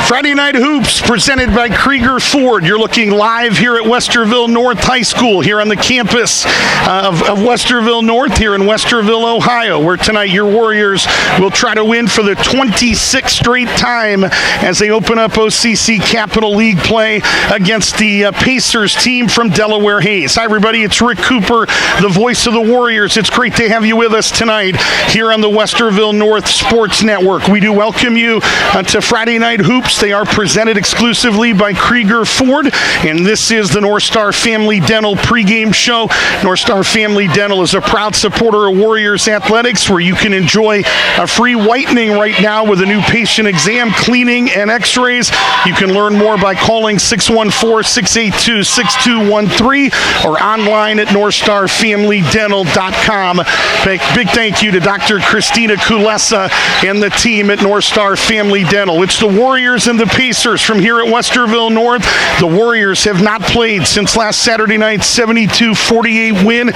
Friday Night Hoops presented by Krieger Ford. You're looking live here at Westerville North High School here on the campus of Westerville North here in Westerville, Ohio, where tonight your Warriors will try to win for the 26th straight time as they open up OCC Capital League play against the Pacers team from Delaware Hayes. Hi, everybody. It's Rick Cooper, the voice of the Warriors. It's great to have you with us tonight here on the Westerville North Sports Network. We do welcome you to Friday Night Hoops. They are presented exclusively by Krieger Ford, and this is the North Star Family Dental pregame show. North Star Family Dental is a proud supporter of Warriors Athletics, where you can enjoy a free whitening right now with a new patient exam, cleaning, and x-rays. You can learn more by calling 614-682-6213 or online at northstarfamilydental.com. Big thank you to Dr. Christina Kulesa and the team at North Star Family Dental. It's the Warriors and the Pacers from here at Westerville North. The Warriors have not played since last Saturday night's 72-48 win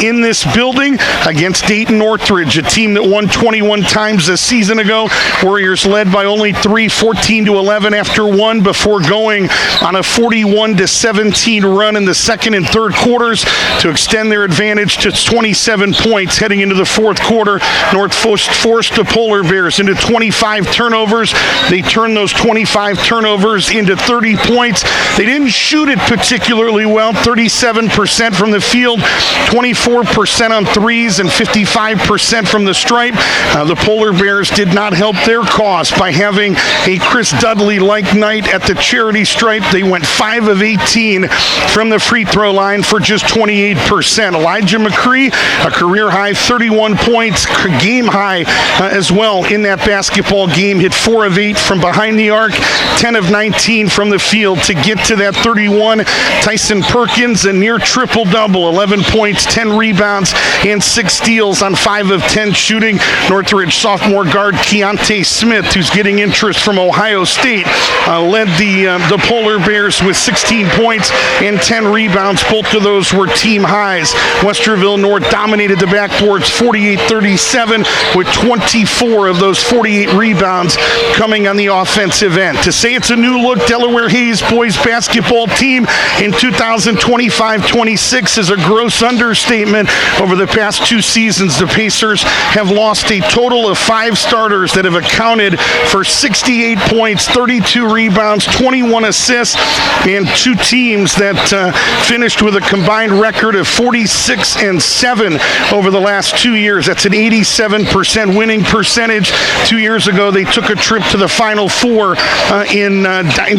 in this building against Dayton Northridge, a team that won 21 times a season ago. Warriors led by only 3, 14-11 after one, before going on a 41-17 run in the second and third quarters to extend their advantage to 27 points heading into the fourth quarter. North forced the Polar Bears into 25 turnovers. They turned those 25 turnovers into 30 points. They didn't shoot it particularly well, 37% from the field, 24% on threes, and 55% from the stripe. The Polar Bears did not help their cause by having a Chris Dudley-like night at the charity stripe. They went 5 of 18 from the free throw line for just 28%. Elijah McCree, a career-high 31 points, game high as well in that basketball game, hit 4 of 8 from behind the arc, 10 of 19 from the field to get to that 31. Tyson Perkins, a near triple-double, 11 points, 10 rebounds, and 6 steals on 5 of 10 shooting. Northridge sophomore guard Keontae Smith, who's getting interest from Ohio State, led the Polar Bears with 16 points and 10 rebounds. Both of those were team highs. Westerville North dominated the backboards 48-37 with 24 of those 48 rebounds coming on the offensive end. To say it's a new look Delaware Hayes boys basketball team in 2025-26 is a gross understatement. Over the past 2 seasons, the Pacers have lost a total of 5 starters that have accounted for 68 points, 32 rebounds, 21 assists, and 2 teams that finished with a combined record of 46-7 over the last 2 years. That's an 87% winning percentage. 2 years ago, they took a trip to the Final Four in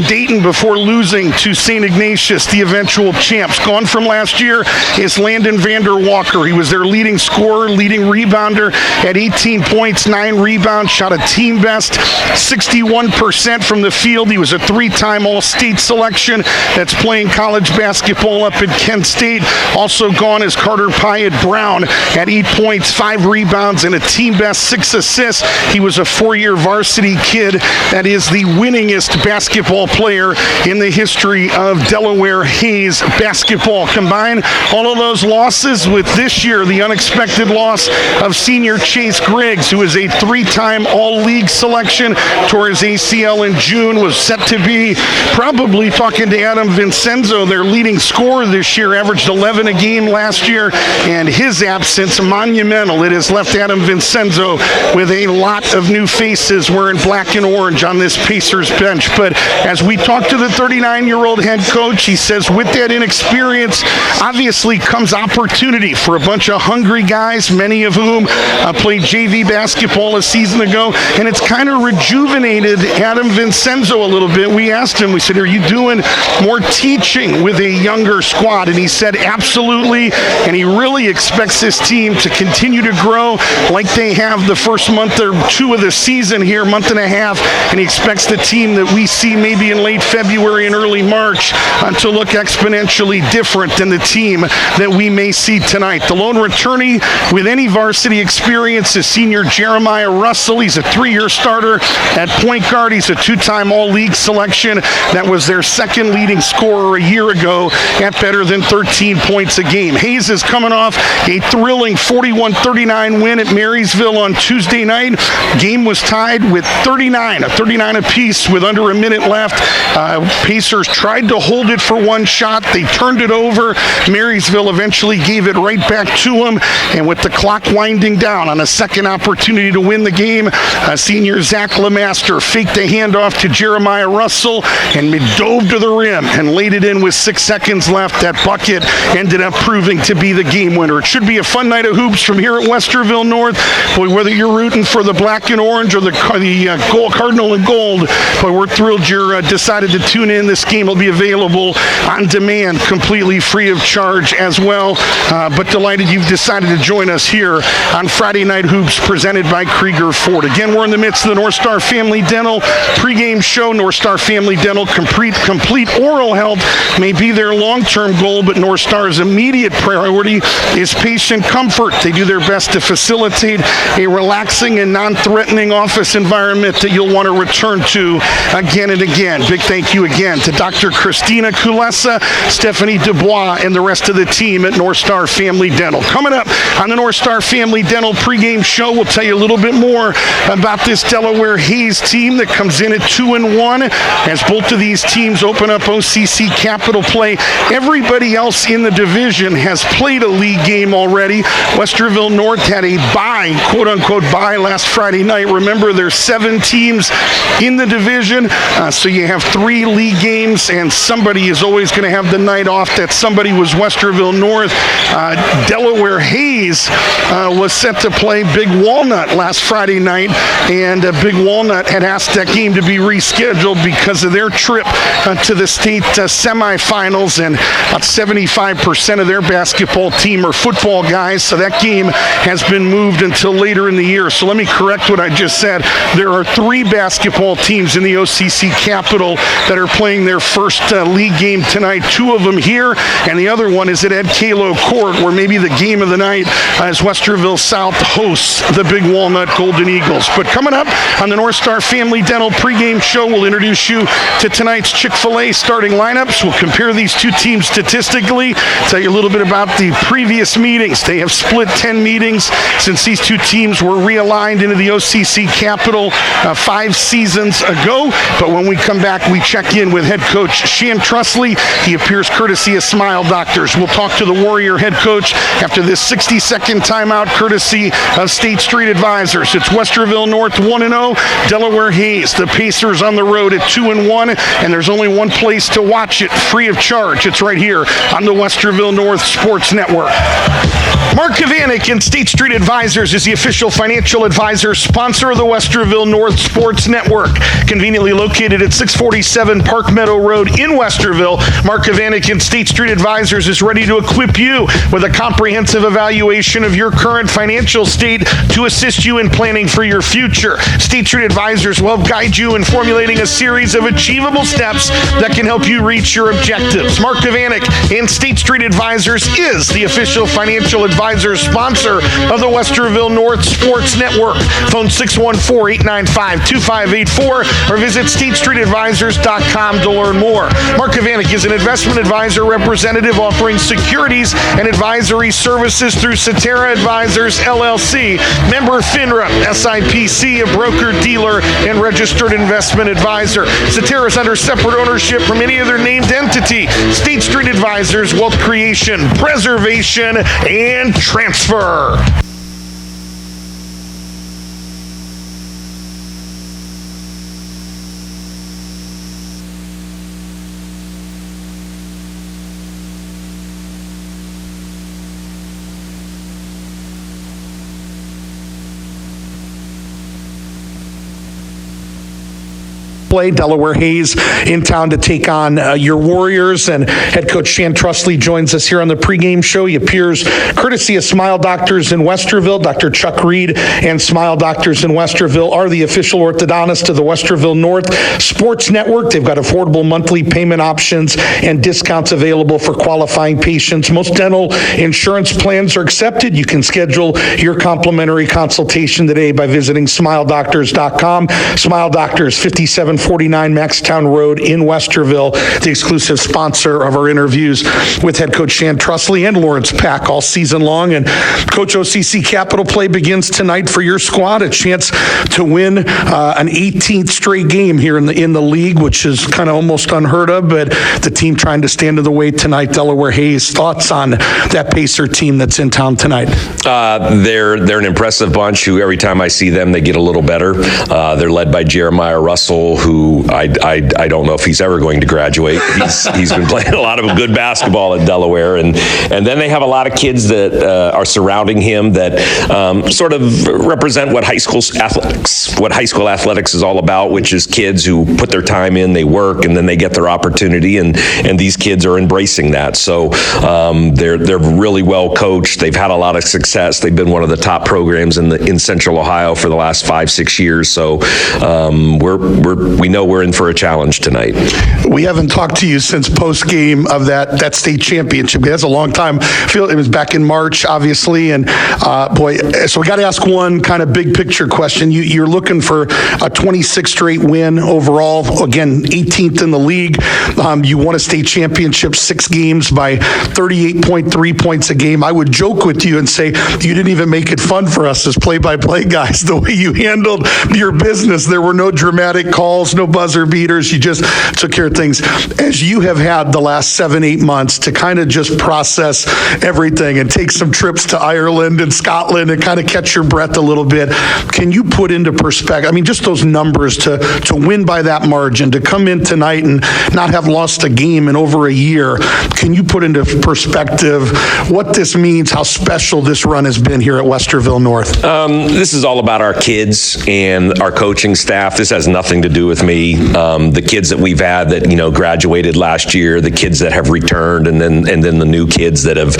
Dayton before losing to St. Ignatius, the eventual champs. Gone from last year is Landon Vander Walker. He was their leading scorer, leading rebounder at 18 points, 9 rebounds, shot a team best, 61% from the field. He was a 3-time All-State selection that's playing college basketball up at Kent State. Also gone is Carter Pyatt Brown at 8 points, 5 rebounds, and a team best 6 assists. He was a 4-year varsity kid that is the winningest basketball player in the history of Delaware Hayes basketball. Combine all of those losses with this year, the unexpected loss of senior Chase Griggs, who is a 3-time All-League selection, tore his ACL in June, was set to be probably, talking to Adam Vincenzo, their leading scorer this year, averaged 11 a game last year, and his absence monumental. It has left Adam Vincenzo with a lot of new faces wearing black and orange on this Pacers bench. But as we talk to the 39-year-old head coach, he says with that inexperience obviously comes opportunity for a bunch of hungry guys, many of whom played JV basketball a season ago, and it's kind of rejuvenated Adam Vincenzo a little bit. We asked him, we said, are you doing more teaching with a younger squad? And he said absolutely, and he really expects this team to continue to grow like they have the first month or 2 of the season here, month and a half, and he expects the team that we see maybe in late February and early March to look exponentially different than the team that we may see tonight. The lone returnee with any varsity experience is senior Jeremiah Russell. He's a 3-year starter at point guard. He's a 2-time All-League selection. That was their second leading scorer a year ago at better than 13 points a game. Hayes is coming off a thrilling 41-39 win at Marysville on Tuesday night. Game was tied with 39 apiece apiece with under a minute left. Pacers tried to hold it for one shot. They turned it over. Marysville eventually gave it right back to them. And with the clock winding down on a second opportunity to win the game, senior Zach LeMaster faked a handoff to Jeremiah Russell and dove to the rim and laid it in with 6 seconds left. That bucket ended up proving to be the game winner. It should be a fun night of hoops from here at Westerville North. Boy, whether you're rooting for the black and orange or the Cardinal and gold, boy, we're thrilled you decided to tune in. This game will be available on demand, completely free of charge as well. But delighted you've decided to join us here on Friday Night Hoops, presented by Krieger Ford. Again, we're in the midst of the North Star Family Dental pregame show. North Star Family Dental, complete oral health may be their long-term goal, but North Star's immediate priority is patient comfort. They do their best to facilitate a relaxing and non-threatening office environment that you'll want to return to again and again. Big thank you again to Dr. Christina Kulesa, Stephanie Dubois, and the rest of the team at North Star Family Dental. Coming up on the North Star Family Dental pregame show, we'll tell you a little bit more about this Delaware Hayes team that comes in at 2-1 as both of these teams open up OCC Capital play. Everybody else in the division has played a league game already. Westerville North had a bye, quote-unquote bye, last Friday night. Remember, there's 7 teams in the division, so you have 3 league games, and somebody is always going to have the night off. That somebody was Westerville North. Delaware Hayes was set to play Big Walnut last Friday night, and Big Walnut had asked that game to be rescheduled because of their trip to the state semifinals, and about 75% of their basketball team are football guys, so that game has been moved until later in the year. So let me correct what I just said. There are 3 basketball teams in the OCC Capital that are playing their first league game tonight. 2 of them here, and the other one is at Ed Kalo Court, where maybe the game of the night as Westerville South hosts the Big Walnut Golden Eagles. But coming up on the North Star Family Dental pregame show, we'll introduce you to tonight's Chick-fil-A starting lineups. We'll compare these 2 teams statistically, tell you a little bit about the previous meetings. They have split 10 meetings since these 2 teams were realigned into the OCC Capital 5 seasons ago. But when we come back, we check in with head coach Shan Trusley. He appears courtesy of Smile Doctors. We'll talk to the Warrior head coach after this 60-second timeout courtesy of State Street Advisors. It's Westerville North 1-0, Delaware Hayes. The Pacers on the road at 2-1, and there's only one place to watch it free of charge. It's right here on the Westerville North Sports Network. Mark Kavanik and State Street Advisors is the official financial advisor sponsor of the Westerville North Sports Network. Conveniently located at 647 Park Meadow Road in Westerville, Mark Kavanik and State Street Advisors is ready to equip you with a comprehensive evaluation of your current financial state to assist you in planning for your future. State Street Advisors will guide you in formulating a series of achievable steps that can help you reach your objectives. Mark Kavanik and State Street Advisors is the official financial advisor sponsor of the Westerville North Sports Network. Phone 614-895-2584 or visit StateStreetAdvisors.com to learn more. Mark Kavanik is an investment advisor representative offering securities and advisory services through Cetera Advisors, LLC, member FINRA, SIPC, a broker-dealer and registered investment advisor. Cetera is under separate ownership from any other named entity. State Street Advisors, wealth creation, preservation, and transfer. Delaware Hayes in town to take on your Warriors, and head coach Shan Trusley joins us here on the pregame show. He appears courtesy of Smile Doctors in Westerville. Dr. Chuck Reed and Smile Doctors in Westerville are the official orthodontist of the Westerville North Sports Network. They've got affordable monthly payment options and discounts available for qualifying patients. Most dental insurance plans are accepted. You can schedule your complimentary consultation today by visiting smiledoctors.com. Smile Doctors, 57 149 Maxtown Road in Westerville, the exclusive sponsor of our interviews with head coach Shan Trustley and Lawrence Pack all season long. And Coach, OCC Capital play begins tonight for your squad, a chance to win an 18th straight game here in the league, which is kind of almost unheard of, but the team trying to stand in the way tonight. Delaware Hayes, thoughts on that Pacer team that's in town tonight? They're an impressive bunch who every time I see them, they get a little better. They're led by Jeremiah Russell, who I don't know if he's ever going to graduate. He's been playing a lot of good basketball at Delaware, and then they have a lot of kids that are surrounding him that sort of represent what high school athletics is all about, which is kids who put their time in, they work, and then they get their opportunity, and these kids are embracing that. So they're really well coached. They've had a lot of success. They've been one of the top programs in Central Ohio for the last 5-6 years. So we know we're in for a challenge tonight. We haven't talked to you since post game of that state championship. That's a long time. I feel it was back in March, obviously, and so we got to ask one kind of big picture question. You're looking for a 26th straight win overall. Again, 18th in the league. You won a state championship 6 games by 38.3 points a game. I would joke with you and say you didn't even make it fun for us as play-by-play guys. The way you handled your business, there were no dramatic calls, no buzzer beaters. You just took care of things. As you have had the last 7-8 months to kind of just process everything and take some trips to Ireland and Scotland and kind of catch your breath a little bit, can you put into perspective, I mean, just those numbers to win by that margin, to come in tonight and not have lost a game in over a year, can you put into perspective what this means, how special this run has been here at Westerville North? This is all about our kids and our coaching staff. This has nothing to do with me. The kids that we've had that graduated last year, the kids that have returned, and then the new kids that have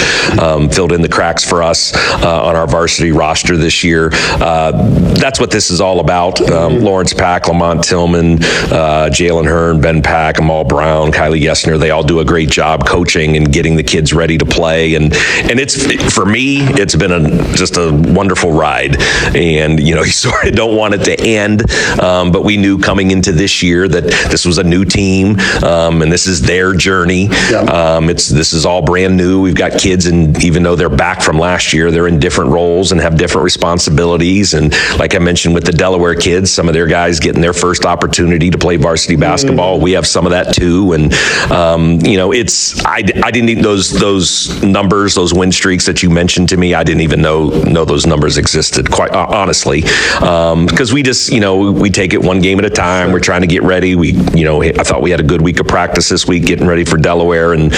filled in the cracks for us on our varsity roster this year. That's what this is all about. Lawrence Pack, Lamont Tillman, Jalen Hearn, Ben Pack, Amal Brown, Kylie Yesner, they all do a great job coaching and getting the kids ready to play. And it's, for me, it's been just a wonderful ride. And, you sort of don't want it to end. But we knew coming into this year that this was a new team, and this is their journey. Yeah. This is all brand new. We've got kids, and even though they're back from last year, they're in different roles and have different responsibilities. And like I mentioned with the Delaware kids, some of their guys getting their first opportunity to play varsity basketball. We have some of that too. And I didn't even those numbers, those win streaks that you mentioned to me, I didn't even know those numbers existed, quite honestly, because we just we take it one game at a time. We're trying to get ready. I thought we had a good week of practice this week getting ready for Delaware, and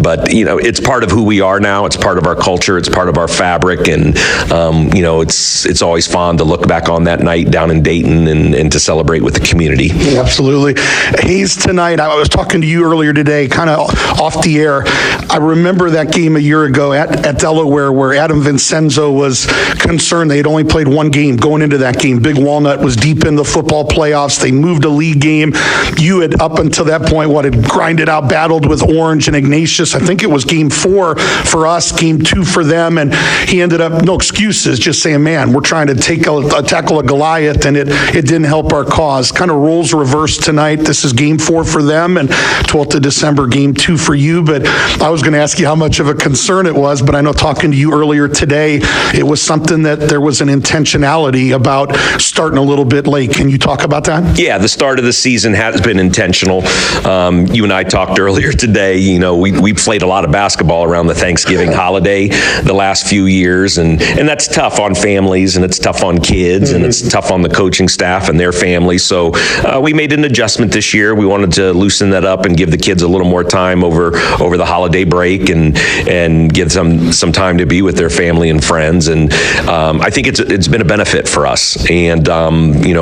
but it's part of who we are now. It's part of our culture. It's part of our fabric, and it's always fun to look back on that night down in Dayton and to celebrate with the community. Yeah, absolutely. Hayes, tonight, I was talking to you earlier today, kind of off the air. I remember that game a year ago at Delaware where Adam Vincenzo was concerned. They had only played one game going into that game. Big Walnut was deep in the football playoffs. They moved a league game. You had, up until that point, had grinded out, battled with Orange and Ignatius. I think it was game 4 for us, game 2 for them, and he ended up, no excuses, just saying, man, we're trying to tackle a Goliath, and it didn't help our cause. Kind of roles reversed tonight. This is game 4 for them, and 12th of December, game 2 for you. But I was going to ask you how much of a concern it was, but I know talking to you earlier today, it was something that there was an intentionality about starting a little bit late. Can you talk about that? Yeah, the start of the season has been intentional. You and I talked earlier today, we played a lot of basketball around the Thanksgiving holiday the last few years, and that's tough on families, and it's tough on kids, and it's tough on the coaching staff and their families. So we made an adjustment this year. We wanted to loosen that up and give the kids a little more time over the holiday break and give them some time to be with their family and friends. And I think it's been a benefit for us. And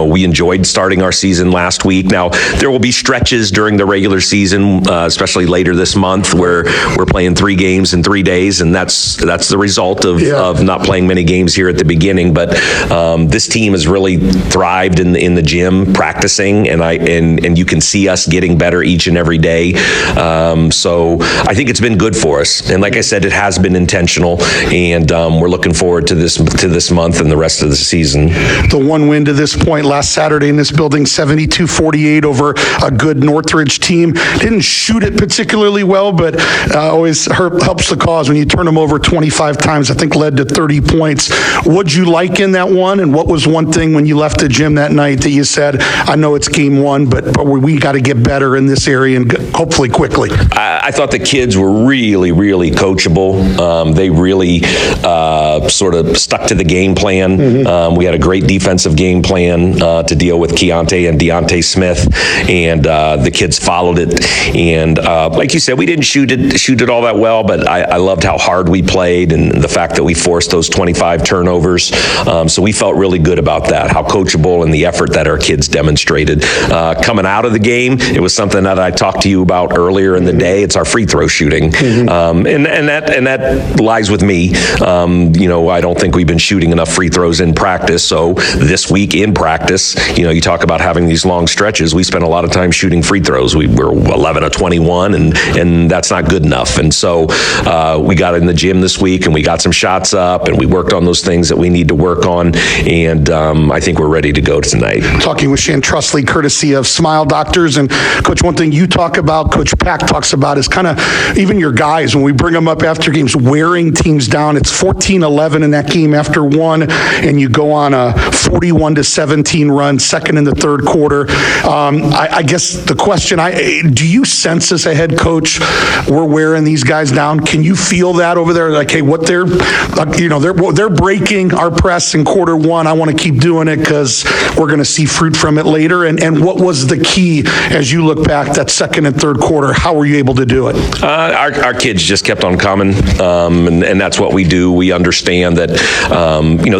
we enjoyed starting our season last week. Now there will be stretches during the regular season, especially later this month, where we're playing 3 games in 3 days, and that's the result of not playing many games here at the beginning. But this team has really thrived in the gym practicing, and you can see us getting better each and every day. So I think it's been good for us, and like I said, it has been intentional, and we're looking forward to this month and the rest of the season. The one win to this point last Saturday in this building 72-48 over a good Northridge team. Didn't shoot it particularly well, but always helps the cause when you turn them over 25 times. I think led to 30 points. What'd you like in that one, and what was one thing when you left the gym that night that you said, I know it's game one, but we got to get better in this area and hopefully quickly? I thought the kids were really, really coachable. They really sort of stuck to the game plan. We had a great defensive game plan to deal with Keontae and Deontay Smith, and the kids followed it. And like you said, we didn't shoot it all that well, but I loved how hard we played and the fact that we forced those 25 turnovers. So we felt really good about that, how coachable and the effort that our kids demonstrated. Coming out of the game, it was something that I talked to you about earlier in the day. It's our free throw shooting. And that lies with me. I don't think we've been shooting enough free throws in practice. So this week in practice, you talk about having these long stretches. We spent a lot of time shooting free throws. We were 11 of 21, and that's not good enough. And so we got in the gym this week, and we got some shots up, and we worked on those things that we need to work on. And I think we're ready to go tonight. Talking with Shan Trusley, courtesy of Smile Doctors. And Coach, one thing you talk about, Coach Pack talks about, is kind of even your guys, when we bring them up after games, wearing teams down. It's 14-11 in that game after one, and you go on a 41-17 run, second in the third quarter. I guess the question, do you sense as a head coach, we're wearing these guys down? Can you feel that over there? Like, hey, what they're breaking our press in quarter one. I want to keep doing it because we're going to see fruit from it later. And what was the key as you look back that second and third quarter? How were you able to do it? Our kids just kept on coming, and that's what we do. We understand that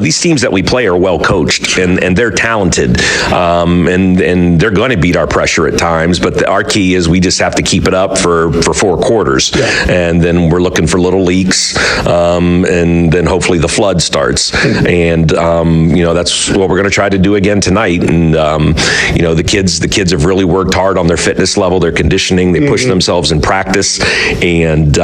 these teams that we play are well coached and they're talented, and they're going to beat our pressure at times. But our key is we just have to keep it up for 4 quarters, and then we're looking for little leaks, and then hopefully the flood starts. And that's what we're going to try to do again tonight. And the kids have really worked hard on their fitness level, their conditioning. They push themselves in practice, and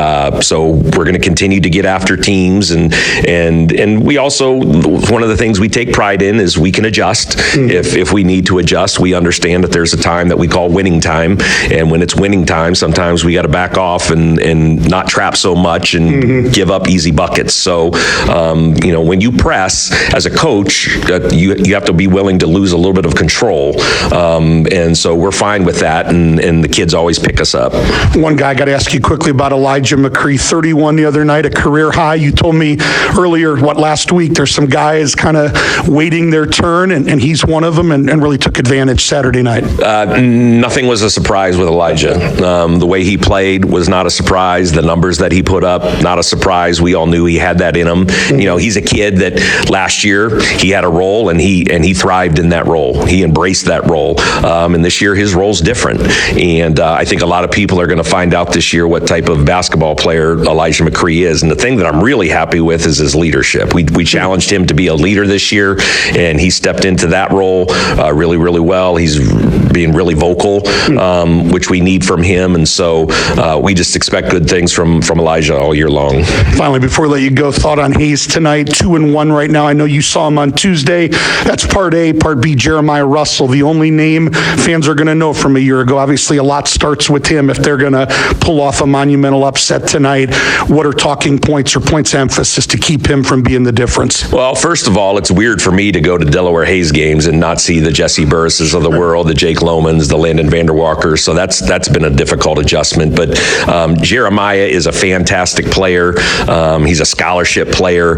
so we're going to continue to get after teams. And we also, one of the things we take pride in is we can adjust if we need to adjust. We understand that there's a time that we call winning time, and when it's winning time, sometimes we got to back off and not trap so much and give up easy buckets. So when you press as a coach, you have to be willing to lose a little bit of control, and so we're fine with that, and the kids always pick us up. One guy, I got to ask you quickly about Elijah McCree, 31 the other night, a career high. You told me earlier, last week, there's some guys kind of waiting their turn, and he's one of them, and really took advantage Saturday night. Nothing was a surprise with Elijah. The way he played was not a surprise. The numbers that he put up, not a surprise. We all knew he had that in him. He's a kid that last year he had a role, and he thrived in that role. He embraced that role, and this year his role's different. And I think a lot of people are going to find out this year what type of basketball player Elijah McCree is. And the thing that I'm really happy with is his leadership. We challenged him to be a leader this year, and he stepped into that role really, really well. He's being really vocal, which we need from him. And so we just expect good things from Elijah all year long. Finally, before we let you go, thought on Hayes tonight, 2-1 right now. I know you saw him on Tuesday. That's part A. Part B, Jeremiah Russell, the only name fans are going to know from a year ago. Obviously, a lot starts with him if they're going to pull off a monumental upset tonight. What are talking points or points of emphasis to keep him from being the difference? Well, first of all, it's weird for me to go to Delaware Hayes games and not see the Jesse Burrises of the world, the Jake Lomans, the Landon Vanderwalkers. So that's been a difficult adjustment. But Jeremiah is a fantastic player. He's a scholarship player.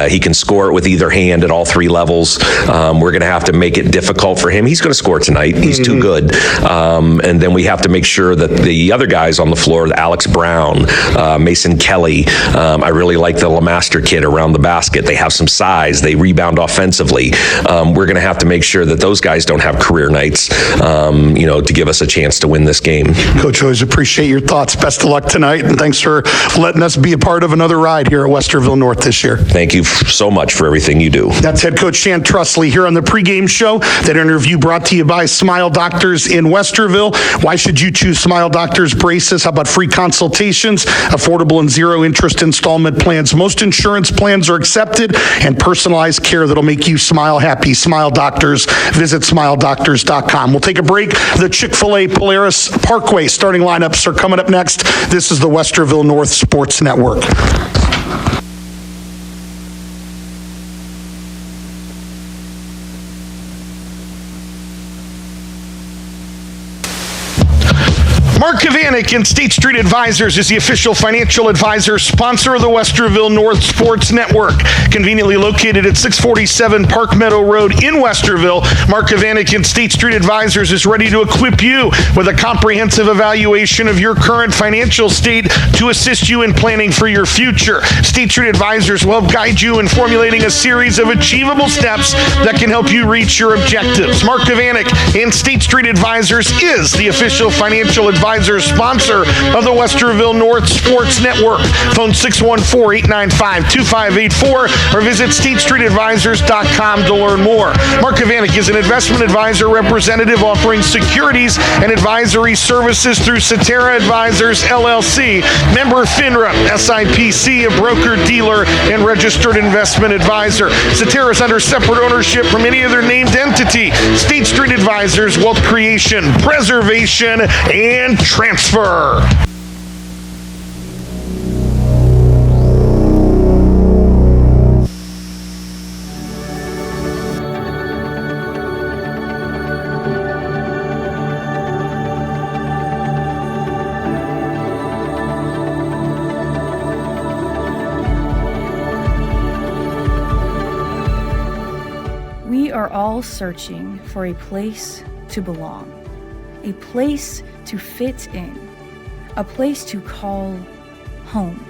He can score it with either hand at all 3 levels. We're going to have to make it difficult for him. He's going to score tonight. He's too good. And then we have to make sure that the other guys on the floor, Alex Brown, Mason Kelly, I really like the LeMaster kid around the basket. They have some size. They rebound offensively. We're going to have to make sure that those guys don't have career nights, to give us a chance to win this game. Coach, always appreciate your thoughts. Best of luck tonight, and thanks for letting us be a part of another ride here at Westerville North this year. Thank you so much for everything you do. That's head coach Shan Trusley here on the pregame show. That interview brought to you by Smile Doctors in Westerville. Why should you choose Smile Doctors braces? How about free consultations, affordable and zero interest installment plans? Most insurance plans are accepted, and personalized care that'll make you smile happy. Smile Doctors. Visit visit smiledoctors.com. We'll take a break. The Chick-fil-A Polaris Parkway starting lineups are coming up next. This is the Westerville North Sports Network. Mark Kavanik and State Street Advisors is the official financial advisor sponsor of the Westerville North Sports Network. Conveniently located at 647 Park Meadow Road in Westerville, Mark Kavanik and State Street Advisors is ready to equip you with a comprehensive evaluation of your current financial state to assist you in planning for your future. State Street Advisors will help guide you in formulating a series of achievable steps that can help you reach your objectives. Mark Kavanik and State Street Advisors is the official financial advisor sponsor of the Westerville North Sports Network. Phone 614-895-2584 or visit statestreetadvisors.com to learn more. Mark Kavanik is an investment advisor representative offering securities and advisory services through Cetera Advisors, LLC, member FINRA, SIPC, a broker-dealer and registered investment advisor. Cetera is under separate ownership from any other named entity. State Street Advisors, wealth creation, preservation, and transfer. We are all searching for a place to belong, a place to fit in, a place to call home.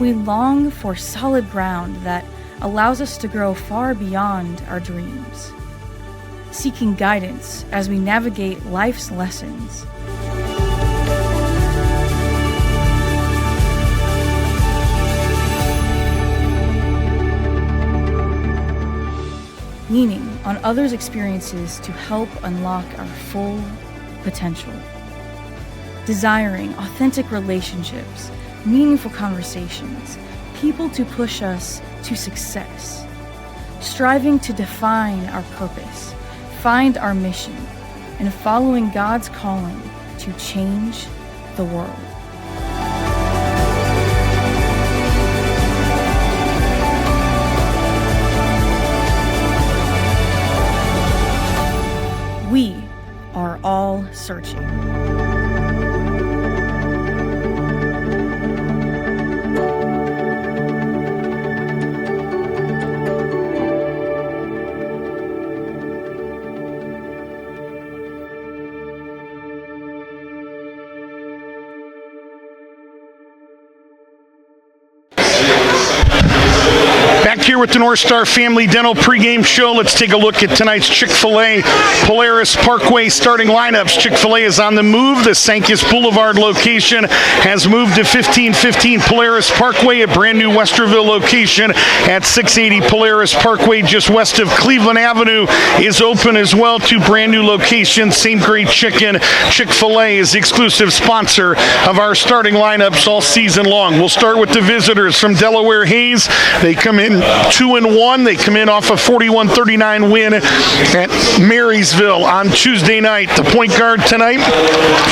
We long for solid ground that allows us to grow far beyond our dreams, seeking guidance as we navigate life's lessons. Leaning on others' experiences to help unlock our full potential. Desiring authentic relationships, meaningful conversations, people to push us to success. Striving to define our purpose, find our mission, and following God's calling to change the world. We are all searching. Back here with the North Star Family Dental pregame show, let's take a look at tonight's Chick-fil-A Polaris Parkway starting lineups. Chick-fil-A is on the move. The Sankis Boulevard location has moved to 1515 Polaris Parkway, a brand new Westerville location at 680 Polaris Parkway just west of Cleveland Avenue is open as well. Two brand new locations, same great chicken. Chick-fil-A is the exclusive sponsor of our starting lineups all season long. We'll start with the visitors from Delaware Hayes. They come in 2-1. They come in off a 41-39 win at Marysville on Tuesday night. The point guard tonight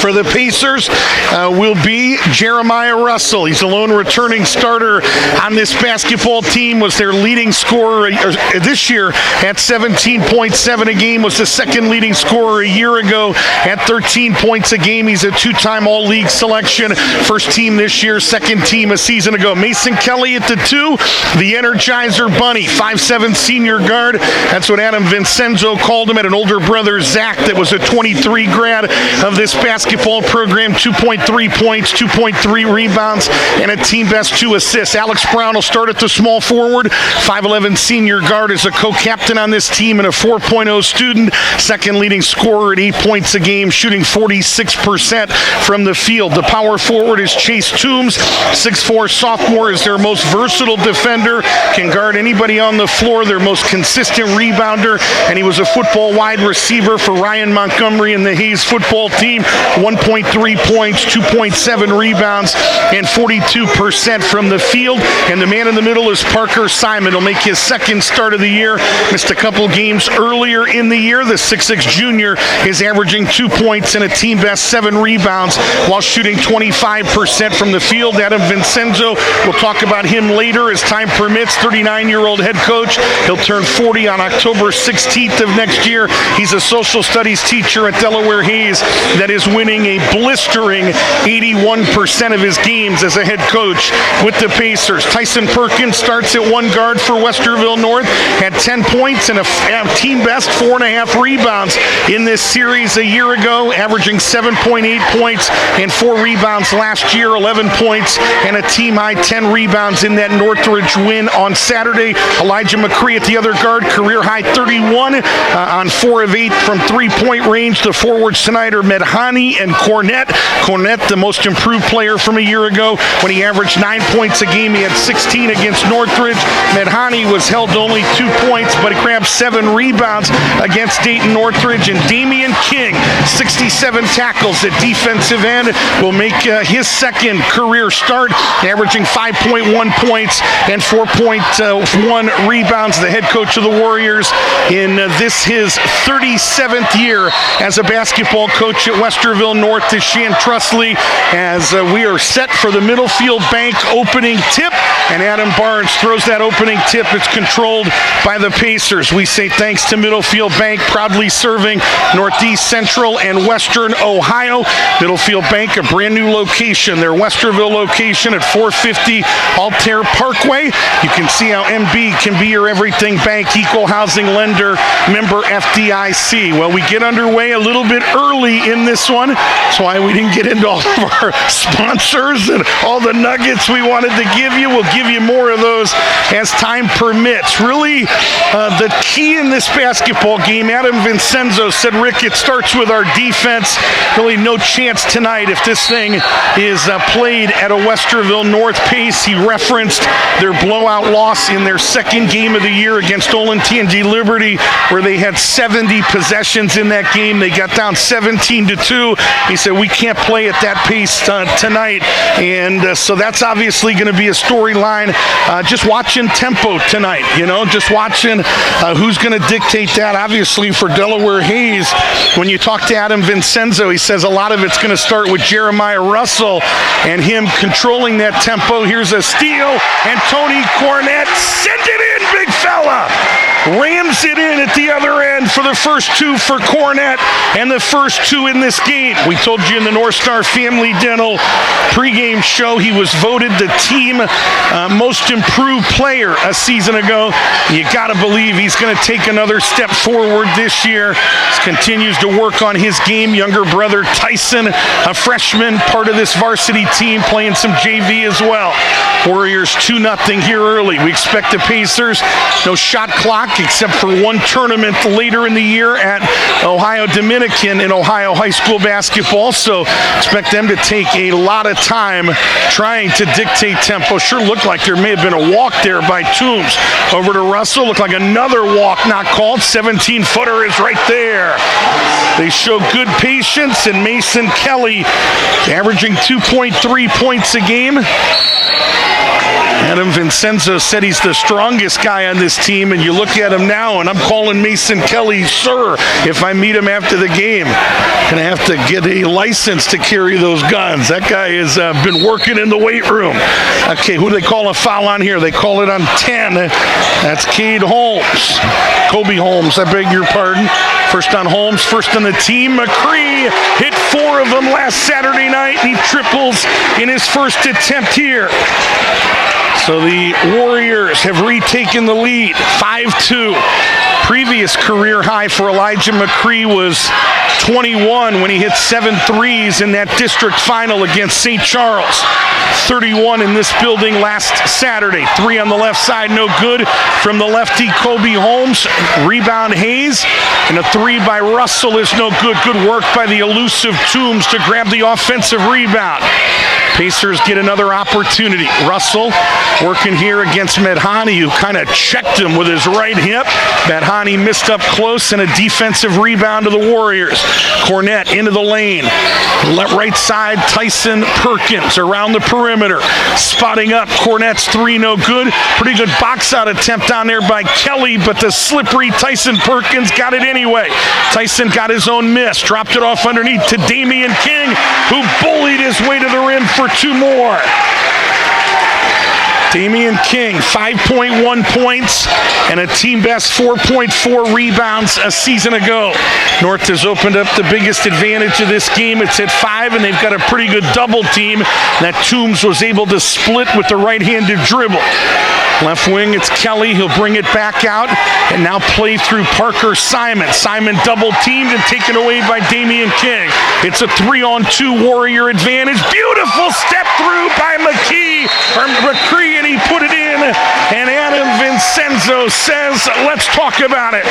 for the Pacers will be Jeremiah Russell. He's the lone returning starter on this basketball team, was their leading scorer this year at 17.7 a game, was the second leading scorer a year ago at 13 points a game. He's a two-time all-league selection. First team this year, second team a season ago. Mason Kelly at the 2, the Energizer Bunny, 5'7" senior guard. That's what Adam Vincenzo called him. Had an older brother, Zach, that was a 23 grad of this basketball program. 2.3 points, 2.3 rebounds, and a team best 2 assists. Alex Brown will start at the small forward. 5'11" senior guard, is a co-captain on this team and a 4.0 student. Second leading scorer at 8 points a game, shooting 46% from the field. The power forward is Chase Toombs. 6'4" sophomore, is their most versatile defender. Can guard anybody on the floor, their most consistent rebounder, and he was a football wide receiver for Ryan Montgomery and the Hayes football team. 1.3 points, 2.7 rebounds, and 42% from the field. And the man in the middle is Parker Simon. He'll make his second start of the year. Missed a couple games earlier in the year. The 6'6 junior is averaging 2 points and a team best 7 rebounds while shooting 25% from the field. Adam Vincenzo, we'll talk about him later as time permits. 39-year-old head coach. He'll turn 40 on October 16th of next year. He's a social studies teacher at Delaware Hayes that is winning a blistering 81% of his games as a head coach with the Pacers. Tyson Perkins starts at one guard for Westerville North, had 10 points and a team best 4.5 rebounds in this series a year ago, averaging 7.8 points and 4 rebounds last year, 11 points and a team high 10 rebounds in that Northridge win on Saturday. Elijah McCree at the other guard, career high 31 on 4 of 8 from 3-point range. The forwards tonight are Medhani and Cornett. Cornett, the most improved player from a year ago when he averaged 9 points a game. He had 16 against Northridge. Medhani was held to only 2 points, but he grabbed 7 rebounds against Dayton Northridge. And Damian King, 67 tackles at defensive end, will make his second career start, averaging 5.1 points and 4.1 rebounds. The head coach of the Warriors in this his 37th year as a basketball coach at Westerville North is Shan Trusley, as we are set for the Middlefield Bank opening tip, and Adam Barnes throws that opening tip. It's controlled by the Pacers. We say thanks to Middlefield Bank, proudly serving Northeast, Central, and Western Ohio. Middlefield Bank, a brand new location, their Westerville location at 450 Altair Parkway. You can see how MB can be your everything bank, equal housing lender, member FDIC. Well, we get underway a little bit early in this one. That's why we didn't get into all of our sponsors and all the nuggets we wanted to give you. We'll give you more of those as time permits. Really, the key in this basketball game, Adam Vincenzo said, Rick, it starts with our defense. Really no chance tonight if this thing is played at a Westerville North pace. He referenced their blowout loss in their second game of the year against Olentangy Liberty, where they had 70 possessions in that game. They got down 17-2. He said, we can't play at that pace tonight. And so that's obviously going to be a storyline. Just watching tempo tonight, just watching who's going to dictate that. Obviously for Delaware Hayes, when you talk to Adam Vincenzo, he says a lot of it's going to start with Jeremiah Russell and him controlling that tempo. Here's a steal, and Tony Cornett, send it in, big fella. Rams it in at the other end for the first 2 for Cornett and the first 2 in this game. We told you in the North Star Family Dental pregame show he was voted the team most improved player a season ago. You got to believe he's going to take another step forward this year. He continues to work on his game. Younger brother Tyson, a freshman, part of this varsity team, playing some JV as well. Warriors 2-0 here early. We expect the Pacers, no shot clock except for one tournament later in the year at Ohio Dominican in Ohio high school basketball. So expect them to take a lot of time trying to dictate tempo. Sure looked like there may have been a walk there by Toombs over to Russell. Looked like another walk not called. 17-footer is right there. They show good patience, and Mason Kelly averaging 2.3 points a game. Adam Vincenzo said he's the strongest guy on this team, and you look at him now, and I'm calling Mason Kelly sir if I meet him after the game. Gonna have to get a license to carry those guns. That guy has been working in the weight room. Okay, who do they call a foul on here? They call it on 10. That's Cade Holmes. Kobe Holmes, I beg your pardon. First on Holmes, first on the team. McCree hit 4 of them last Saturday night, and he triples in his first attempt here. So the Warriors have retaken the lead, 5-2. Previous career high for Elijah McCree was 21 when he hit 7 threes in that district final against St. Charles. 31 in this building last Saturday. 3 on the left side, no good from the lefty Kobe Holmes. Rebound Hayes, and a 3 by Russell is no good. Good work by the elusive Toombs to grab the offensive rebound. Pacers get another opportunity. Russell working here against Medhani, who kind of checked him with his right hip. Medhani missed up close, and a defensive rebound to the Warriors. Cornette into the lane. Right side, Tyson Perkins around the perimeter. Spotting up. Cornette's three, no good. Pretty good box out attempt down there by Kelly, but the slippery Tyson Perkins got it anyway. Tyson got his own miss. Dropped it off underneath to Damian King, who bullied his way to the rim for two more. Damian King, 5.1 points and a team best 4.4 rebounds a season ago. North has opened up the biggest advantage of this game. It's at 5, and they've got a pretty good double team that Toombs was able to split with the right-handed dribble. Left wing, it's Kelly. He'll bring it back out and now play through Parker Simon. Simon double teamed and taken away by Damian King. It's a 3-on-2 Warrior advantage. Beautiful step through by McCree, and he put it in. And Adam Vincenzo says, let's talk about it.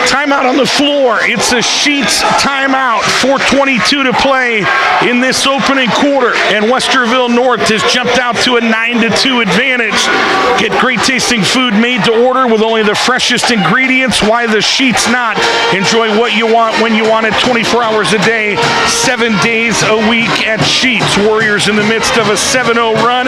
Timeout on the floor. It's a Sheets timeout. 4:22 to play in this opening quarter. And Westerville North has jumped out to a 9-2 advantage. Get great tasting food made to order with only the freshest ingredients. Why the Sheets not? Enjoy what you want when you want it 24 hours a day, 7 days a week at Sheets. Warriors in the midst of a 7-0 run.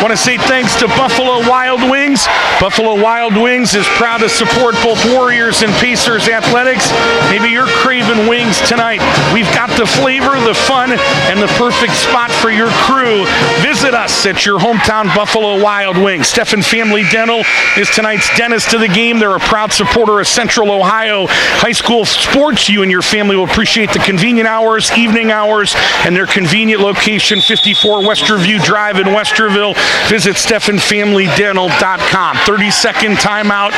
Want to say thanks to Buffalo Wild Wings. Buffalo Wild Wings is proud to support both Warriors and Pacers athletics. Maybe you're craving wings tonight. We've got the flavor, the fun, and the perfect spot for your crew. Visit us at your hometown Buffalo Wild Wings. Stephan Family Dental is tonight's dentist of the game. They're a proud supporter of Central Ohio high school sports. You and your family will appreciate the convenient hours, evening hours, and their convenient location, 54 Westerview Drive in Westerville. Visit StephanFamilyDental.com. 30-second timeout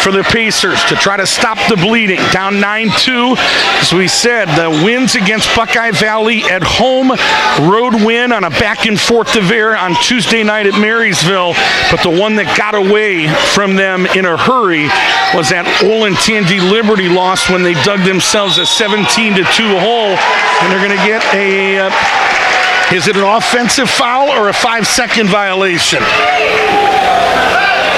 for the Pacers to try to stop the bleeding. Down 9-2. As we said, the wins against Buckeye Valley at home. Road win on a back-and-forth affair on Tuesday night at Marysville. But the one that got away from them in a hurry was that Olentangy Liberty loss when they dug themselves a 17-2 hole. And they're going to get a... is it an offensive foul or a 5-second violation?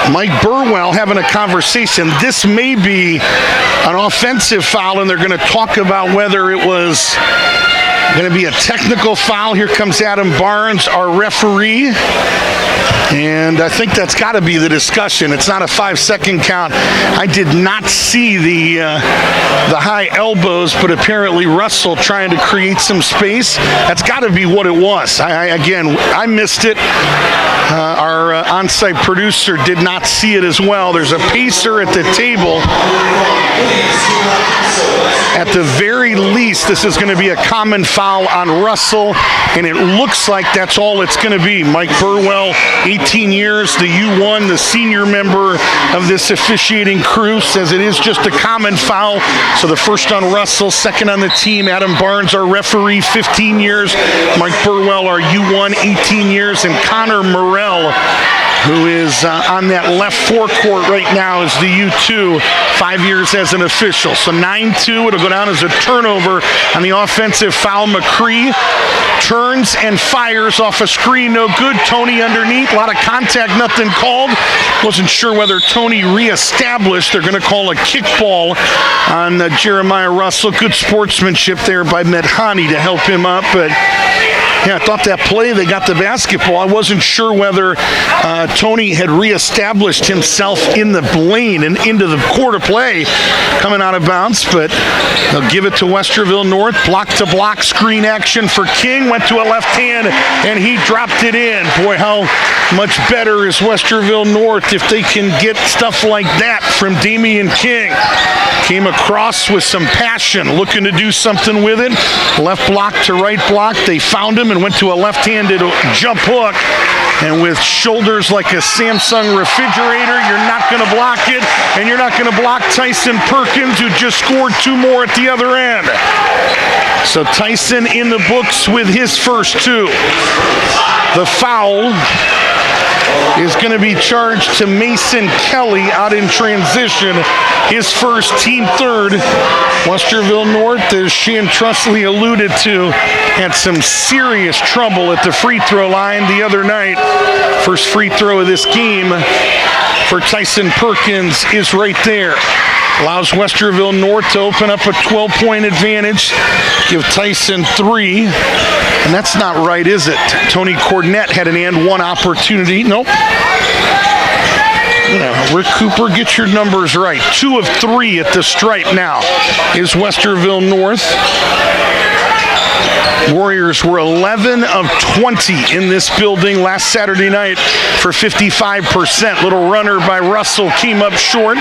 Mike Burwell having a conversation. This may be an offensive foul, and they're going to talk about whether it was going to be a technical foul. Here comes Adam Barnes, our referee. And I think that's got to be the discussion. It's not a 5-second count. I did not see the high elbows, but apparently Russell trying to create some space. That's got to be what it was. I missed it. Our on-site producer did not see it as well. There's a Pacer at the table. At the very least, this is going to be a common foul on Russell, and it looks like that's all it's going to be. Mike Burwell, 18 years, the U1, the senior member of this officiating crew, says it is just a common foul. So the first on Russell, second on the team. Adam Barnes, our referee, 15 years. Mike Burwell, our U1, 18 years. And Connor Morrell, who is on that left forecourt right now, is the U2, 5 years as an official. So 9-2, it'll go down as a turnover on the offensive foul. McCree turns and fires off a screen, no good. Tony underneath, a lot of contact, nothing called. Wasn't sure whether Tony reestablished. They're going to call a kickball on Jeremiah Russell. Good sportsmanship there by Medhani to help him up, but yeah, I thought that play, they got the basketball. I wasn't sure whether Tony had reestablished himself in the lane and into the quarter play coming out of bounds, but they'll give it to Westerville North. Block-to-block screen action for King. Went to a left hand, and he dropped it in. Boy, how much better is Westerville North if they can get stuff like that from Damian King. Came across with some passion, looking to do something with it. Left block to right block. They found him and went to a left-handed jump hook. And with shoulders like a Samsung refrigerator, you're not going to block it. And you're not going to block Tyson Perkins, who just scored two more at the other end. So Tyson in the books with his first two. The foul is going to be charged to Mason Kelly out in transition. His first, team third. Westerville North, as Shan Trustley alluded to, had some serious trouble at the free throw line the other night. First free throw of this game for Tyson Perkins is right there. Allows Westerville North to open up a 12-point advantage. Give Tyson 3. And that's not right, is it? Tony Cornett had an and one opportunity. Nope. Yeah, Rick Cooper, get your numbers right. 2 of 3 at the stripe now is Westerville North. Warriors were 11 of 20 in this building last Saturday night for 55%. Little runner by Russell came up short.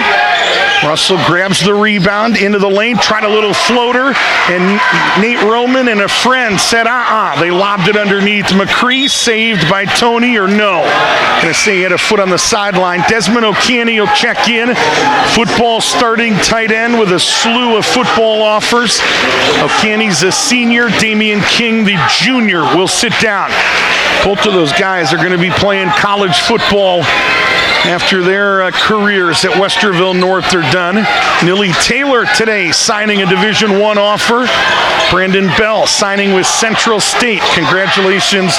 Russell grabs the rebound into the lane, tried a little floater, and Nate Roman and a friend said, They lobbed it underneath. McCree saved by Tony, or no? Gonna say he had a foot on the sideline. Desmond O'Canny will check in. Football starting tight end with a slew of football offers. O'Canny's a senior. Damian King, the junior, will sit down. Both of those guys are going to be playing college football after their careers at Westerville North are done. Nilly Taylor today signing a Division I offer. Brandon Bell signing with Central State. Congratulations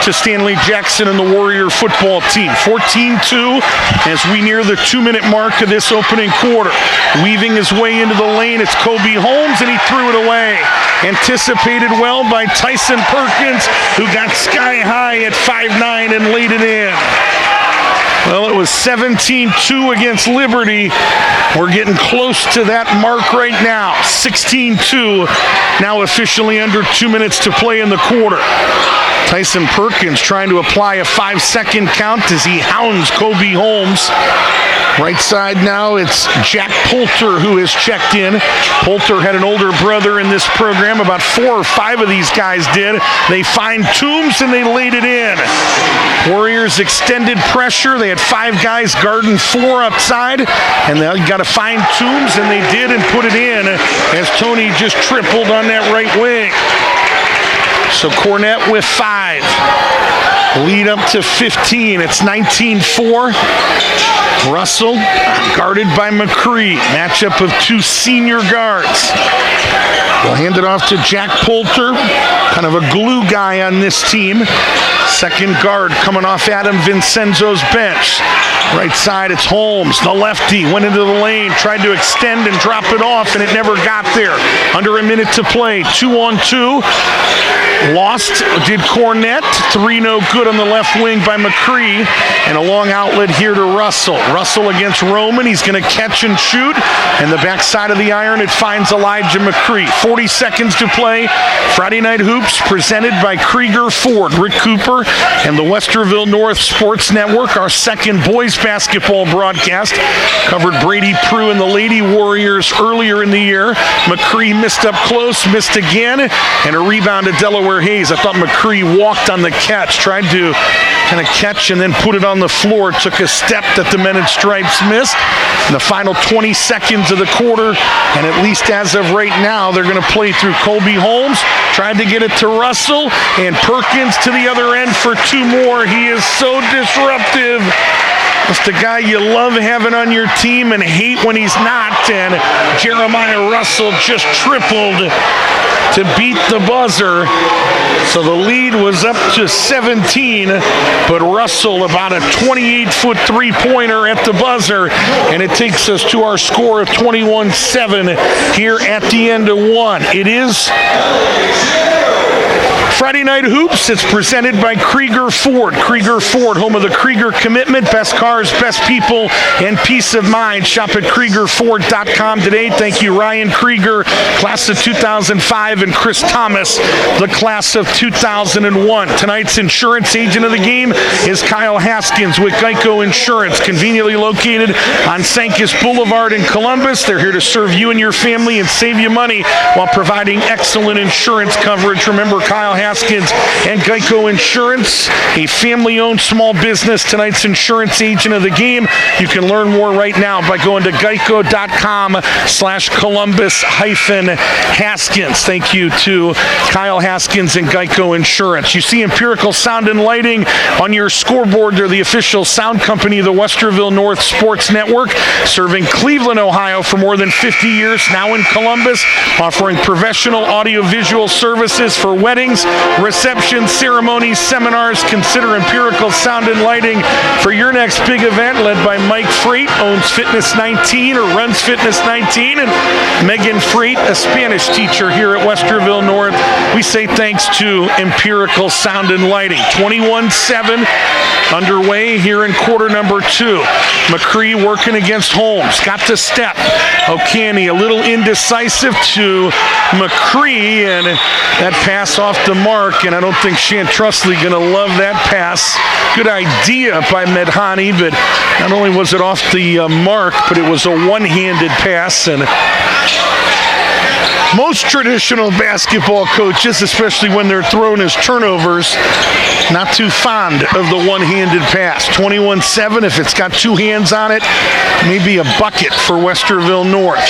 to Stanley Jackson and the Warrior football team. 14-2 as we near the 2-minute mark of this opening quarter. Weaving his way into the lane, it's Kobe Holmes, and he threw it away. Anticipated well by Tyson Perkins, who got sky high at 5'9" and laid it in. Well, it was 17-2 against Liberty. We're getting close to that mark right now. 16-2, now officially under 2 minutes to play in the quarter. Tyson Perkins trying to apply a 5-second count as he hounds Kobe Holmes. Right side now, it's Jack Poulter who has checked in. Poulter had an older brother in this program. About 4 or 5 of these guys did. They find Toombs and they laid it in. Warriors extended pressure. They had 5 guys guarding 4 outside, and they got to find Toombs, and they did and put it in as Tony just tripled on that right wing. So Cornett with 5. Lead up to 15. It's 19-4. Russell guarded by McCree. Matchup of 2 senior guards. We'll hand it off to Jack Poulter, kind of a glue guy on this team. Second guard coming off Adam Vincenzo's bench. Right side, it's Holmes, the lefty, went into the lane, tried to extend and drop it off, and it never got there. Under a minute to play, 2-on-2. Lost, did Cornett. 3 no good on the left wing by McCree, and a long outlet here to Russell. Russell against Roman, he's going to catch and shoot, and the backside of the iron, it finds Elijah McCree. 40 seconds to play. Friday Night Hoops presented by Krieger Ford, Rick Cooper, and the Westerville North Sports Network. Our second boys basketball broadcast covered Brady Prue and the Lady Warriors earlier in the year. McCree missed up close, missed again, and a rebound to Delaware Hayes. I thought McCree walked on the catch, tried to kind of catch and then put it on the floor, took a step that the men in stripes missed. In the final 20 seconds of the quarter, and at least as of right now, they're going to play through Kobe Holmes, tried to get it to Russell, and Perkins to the other end for 2 more. He is so disruptive. That's the guy you love having on your team and hate when he's not. And Jeremiah Russell just tripled to beat the buzzer. So the lead was up to 17, but Russell about a 28-foot three-pointer at the buzzer, and it takes us to our score of 21-7 here at the end of 1. It is Friday Night Hoops. It's presented by Krieger Ford. Krieger Ford, home of the Krieger commitment. Best cars, best people, and peace of mind. Shop at KriegerFord.com today. Thank you, Ryan Krieger, class of 2005, and Chris Thomas, the class of 2001. Tonight's insurance agent of the game is Kyle Haskins with Geico Insurance, conveniently located on Sankis Boulevard in Columbus. They're here to serve you and your family and save you money while providing excellent insurance coverage. Remember, Kyle Haskins and Geico Insurance, a family-owned small business, tonight's insurance agent of the game. You can learn more right now by going to geico.com/Columbus-Haskins. Thank you to Kyle Haskins and Geico Insurance. You see Empirical Sound and Lighting on your scoreboard. They're the official sound company of the Westerville North Sports Network, serving Cleveland, Ohio for more than 50 years, now in Columbus, offering professional audiovisual services for weddings, receptions, ceremonies, seminars. Consider Empirical Sound and Lighting for your next big event, led by Mike Freight, owns Fitness 19 or runs Fitness 19, and Megan Freight, a Spanish teacher here at Westerville North. We say thanks to Empirical Sound and Lighting. 21-7 underway here in quarter number 2. McCree working against Holmes. Got the step. O'Canny a little indecisive to McCree, and that pass off the mark, and I don't think Chantrustley going to love that pass. Good idea by Medhani, but not only was it off the mark, but it was a one-handed pass, and most traditional basketball coaches, especially when they're thrown as turnovers, not too fond of the one-handed pass. 21-7, if it's got two hands on it, maybe a bucket for Westerville North.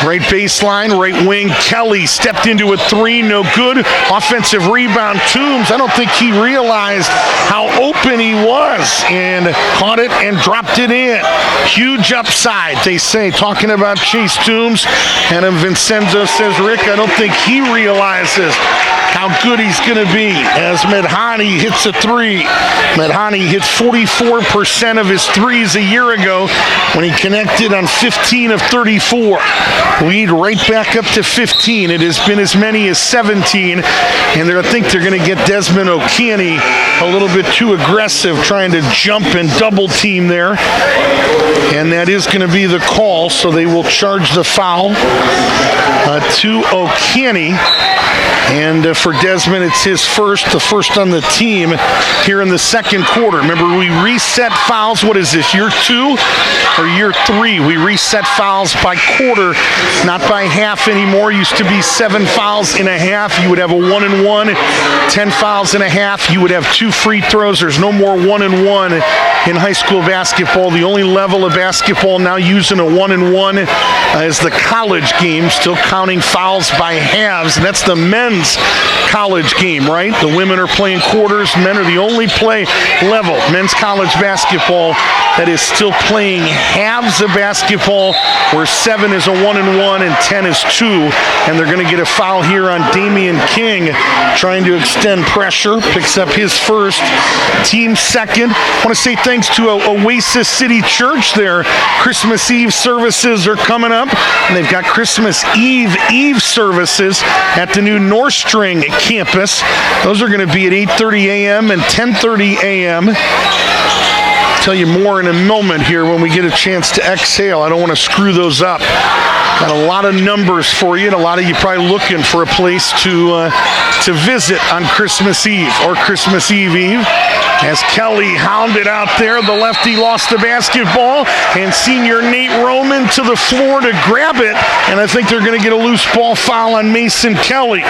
Right baseline, right wing, Kelly stepped into a three, no good. Offensive rebound, Toombs. I don't think he realized how open he was and caught it and dropped it in. Huge upside, they say, talking about Chase Toombs. And Vincenzo says, Rick, I don't think he realizes how good he's going to be as Medhani hits a three. Medhani hit 44% of his threes a year ago when he connected on 15 of 34. Lead right back up to 15. It has been as many as 17. And I think they're going to get Desmond O'Canny a little bit too aggressive, trying to jump and double team there. And that is going to be the call, so they will charge the foul to O'Canny. And for Desmond, it's his first, the first on the team here in the second quarter. Remember, we reset fouls. What is this, year 2 or year 3? We reset fouls by quarter, not by half anymore. Used to be 7 fouls in a half. You would have a 1-and-1. 10 fouls in a half. You would have 2 free throws. There's no more 1-and-1 in high school basketball. The only level of basketball now using a 1-and-1 is the college game, still counting fouls by halves. And that's the men's college game, right? The women are playing quarters. Men are the only play level, men's college basketball, that is still playing halves of basketball, where 7 is a 1-and-1 and 10 is 2. And they're going to get a foul here on Damian King, trying to extend pressure. Picks up his first, team second. I want to say thanks to Oasis City Church. Their Christmas Eve services are coming up, and they've got Christmas Eve services at the new North String campus. Those are going to be at 8:30 a.m. and 10:30 a.m. Tell you more in a moment here when we get a chance to exhale. I don't want to screw those up. Got a lot of numbers for you, and a lot of you probably looking for a place to visit on Christmas Eve or Christmas Eve. As Kelly hounded out there, the lefty lost the basketball, and senior Nate Roman to the floor to grab it, and I think they're going to get a loose ball foul on Mason Kelly.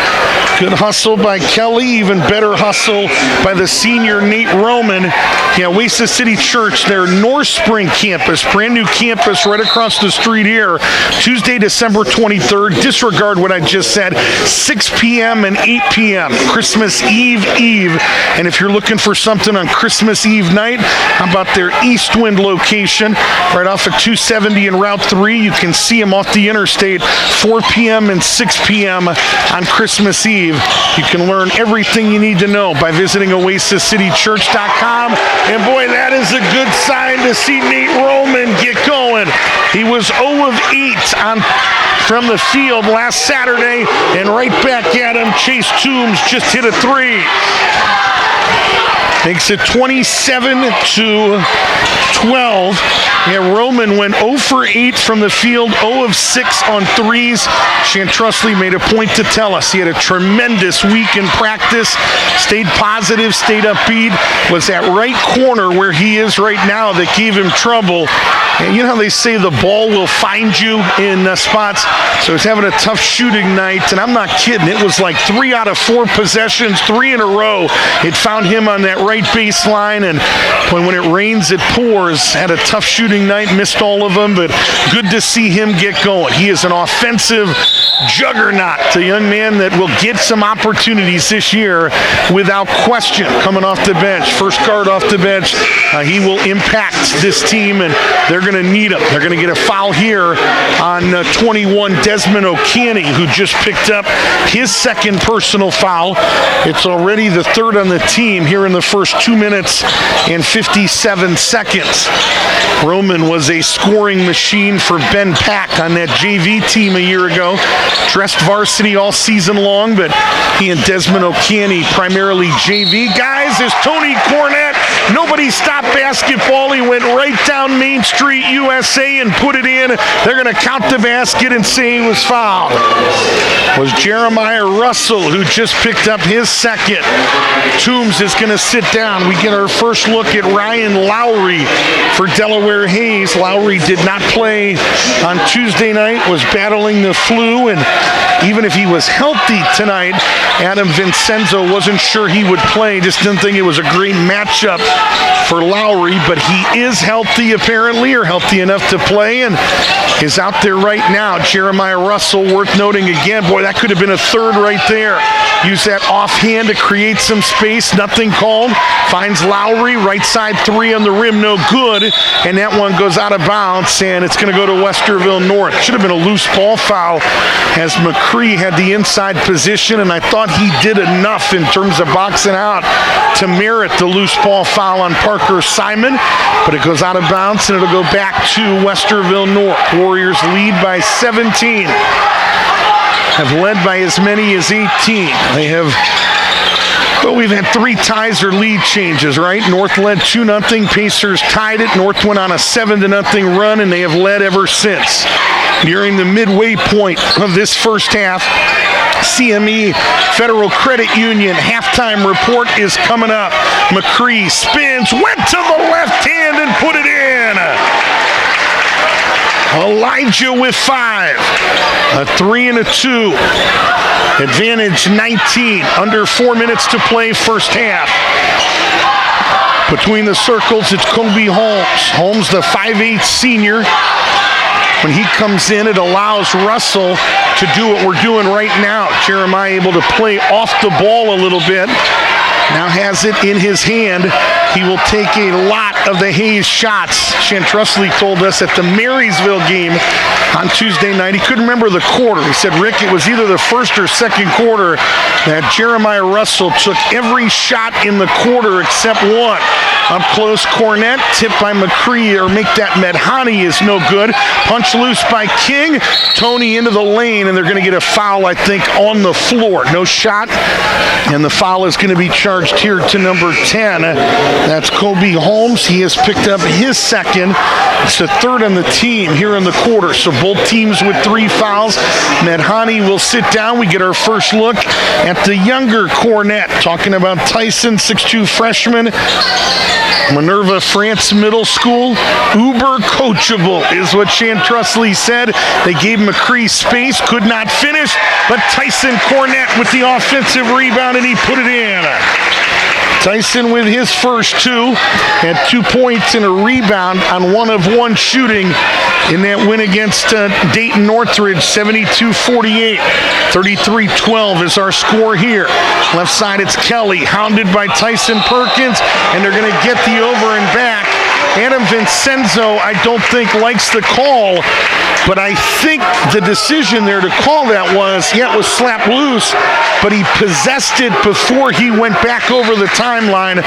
Good hustle by Kelly, even better hustle by the senior Nate Roman. Yeah, Oasis City Church, their North Spring campus, brand new campus right across the street here, Tuesday, December 23rd. Disregard what I just said, 6 p.m. and 8 p.m., Christmas Eve. And if you're looking for something on Christmas Eve night, how about their Eastwind location right off of 270 and Route 3? You can see them off the interstate, 4 p.m. and 6 p.m. on Christmas Eve. You can learn everything you need to know by visiting oasiscitychurch.com. And boy, that is a good sign to see Nate Roman get going. He was 0 of 8 from the field last Saturday, and right back at him, Chase Toombs just hit a 3. Makes it 27-12. Yeah, Roman went 0 for 8 from the field, 0 of 6 on threes. Chantrustley made a point to tell us he had a tremendous week in practice, stayed positive, stayed upbeat, was at right corner where he is right now that gave him trouble. And you know how they say the ball will find you in spots? So he's having a tough shooting night, and I'm not kidding. It was like 3 out of 4 possessions, 3 in a row. It found him on that right baseline, and when it rains, it pours. Had a tough shooting night, missed all of them, but good to see him get going. He is an offensive juggernaut, a young man that will get some opportunities this year without question. Coming off the bench, first guard off the bench, he will impact this team, and they're going to need him. They're going to get a foul here on 21, Desmond O'Canny, who just picked up his second personal foul. It's already the third on the team here in the first 2 minutes and 57 seconds. Roman was a scoring machine for Ben Pack on that JV team a year ago. Dressed varsity all season long, but he and Desmond O'Canny primarily JV guys. Is Tony Cornette. Nobody stopped basketball. He went right down Main Street, USA, and put it in. They're going to count the basket and say he was fouled. It was Jeremiah Russell who just picked up his second. Toombs is going to sit down. We get our first look at Ryan Lowry for Delaware Hayes. Lowry did not play on Tuesday night, was battling the flu, and even if he was healthy tonight, Adam Vincenzo wasn't sure he would play. Just didn't think it was a great matchup for Lowry, but he is healthy apparently, or healthy enough to play, and is out there right now. Jeremiah Russell, worth noting again, boy, that could have been a third right there. Use that offhand to create some space, nothing called. Finds Lowry, right side 3 on the rim, no good, and that one goes out of bounds, and it's going to go to Westerville North. Should have been a loose ball foul as McCree had the inside position, and I thought he did enough in terms of boxing out to merit the loose ball foul on Parker Simon, but it goes out of bounds, and it'll go back to Westerville North. Warriors lead by 17. Have led by as many as 18. They have, well, we've had 3 ties or lead changes, right? North led 2-0. Pacers tied it. North went on a 7-0 run, and they have led ever since. During the midway point of this first half, CME Federal Credit Union halftime report is coming up. McCree spins, went to the left hand and put it in. Elijah with 5, a 3 and a 2. Advantage 19, under 4 minutes to play first half. Between the circles, it's Kobe Holmes. Holmes, the 5'8" senior. When he comes in, it allows Russell to do what we're doing right now. Jeremiah able to play off the ball a little bit. Now has it in his hand. He will take a lot of the Hayes shots. Chantrusly told us at the Marysville game on Tuesday night, he couldn't remember the quarter. He said, Rick, it was either the first or second quarter that Jeremiah Russell took every shot in the quarter except one. Up close, Cornette, tipped by McCree, or make that Medhani is no good. Punch loose by King. Tony into the lane, and they're going to get a foul, I think, on the floor. No shot, and the foul is going to be charged here to number 10. That's Kobe Holmes. He has picked up his second. It's the third on the team here in the quarter. So both teams with 3 fouls. Medhani will sit down. We get our first look at the younger Cornette. Talking about Tyson, 6'2" freshman. Minerva France Middle School. Uber coachable is what Chantrusly said. They gave McCree space, could not finish, but Tyson Cornette with the offensive rebound, and he put it in. Tyson with his first 2, had 2 points and a rebound on 1 of 1 shooting in that win against Dayton Northridge, 72-48. 33-12 is our score here. Left side, it's Kelly, hounded by Tyson Perkins, and they're going to get the over and back. Adam Vincenzo, I don't think, likes the call, but I think the decision there to call that was, yeah, it was slapped loose, but he possessed it before he went back over the timeline.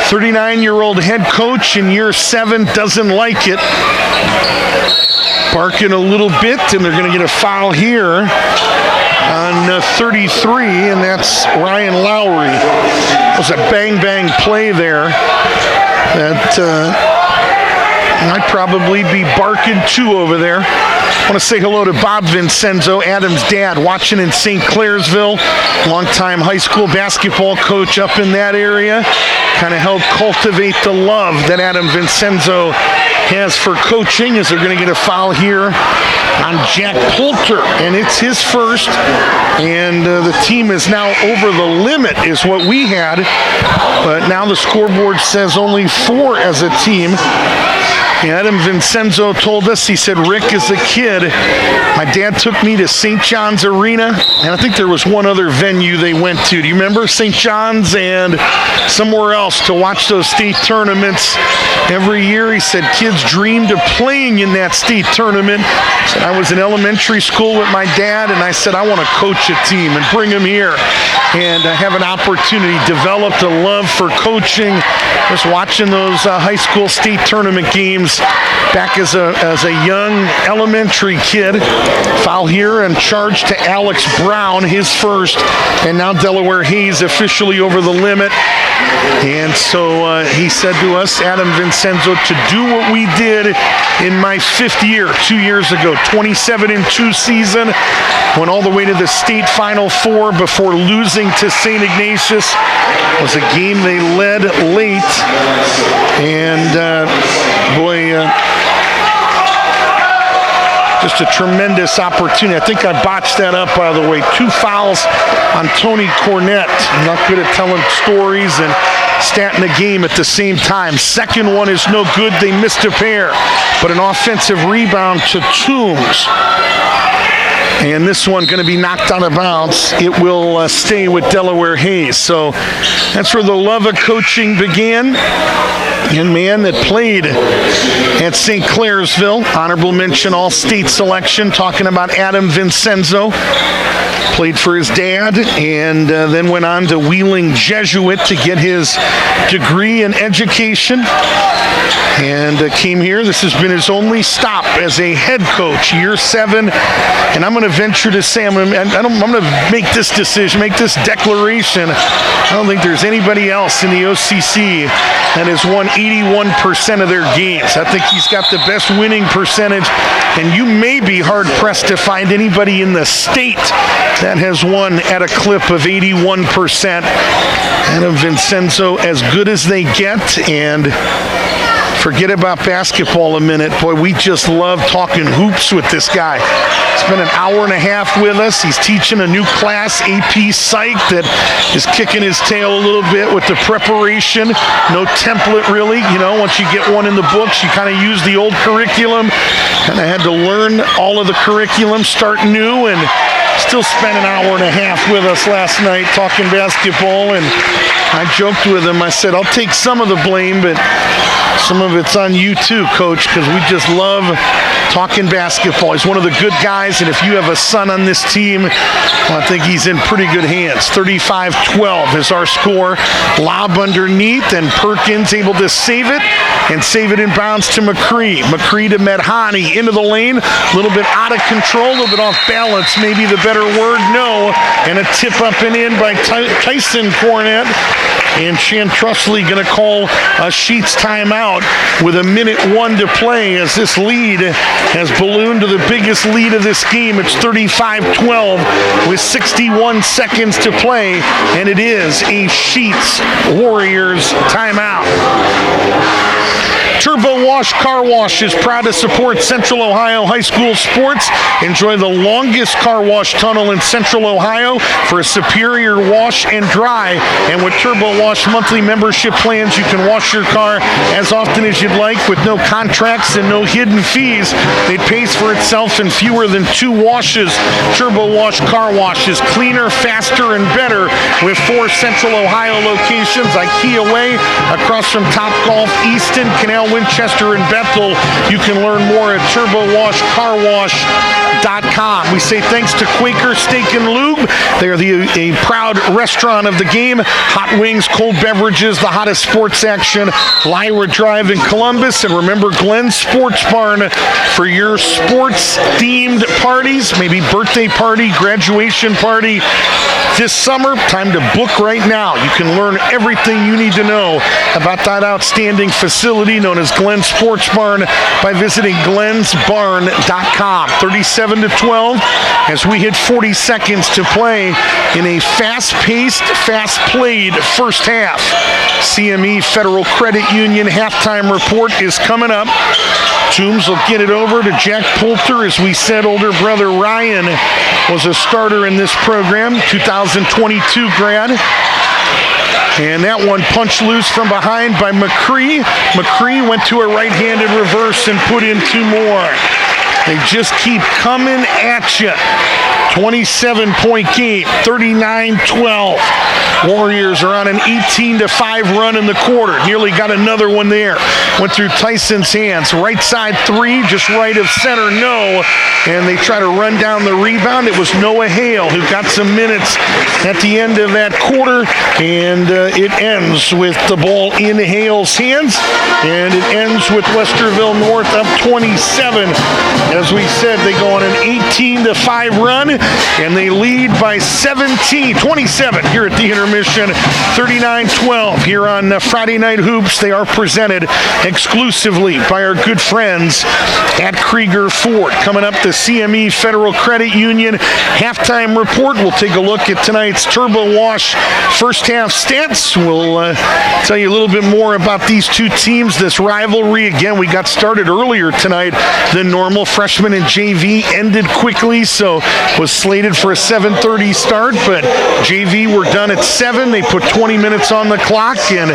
39-year-old head coach in year 7 doesn't like it. Barking a little bit, and they're going to get a foul here on 33, and that's Ryan Lowry. It was a bang-bang play there that I'd probably be barking too over there. I want to say hello to Bob Vincenzo, Adam's dad, watching in St. Clairsville. Longtime high school basketball coach up in that area. Kind of helped cultivate the love that Adam Vincenzo has for coaching, as they're going to get a foul here on Jack Poulter, and it's his first, and the team is now over the limit is what we had, but now the scoreboard says only 4 as a team. Adam Vincenzo told us, he said, Rick, as a kid, my dad took me to St. John's Arena, and I think there was one other venue they went to. Do you remember? St. John's and somewhere else to watch those state tournaments every year. He said kids dreamed of playing in that state tournament. He said, I was in elementary school with my dad, and I said, I want to coach a team and bring them here and have an opportunity, developed a love for coaching, just watching those high school state tournament games back as a young elementary kid. Foul here and charge to Alex Brown, his first, and now Delaware Hayes officially over the limit. And so he said to us, Adam Vincenzo, to do what we did in my 5th year, 2 years ago, 27-2 season, went all the way to the state Final Four before losing to St. Ignatius. It was a game they led late, and just a tremendous opportunity. I think I botched that up, by the way. 2 fouls on Tony Cornett. I'm not good at telling stories and statting a game at the same time. Second one is no good. They missed a pair. But an offensive rebound to Toombs. And this one going to be knocked out of bounds. It will stay with Delaware Hayes. So that's where the love of coaching began. Young man that played at St. Clairsville. Honorable mention all-state selection. Talking about Adam Vincenzo. Played for his dad and then went on to Wheeling Jesuit to get his degree in education. And came here. This has been his only stop as a head coach, year 7. And I'm going to venture to say, I'm going to make this decision, make this declaration. I don't think there's anybody else in the OCC that has won 81% of their games. I think he's got the best winning percentage, and you may be hard-pressed to find anybody in the state that has won at a clip of 81%. Adam Vincenzo, as good as they get, and forget about basketball a minute. Boy, we just love talking hoops with this guy. Spent an hour and a half with us. He's teaching a new class, AP Psych, that is kicking his tail a little bit with the preparation. No template, really. You know, once you get one in the books, you kind of use the old curriculum. Kind of had to learn all of the curriculum, start new, and still spent an hour and a half with us last night talking basketball. And I joked with him. I said, I'll take some of the blame, but some of it's on you too, Coach, because we just love talking basketball. He's one of the good guys, and if you have a son on this team, well, I think he's in pretty good hands. 35-12 is our score. Lob underneath, and Perkins able to save it, and save it in bounds to McCree. McCree to Medhani into the lane. A little bit out of control, a little bit off balance, maybe the better word, no. And a tip up and in by Tyson Cornett. And Shan Trustley going to call a Sheets timeout with 1:01 to play, as this lead has ballooned to the biggest lead of this game. It's 35-12 with 61 seconds to play, and it is a Sheets Warriors timeout. Turbo Wash Car Wash is proud to support Central Ohio high school sports. Enjoy the longest car wash tunnel in Central Ohio for a superior wash and dry. And with Turbo Wash monthly membership plans, you can wash your car as often as you'd like with no contracts and no hidden fees. It pays for itself in fewer than 2 washes. Turbo Wash Car Wash is cleaner, faster, and better with 4 Central Ohio locations. IKEA Way, across from Topgolf, Easton, Canal Winchester, and Bethel. You can learn more at turbowashcarwash.com. We say thanks to Quaker Steak and Lube. They are a proud restaurant of the game. Hot wings, cold beverages, the hottest sports action. Lyra Drive in Columbus. And remember Glenn's Sports Barn for your sports-themed parties, maybe birthday party, graduation party this summer. Time to book right now. You can learn everything you need to know about that outstanding facility. No known as Glenn Sports Barn by visiting glensbarn.com. 37-12 as we hit 40 seconds to play in a fast-paced, fast-played first half. CME Federal Credit Union halftime report is coming up. Toombs will get it over to Jack Poulter. As we said, older brother Ryan was a starter in this program, 2022 grad. And that one punched loose from behind by McCree. McCree went to a right-handed reverse and put in two more. They just keep coming at you. 27-point game, 39-12. Warriors are on an 18-5 run in the quarter. Nearly got another one there. Went through Tyson's hands. Right side three, just right of center, no. And they try to run down the rebound. It was Noah Hale who got some minutes at the end of that quarter. And it ends with the ball in Hale's hands. And it ends with Westerville North up 27. As we said, they go on an 18-5 run, and they lead by 27 here at the intermission, 39-12 here on Friday Night Hoops. They are presented exclusively by our good friends at Krieger Ford. Coming up, the CME Federal Credit Union halftime report. We'll take a look at tonight's Turbo Wash first half stats. We'll tell you a little bit more about these two teams, this rivalry. Again, we got started earlier tonight than normal. Freshman and JV ended quickly, so was slated for a 7:30 start, but JV were done at 7. They put 20 minutes on the clock, and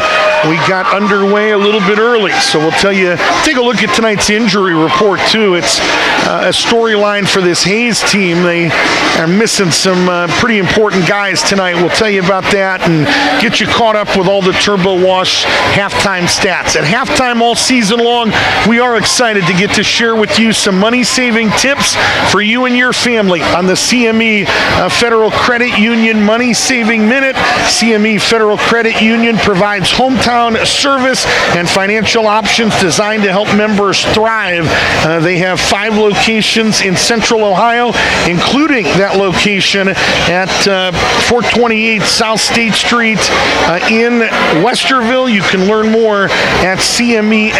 we got underway a little bit early. So we'll tell you, take a look at tonight's injury report, too. It's a storyline for this Hayes team. They are missing some pretty important guys tonight. We'll tell you about that and get you caught up with all the Turbo Wash halftime stats. At halftime all season long, we are excited to get to share with you some money-saving tips for you and your family on the CME Federal Credit Union Money Saving Minute. CME Federal Credit Union provides hometown service and financial options designed to help members thrive. They have 5 locations in Central Ohio, including that location at 428 South State Street in Westerville. You can learn more at cmefcu.org.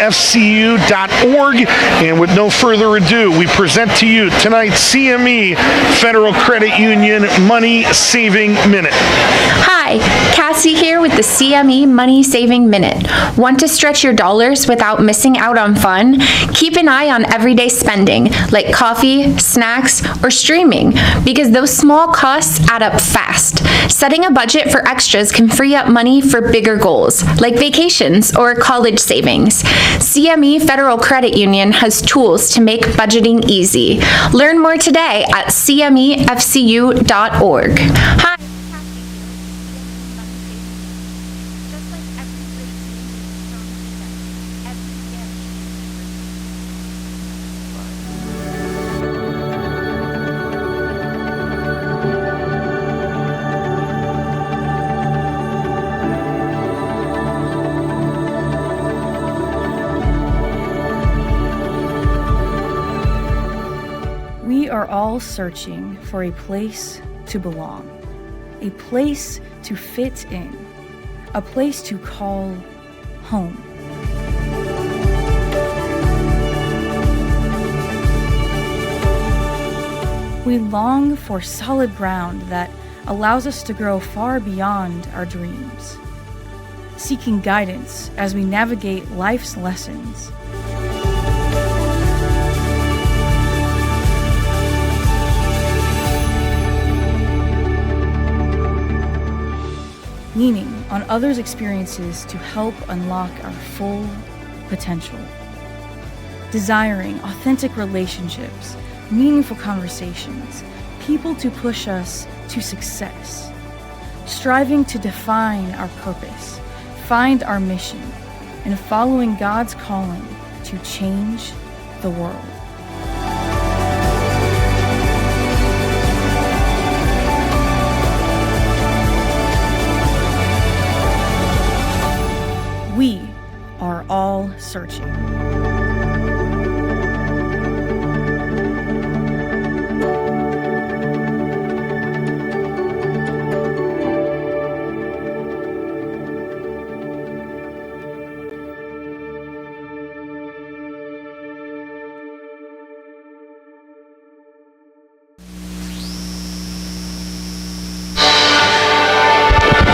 And with no further ado, we present to you tonight's CME Federal Credit Union Money Saving Minute. Hi, Cassie here with the CME Money Saving Minute. Want to stretch your dollars without missing out on fun? Keep an eye on everyday spending, like coffee, snacks, or streaming, because those small costs add up fast. Setting a budget for extras can free up money for bigger goals, like vacations or college savings. CME Federal Credit Union has tools to make budgeting easy. Learn more today at cmefcu.org. Hi. We are all searching for a place to belong, a place to fit in, a place to call home. We long for solid ground that allows us to grow far beyond our dreams, seeking guidance as we navigate life's lessons. Leaning on others' experiences to help unlock our full potential. Desiring authentic relationships, meaningful conversations, people to push us to success. Striving to define our purpose, find our mission, and following God's calling to change the world. We are all searching.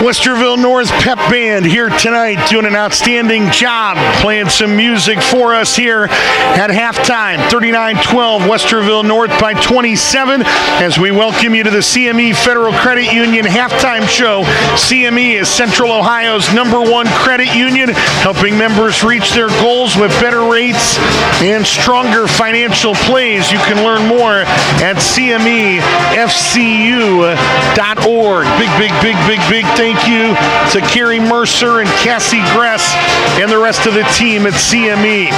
Westerville North Pep Band here tonight doing an outstanding job playing some music for us here at halftime. 39-12, Westerville North by 27 as we welcome you to the CME Federal Credit Union halftime show. CME is Central Ohio's #1 credit union, helping members reach their goals with better rates and stronger financial plays. You can learn more at CMEFCU.org. Big thank you to Carrie Mercer and Cassie Gress and the rest of the team at CME.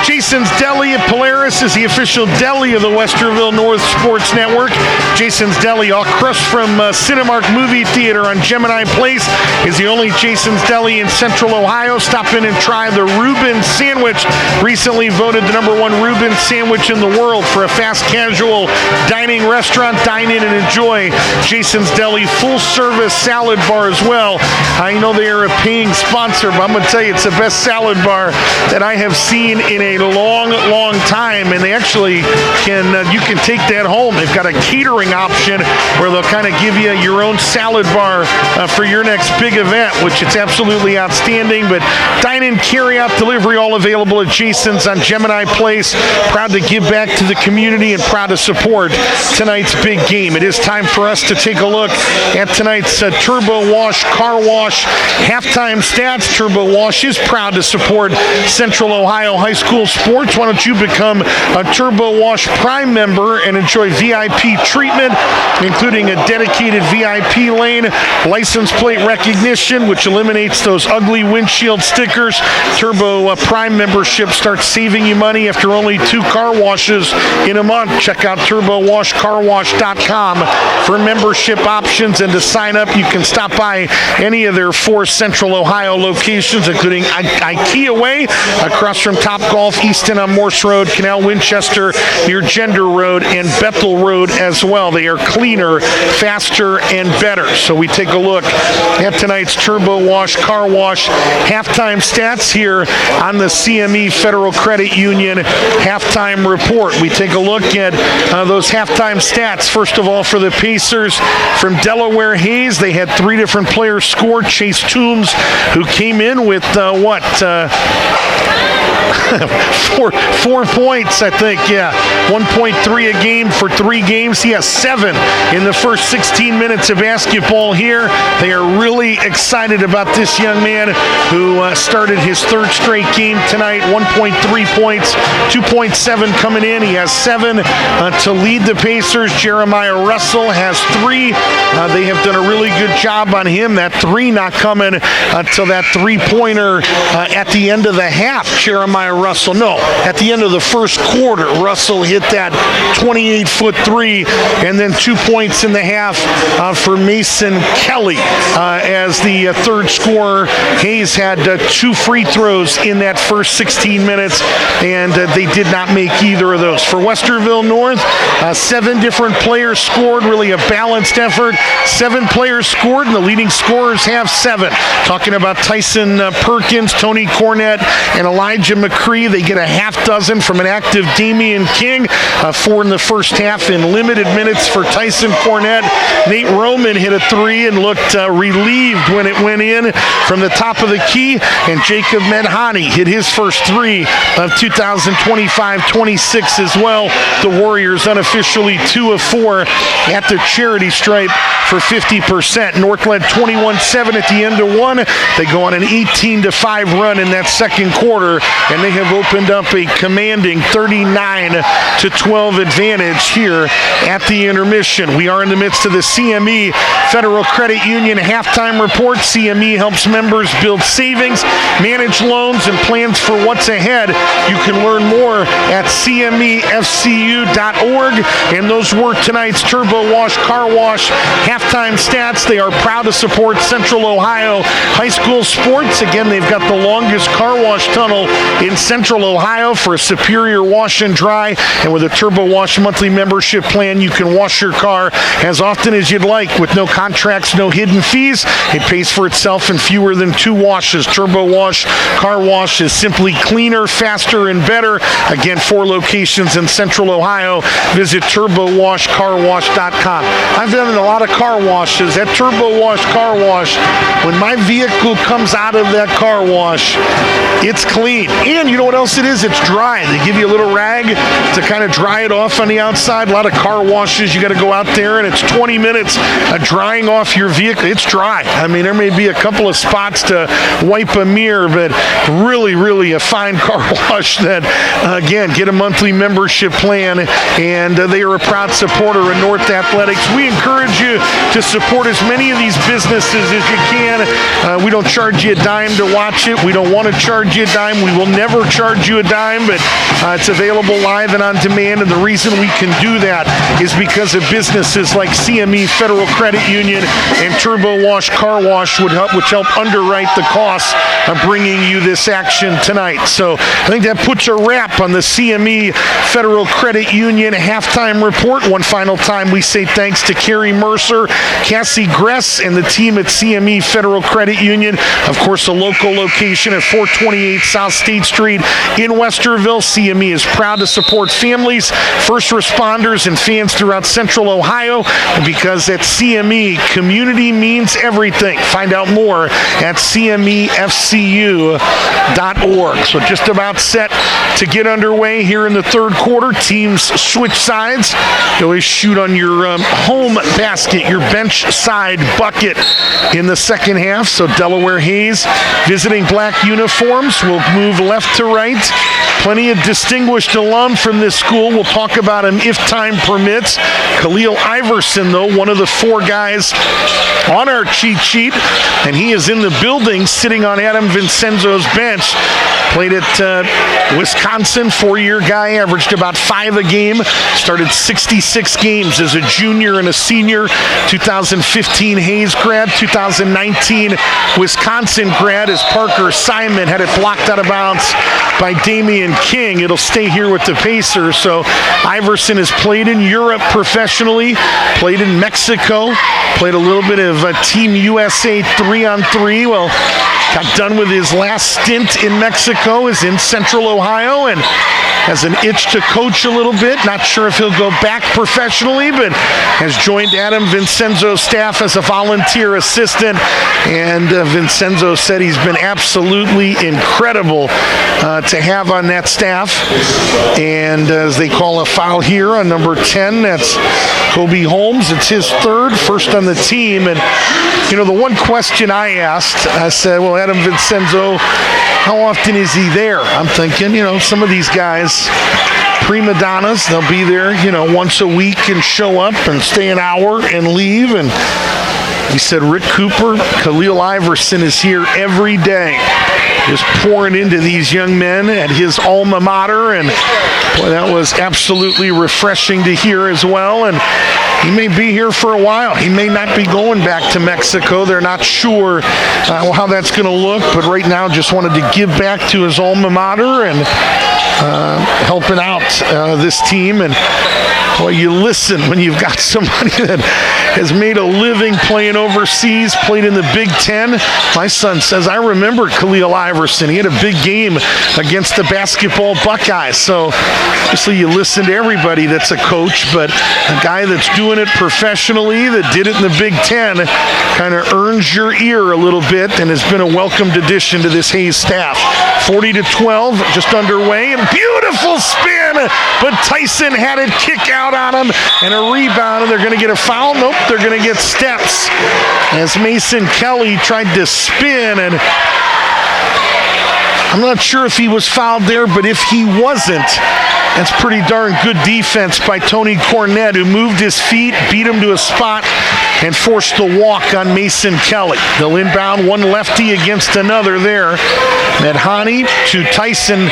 Jason's Deli at Polaris is the official deli of the Westerville North Sports Network. Jason's Deli, across from Cinemark Movie Theater on Gemini Place, is the only Jason's Deli in Central Ohio. Stop in and try the Reuben Sandwich, recently voted the #1 Reuben sandwich in the world for a fast casual dining restaurant. Dine in and enjoy Jason's Deli full-service salad bar as well. I know they are a paying sponsor, but I'm going to tell you it's the best salad bar that I have seen in a long time, and they actually you can take that home. They've got a catering option where they'll kind of give you your own salad bar for your next big event, which it's absolutely outstanding. But dine-in, carry-out, delivery, all available at Jason's on Gemini Place. Proud to give back to the community and proud to support tonight's big game. It is time for us to take a look at tonight's Turbo Wash Car Wash halftime stats. Turbo Wash is proud to support Central Ohio high school sports. Why don't you become a Turbo Wash Prime member and enjoy VIP treatment, including a dedicated VIP lane, license plate recognition, which eliminates those ugly windshield stickers. Turbo Prime membership starts saving you money after only 2 car washes in a month. Check out turbowashcarwash.com for membership options, and to sign up, you can stop by any of their 4 Central Ohio locations, including IKEA Way, across from Top Golf, Easton on Morse Road, Canal Winchester near Gender Road, and Bethel Road as well. They are cleaner, faster, and better. So we take a look at tonight's Turbo Wash Car Wash halftime stats here on the CME Federal Credit Union halftime report. We take a look at those halftime stats. First of all, for the Pacers from Delaware Hayes, they had 3 different players score. Chase Toombs, who came in with 4 points, I think, 1.3 a game for 3 games. He has 7 in the first 16 minutes of basketball here. They are really excited about this young man who started his 3rd straight game tonight. 1.3 points, 2.7 coming in. He has 7 to lead the Pacers. Jeremiah Russell has 3. They have done a really good job on him. That 3 not coming until that 3-pointer at the end of the half. Jeremiah Russell, at the end of the first quarter, Russell hit that 28-foot 3, and then 2 points in the half for Mason Kelly as the 3rd scorer. Hayes had 2 free throws in that first 16 minutes, and they did not make either of those. For Westerville North, 7 different players scored, really a balanced effort. 7 players scored, and the leading scorers have 7. Talking about Tyson Perkins, Tony Cornett, and Elijah McCree. They get a half dozen from an active Damian King. 4 in the first half in limited minutes for Tyson Cornett. Nate Roman hit a 3 and looked relieved when it went in from the top of the key. And Jacob Medhani hit his first 3 of 2025-26 as well. The Warriors unofficially 2 of 4 at the charity stripe for 50%. North led 21-7 at the end of 1. They go on an 18-5 run in that second quarter, and they have opened up a commanding 39-12 advantage here at the intermission. We are in the midst of the CME Federal Credit Union halftime report. CME helps members build savings, manage loans, and plans for what's ahead. You can learn more at CMEFCU.org. And those were tonight's Turbo Wash Car Wash halftime stats. They are proud to support Central Ohio high school sports. Again, they've got the longest car wash tunnel in Central Ohio for a superior wash and dry And with a Turbo Wash monthly membership plan, you can wash your car as often as you'd like with no contracts, no hidden fees. It pays for itself in fewer than 2 washes. Turbo Wash Car Wash is simply cleaner, faster, and better. Again, 4 locations in Central Ohio. Visit turbowashcarwash.com. I've done a lot of car washes. At Turbo Wash Car Wash, when my vehicle comes out of that car wash, it's clean. And you know what else it is? It's dry. They give you a little rag to kind of dry it off on the outside. A lot of car washes, you got to go out there, and it's 20 minutes of drying off your vehicle. It's dry. I mean, there may be a couple of spots to wipe a mirror, but really, really a fine car wash that, again, get a monthly membership plan, and they are a proud supporter of North Athletics. We encourage you to support as many of these businesses as you can. We don't charge you a dime to watch it. We don't want to charge you a dime. We will never charge you a dime, but it's available live and on demand, and the reason we can do that is because of businesses like CME Federal Credit Union and Turbo Wash Car Wash, which help underwrite the costs of bringing you this action tonight. So I think that puts a wrap on the CME Federal Credit Union halftime report. One final time, we say thanks to Carrie Mercer, Cassie Gress, and the team at CME Federal Credit Union. Of course, a local location at 428 South State Street in Westerville. CME is proud to support families, first responders, and fans throughout Central Ohio, because at CME, community means everything. Find out more at cmefcu.org. So just about set to get underway here in the third quarter. Teams switch sides. You always shoot on your home basket, your bench side bucket in the second half. So Delaware Hayes visiting black uniforms will move left to right. Plenty of distinguished alum from this school. We'll talk about him if time permits. Khalil Iverson, though, one of the 4 guys on our cheat sheet, and he is in the building sitting on Adam Vincenzo's bench. Played at Wisconsin, 4-year guy, averaged about 5 a game, started 66 games as a junior and a senior. 2015 Hayes grad, 2019 Wisconsin grad, as Parker Simon had it blocked out of bounds by Damian King. It'll stay here with the Pacers. So Iverson has played in Europe professionally, played in Mexico, played a little bit of Team USA 3-on-3. Well, got done with his last stint in Mexico, is in Central Ohio, and has an itch to coach a little bit. Not sure if he'll go back professionally, but has joined Adam Vincenzo's staff as a volunteer assistant. And Vincenzo said he's been absolutely incredible to have on that staff. And as they call a foul here on number 10, that's Kobe Holmes. It's his first on the team. And, you know, the one question I asked, I said, well, Adam Vincenzo, how often is he there? I'm thinking, you know, some of these guys, prima donnas, they'll be there, you know, once a week and show up and stay an hour and leave. And he said Rick Cooper, Khalil Iverson is here every day, just pouring into these young men at his alma mater. And boy, that was absolutely refreshing to hear as well. And he may be here for a while. He may not be going back to Mexico. They're not sure how that's going to look, but right now just wanted to give back to his alma mater and helping out this team. And boy, you listen when you've got somebody that has made a living playing overseas, played in the Big Ten. My son says, I remember Khalil Iverson. He had a big game against the basketball Buckeyes. So obviously you listen to everybody that's a coach, but a guy that's doing it professionally, that did it in the Big Ten, kind of earns your ear a little bit and has been a welcomed addition to this Hayes staff. 40-12, just underway, and beautiful spin, but Tyson had it kick out on him, and a rebound, and they're going to get a foul. Nope, they're going to get steps as Mason Kelly tried to spin, and I'm not sure if he was fouled there, but if he wasn't, that's pretty darn good defense by Tony Cornett, who moved his feet, beat him to a spot, and forced the walk on Mason Kelly. They'll inbound one lefty against another there. Medhani to Tyson.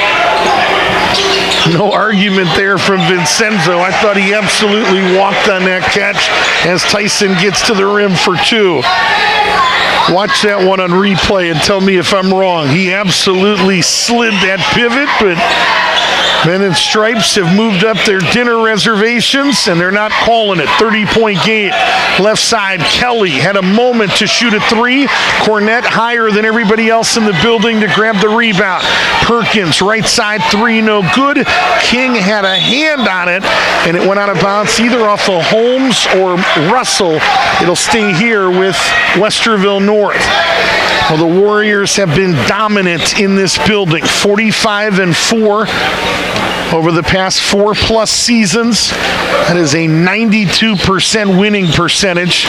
No argument there from Vincenzo. I thought he absolutely walked on that catch as Tyson gets to the rim for 2. Watch that one on replay and tell me if I'm wrong. He absolutely slid that pivot, but Men in stripes have moved up their dinner reservations, and they're not calling it. 30-point game. Left side, Kelly had a moment to shoot a three. Cornette higher than everybody else in the building to grab the rebound. Perkins, right side three, no good. King had a hand on it, and it went out of bounds either off of Holmes or Russell. It'll stay here with Westerville North. Well, the Warriors have been dominant in this building, 45-4 over the past 4+ seasons. That is a 92% winning percentage.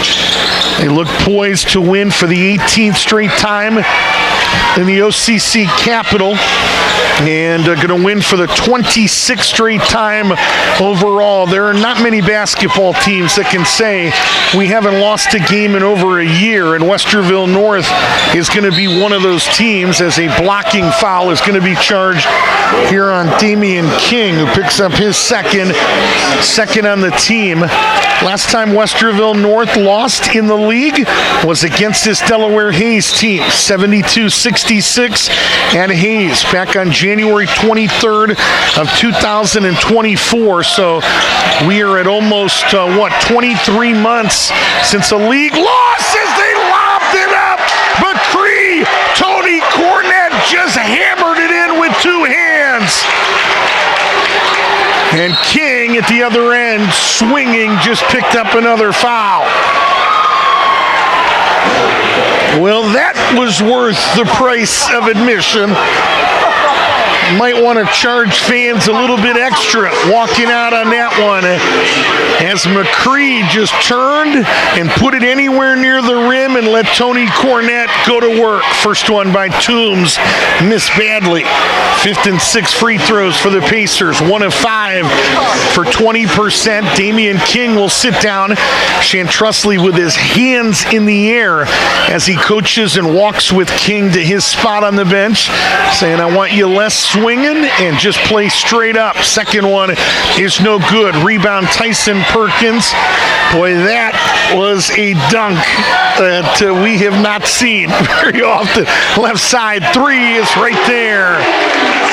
They look poised to win for the 18th straight time in the OCC Capital, and going to win for the 26th straight time overall. There are not many basketball teams that can say we haven't lost a game in over a year, and Westerville North is going to be one of those teams, as a blocking foul is going to be charged here on Damian King, who picks up his second on the team. Last time Westerville North lost in the league was against this Delaware Hayes team, 72-66 at Hayes, back on January 23rd of 2024. So we are at almost, 23 months since a league loss as they lobbed it up. McCree, Tony Cornette just hammered it in with two hands. And King at the other end, swinging, just picked up another foul. Well, that was worth the price of admission. Might want to charge fans a little bit extra walking out on that one, as McCree just turned and put it anywhere near the rim and let Tony Cornette go to work. First one by Toombs, missed badly. 5th and 6 free throws for the Pacers, 1 of 5 for 20%. Damian King will sit down. Chantrusly with his hands in the air as he coaches and walks with King to his spot on the bench, saying, I want you less swinging and just play straight up. Second one is no good. Rebound Tyson Perkins. Boy, that was a dunk that we have not seen very often. Left side three is right there.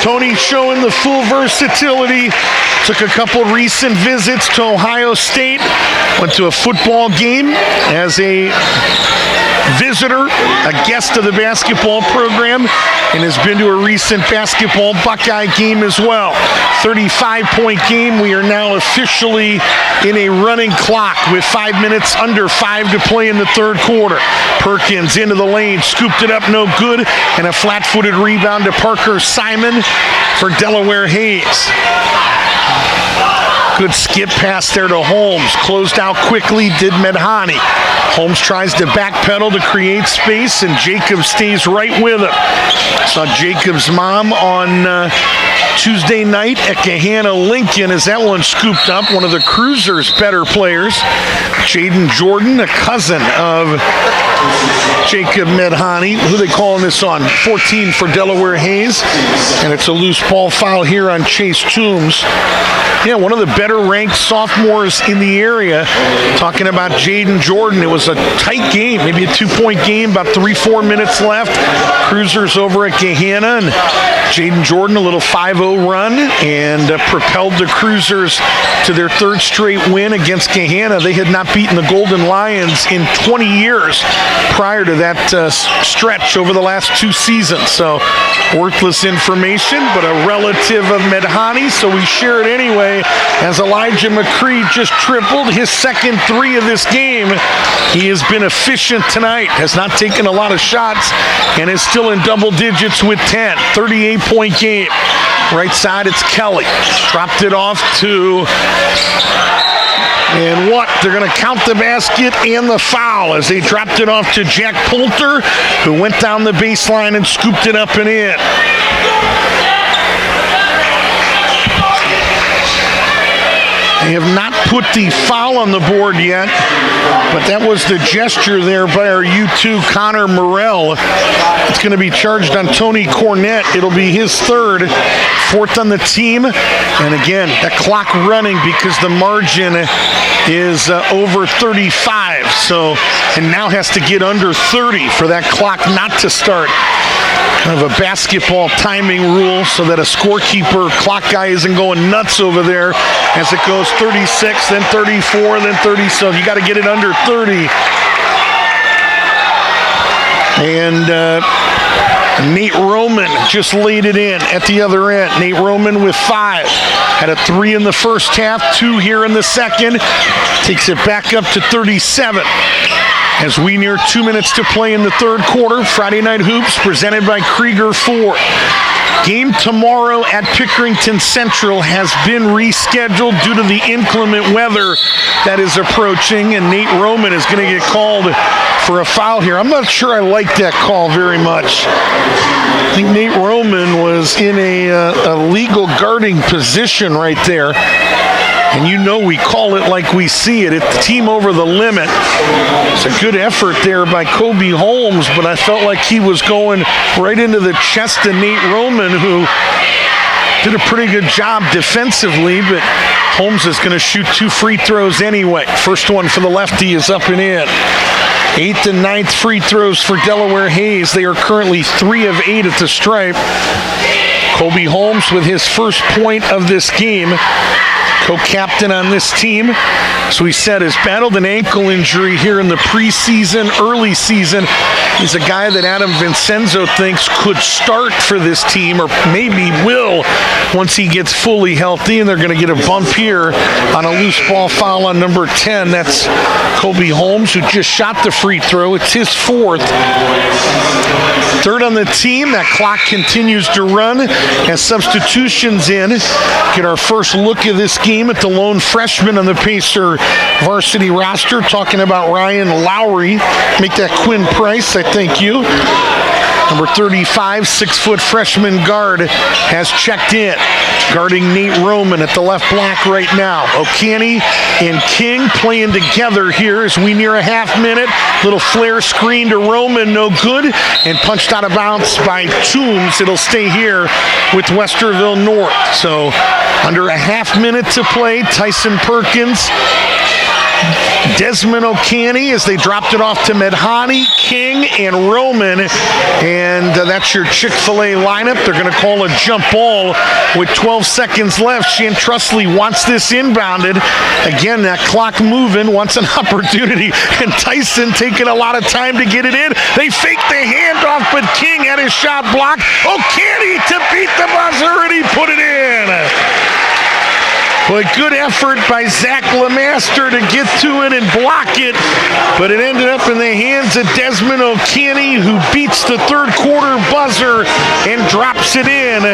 Tony showing the full versatility. Took a couple recent visits to Ohio State. Went to a football game as a visitor, a guest of the basketball program, and has been to a recent basketball Buckeye game as well. 35-point game. We are now officially in a running clock with 5 minutes under 5 to play in the third quarter. Perkins into the lane, scooped it up, no good, and a flat-footed rebound to Parker Simon for Delaware Hayes. Good skip pass there to Holmes. Closed out quickly, did Medhani. Holmes tries to backpedal to create space, and Jacobs stays right with him. Saw Jacobs' mom on Tuesday night at Gahanna Lincoln as that one scooped up. One of the Cruisers' better players, Jaden Jordan, a cousin of Jacob Medhani. Who they calling this on? 14 for Delaware Hayes, and it's a loose ball foul here on Chase Toombs. Yeah, one of the better-ranked sophomores in the area. Talking about Jaden Jordan, it was a tight game, maybe a 2-point game, about 3-4 minutes left. Cruisers over at Gahanna, and Jaden Jordan, a little 5-0 run, and propelled the Cruisers to their third straight win against Gahanna. They had not beaten the Golden Lions in 20 years prior to that stretch over the last 2 seasons. So, worthless information, but a relative of Medhani, so we share it anyway, as Elijah McCree just tripled his second 3 of this game. He has been efficient tonight, has not taken a lot of shots, and is still in double digits with 10. 38-point game. Right side, it's Kelly. Dropped it off to... And what? They're going to count the basket and the foul as they dropped it off to Jack Poulter, who went down the baseline and scooped it up and in. They have not put the foul on the board yet, but that was the gesture there by our U2 Connor Morrell. It's going to be charged on Tony Cornette. It'll be his third, 4th on the team. And again, that clock running because the margin is over 35. So, and now has to get under 30 for that clock not to start. kind of a basketball timing rule so that a scorekeeper clock guy isn't going nuts over there as it goes 36, then 34, then 30. So you got to get it under 30. And Nate Roman just laid it in at the other end. Nate Roman with 5. Had a 3 in the first half, 2 here in the second. Takes it back up to 37. As we near 2 minutes to play in the third quarter, Friday Night Hoops presented by Krieger Ford. Game tomorrow at Pickerington Central has been rescheduled due to the inclement weather that is approaching, and Nate Roman is going to get called for a foul here. I'm not sure I like that call very much. I think Nate Roman was in a legal guarding position right there. And you know we call it like we see it. It's the team over the limit. It's a good effort there by Kobe Holmes, but I felt like he was going right into the chest of Nate Roman, who did a pretty good job defensively, but Holmes is going to shoot 2 free throws anyway. First one for the lefty is up and in. 8th and 9th free throws for Delaware Hayes. They are currently 3 of 8 at the stripe. Kobe Holmes with his first point of this game. Co-captain on this team, as we said, has battled an ankle injury here in the preseason, early season. He's a guy that Adam Vincenzo thinks could start for this team, or maybe will once he gets fully healthy, and they're going to get a bump here on a loose ball foul on number 10. That's Kobe Holmes, who just shot the free throw. It's his 4th. 3rd on the team. That clock continues to run as substitutions in. Get our first look at this game at the lone freshman on the Pacer varsity roster. Talking about Ryan Lowry. Make that Quinn Price, I thank you. Number 35, 6-foot freshman guard has checked in, guarding Nate Roman at the left block right now. O'Canny and King playing together here as we near a half minute. Little flare screen to Roman, no good, and punched out of bounds by Toombs. It'll stay here with Westerville North. So under a half minute to play, Tyson Perkins, Desmond O'Canny as they dropped it off to Medhani, King, and Roman. And that's your Chick-fil-A lineup. They're going to call a jump ball with 12 seconds left. Shan Trustley wants this inbounded. Again, that clock moving, wants an opportunity. And Tyson taking a lot of time to get it in. They fake the handoff, but King had his shot blocked. O'Canny to beat the buzzer, and he put it in. But good effort by Zach Lemaster to get to it and block it. But it ended up in the hands of Desmond O'Canny, who beats the third quarter buzzer and drops it in.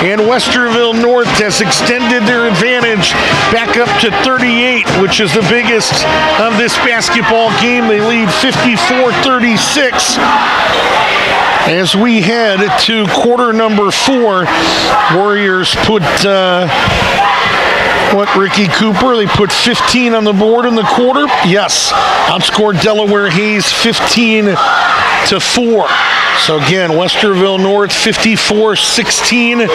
And Westerville North has extended their advantage back up to 38, which is the biggest of this basketball game. They lead 54-36. As we head to quarter number 4, Warriors put... Ricky Cooper, they put 15 on the board in the quarter. Yes, outscored Delaware Hayes 15-4. So again, Westerville North 54-16,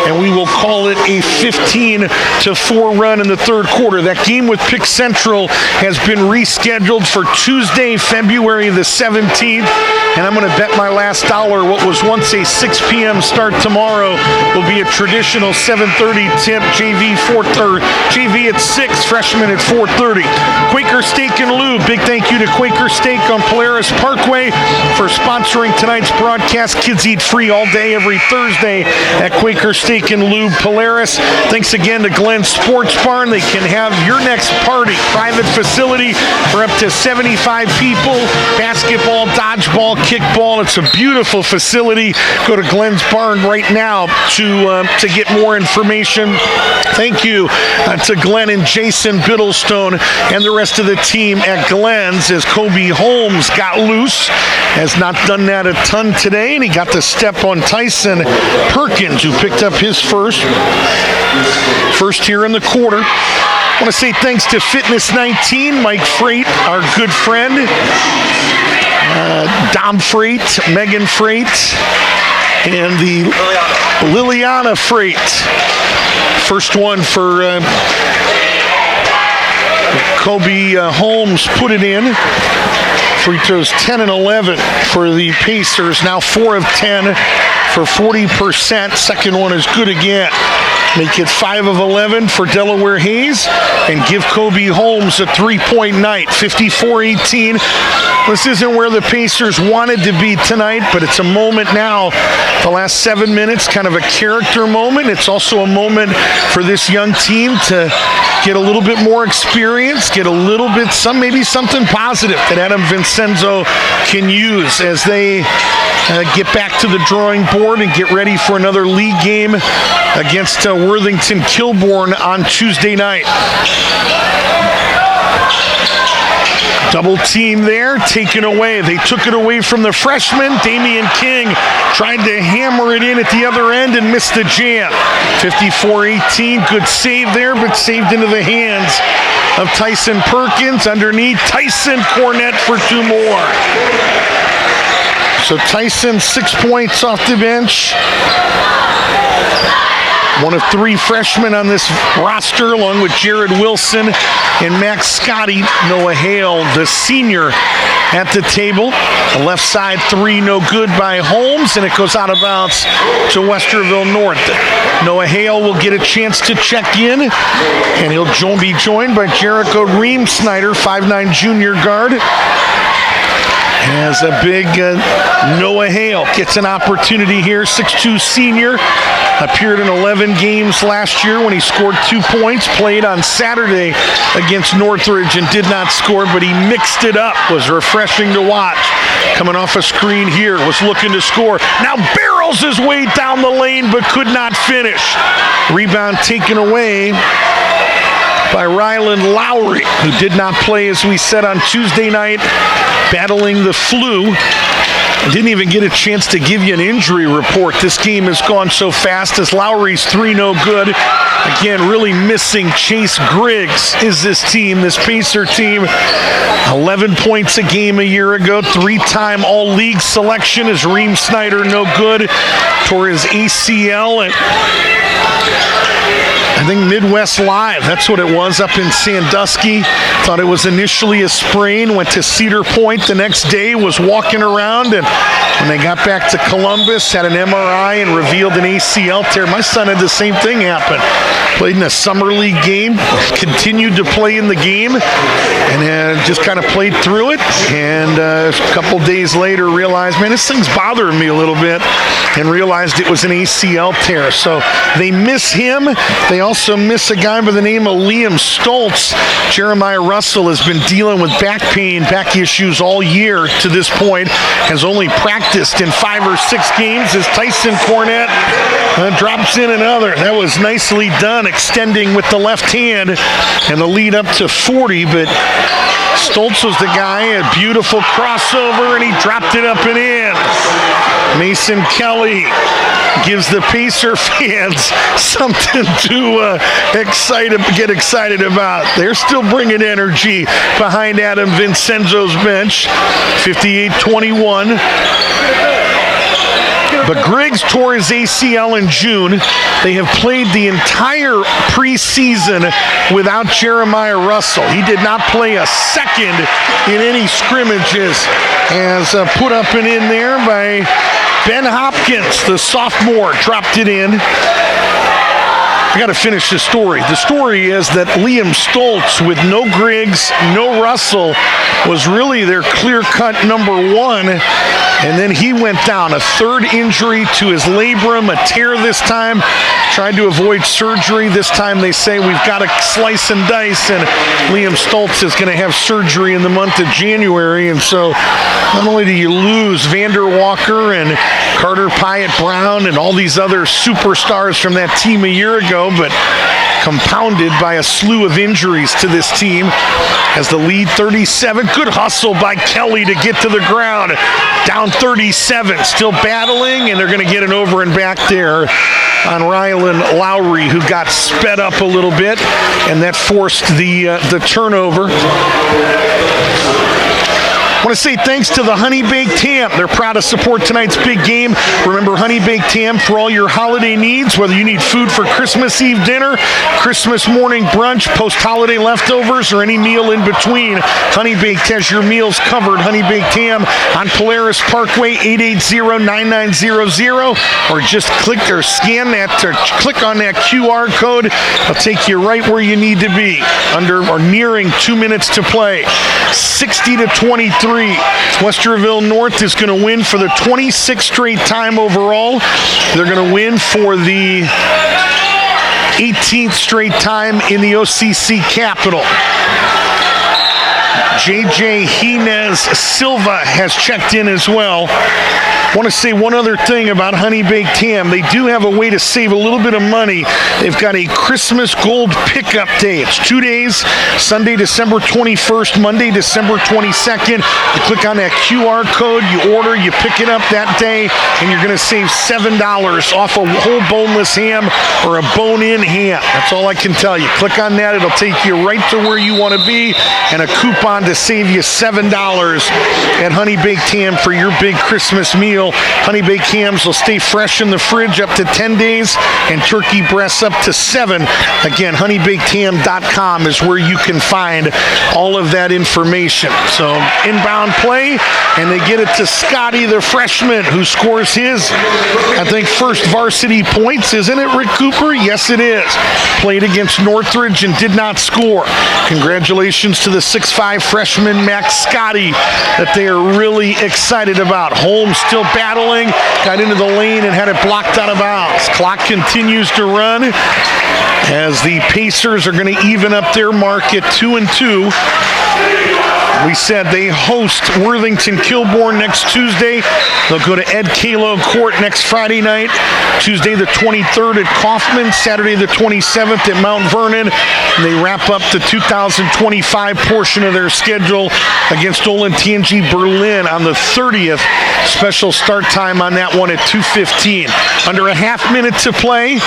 and we will call it a 15-4 run in the third quarter. That game with Pick Central has been rescheduled for Tuesday, February the 17th, and I'm going to bet my last dollar what was once a 6 p.m. start tomorrow will be a traditional 7:30 tip. JV at 6, freshman at 4:30. Quaker Steak and Lube, big thank you to Quaker Steak on Polaris Parkway for sponsoring tonight's broadcast. Kids eat free all day, every Thursday at Quaker Steak and Lube Polaris. Thanks again to Glenn Sports Barn. They can have your next party. Private facility for up to 75 people. Basketball, dodgeball, kickball. It's a beautiful facility. Go to Glenn's Barn right now to get more information. Thank you to Glenn and Jason Biddlestone and the rest of the team at Glenn's, as Kobe Holmes got loose. Has not done that a ton today, and he got the step on Tyson Perkins, who picked up his first here in the quarter. I want to say thanks to Fitness 19, Mike Freight, our good friend, Dom Freight, Megan Freight, and the Liliana Freight. First one for Kobe Holmes, put it in. Free throws 10 and 11 for the Pacers. Now 4 of 10 for 40%. Second one is good again. Make it 5 of 11 for Delaware Hayes and give Kobe Holmes a three-point night. 54-18. This isn't where the Pacers wanted to be tonight, but it's a moment now. The last 7 minutes, kind of a character moment. It's also a moment for this young team to get a little bit more experience, get a little bit, maybe something positive that Adam Vincenzo can use as they get back to the drawing board and get ready for another league game against Worthington Kilbourne on Tuesday night. Double team there, taken away. They took it away from the freshman. Damian King tried to hammer it in at the other end and missed the jam. 54-18, good save there, but saved into the hands of Tyson Perkins. Underneath, Tyson Cornett for 2 more. So Tyson, 6 points off the bench. One of 3 freshmen on this roster, along with Jared Wilson and Max Scotty. Noah Hale, the senior, at the table. The left side 3, no good by Holmes, and it goes out of bounds to Westerville North. Noah Hale will get a chance to check in, and he'll be joined by Jericho Ream-Snyder, 5'9" junior guard. As a big Noah Hale gets an opportunity here, 6'2" senior, appeared in 11 games last year when he scored 2 points, played on Saturday against Northridge and did not score, but he mixed it up, was refreshing to watch. Coming off a screen here, was looking to score. Now barrels his way down the lane, but could not finish. Rebound taken away by Ryland Lowry, who did not play, as we said, on Tuesday night, battling the flu. Didn't even get a chance to give you an injury report. This game has gone so fast as Lowry's 3 no good. Again, really missing Chase Griggs is this team, this Pacer team. 11 points a game a year ago, 3-time all-league selection as Ream-Snyder no good. Tore his ACL and I think Midwest Live, that's what it was, up in Sandusky. Thought it was initially a sprain, went to Cedar Point the next day, was walking around, and when they got back to Columbus, had an MRI and revealed an ACL tear. My son had the same thing happen. Played in a summer league game, continued to play in the game, and just kind of played through it. And a couple days later realized, man, this thing's bothering me a little bit, and realized it was an ACL tear. So they miss him. They also miss a guy by the name of Liam Stoltz. Jeremiah Russell has been dealing with back pain, back issues all year to this point, has only practiced in 5 or 6 games as Tyson Cornett drops in another. That was nicely done, extending with the left hand and the lead up to 40, but Stoltz was the guy, a beautiful crossover, and he dropped it up and in. Mason Kelly gives the Pacer fans something to get excited about. They're still bringing energy behind Adam Vincenzo's bench. 58-21. But Griggs tore his ACL in June. They have played the entire preseason without Jeremiah Russell. He did not play a second in any scrimmages, as put up and in there by Ben Hopkins, the sophomore, dropped it in. I got to finish the story. The story is that Liam Stoltz, with no Griggs, no Russell, was really their clear-cut number 1. And then he went down. A 3rd injury to his labrum, a tear this time. Tried to avoid surgery. This time they say we've got to slice and dice, and Liam Stoltz is going to have surgery in the month of January. And so not only do you lose Vander Walker and Carter Pyatt Brown and all these other superstars from that team a year ago, but compounded by a slew of injuries to this team as the lead 37. Good hustle by Kelly to get to the ground. Down 37, still battling, and they're going to get an over and back there on Ryland Lowry, who got sped up a little bit, and that forced the turnover. I want to say thanks to the Honey Baked Ham. They're proud to support tonight's big game. Remember, Honey Baked Ham for all your holiday needs, whether you need food for Christmas Eve dinner, Christmas morning brunch, post-holiday leftovers, or any meal in between. Honey Baked has your meals covered. Honey Baked Ham on Polaris Parkway, 880-9900, or just click or scan that, or click on that QR code. It'll take you right where you need to be. Under or nearing 2 minutes to play. 60-23. Westerville North is going to win for the 26th straight time overall. They're going to win for the 18th straight time in the OCC Capital. J.J. Jinez Silva has checked in as well. I want to say one other thing about Honey Baked Ham. They do have a way to save a little bit of money. They've got a Christmas Gold Pickup Day. It's 2 days, Sunday, December 21st, Monday, December 22nd. You click on that QR code, you order, you pick it up that day, and you're going to save $7 off a whole boneless ham or a bone-in ham. That's all I can tell you. Click on that. It'll take you right to where you want to be, and a coupon to save you $7 at Honey Baked Ham for your big Christmas meal. Honey Baked Hams will stay fresh in the fridge up to 10 days, and turkey breasts up to 7. Again, honeybakedham.com is where you can find all of that information. So inbound play, and they get it to Scotty, the freshman, who scores his, I think, first varsity points. Isn't it, Rick Cooper? Yes, it is. Played against Northridge and did not score. Congratulations to the 6'5 freshman, Max Scotty, that they are really excited about. Holmes still battling, got into the lane and had it blocked out of bounds. Clock continues to run as the Pacers are going to even up their mark at 2-2. We said they host Worthington Kilbourne next Tuesday. They'll go to Ed Kalo Court next Friday night. Tuesday the 23rd at Kaufman. Saturday the 27th at Mount Vernon. And they wrap up the 2025 portion of their schedule against Olentangy Berlin on the 30th. Special start time on that one at 2:15. Under a half minute to play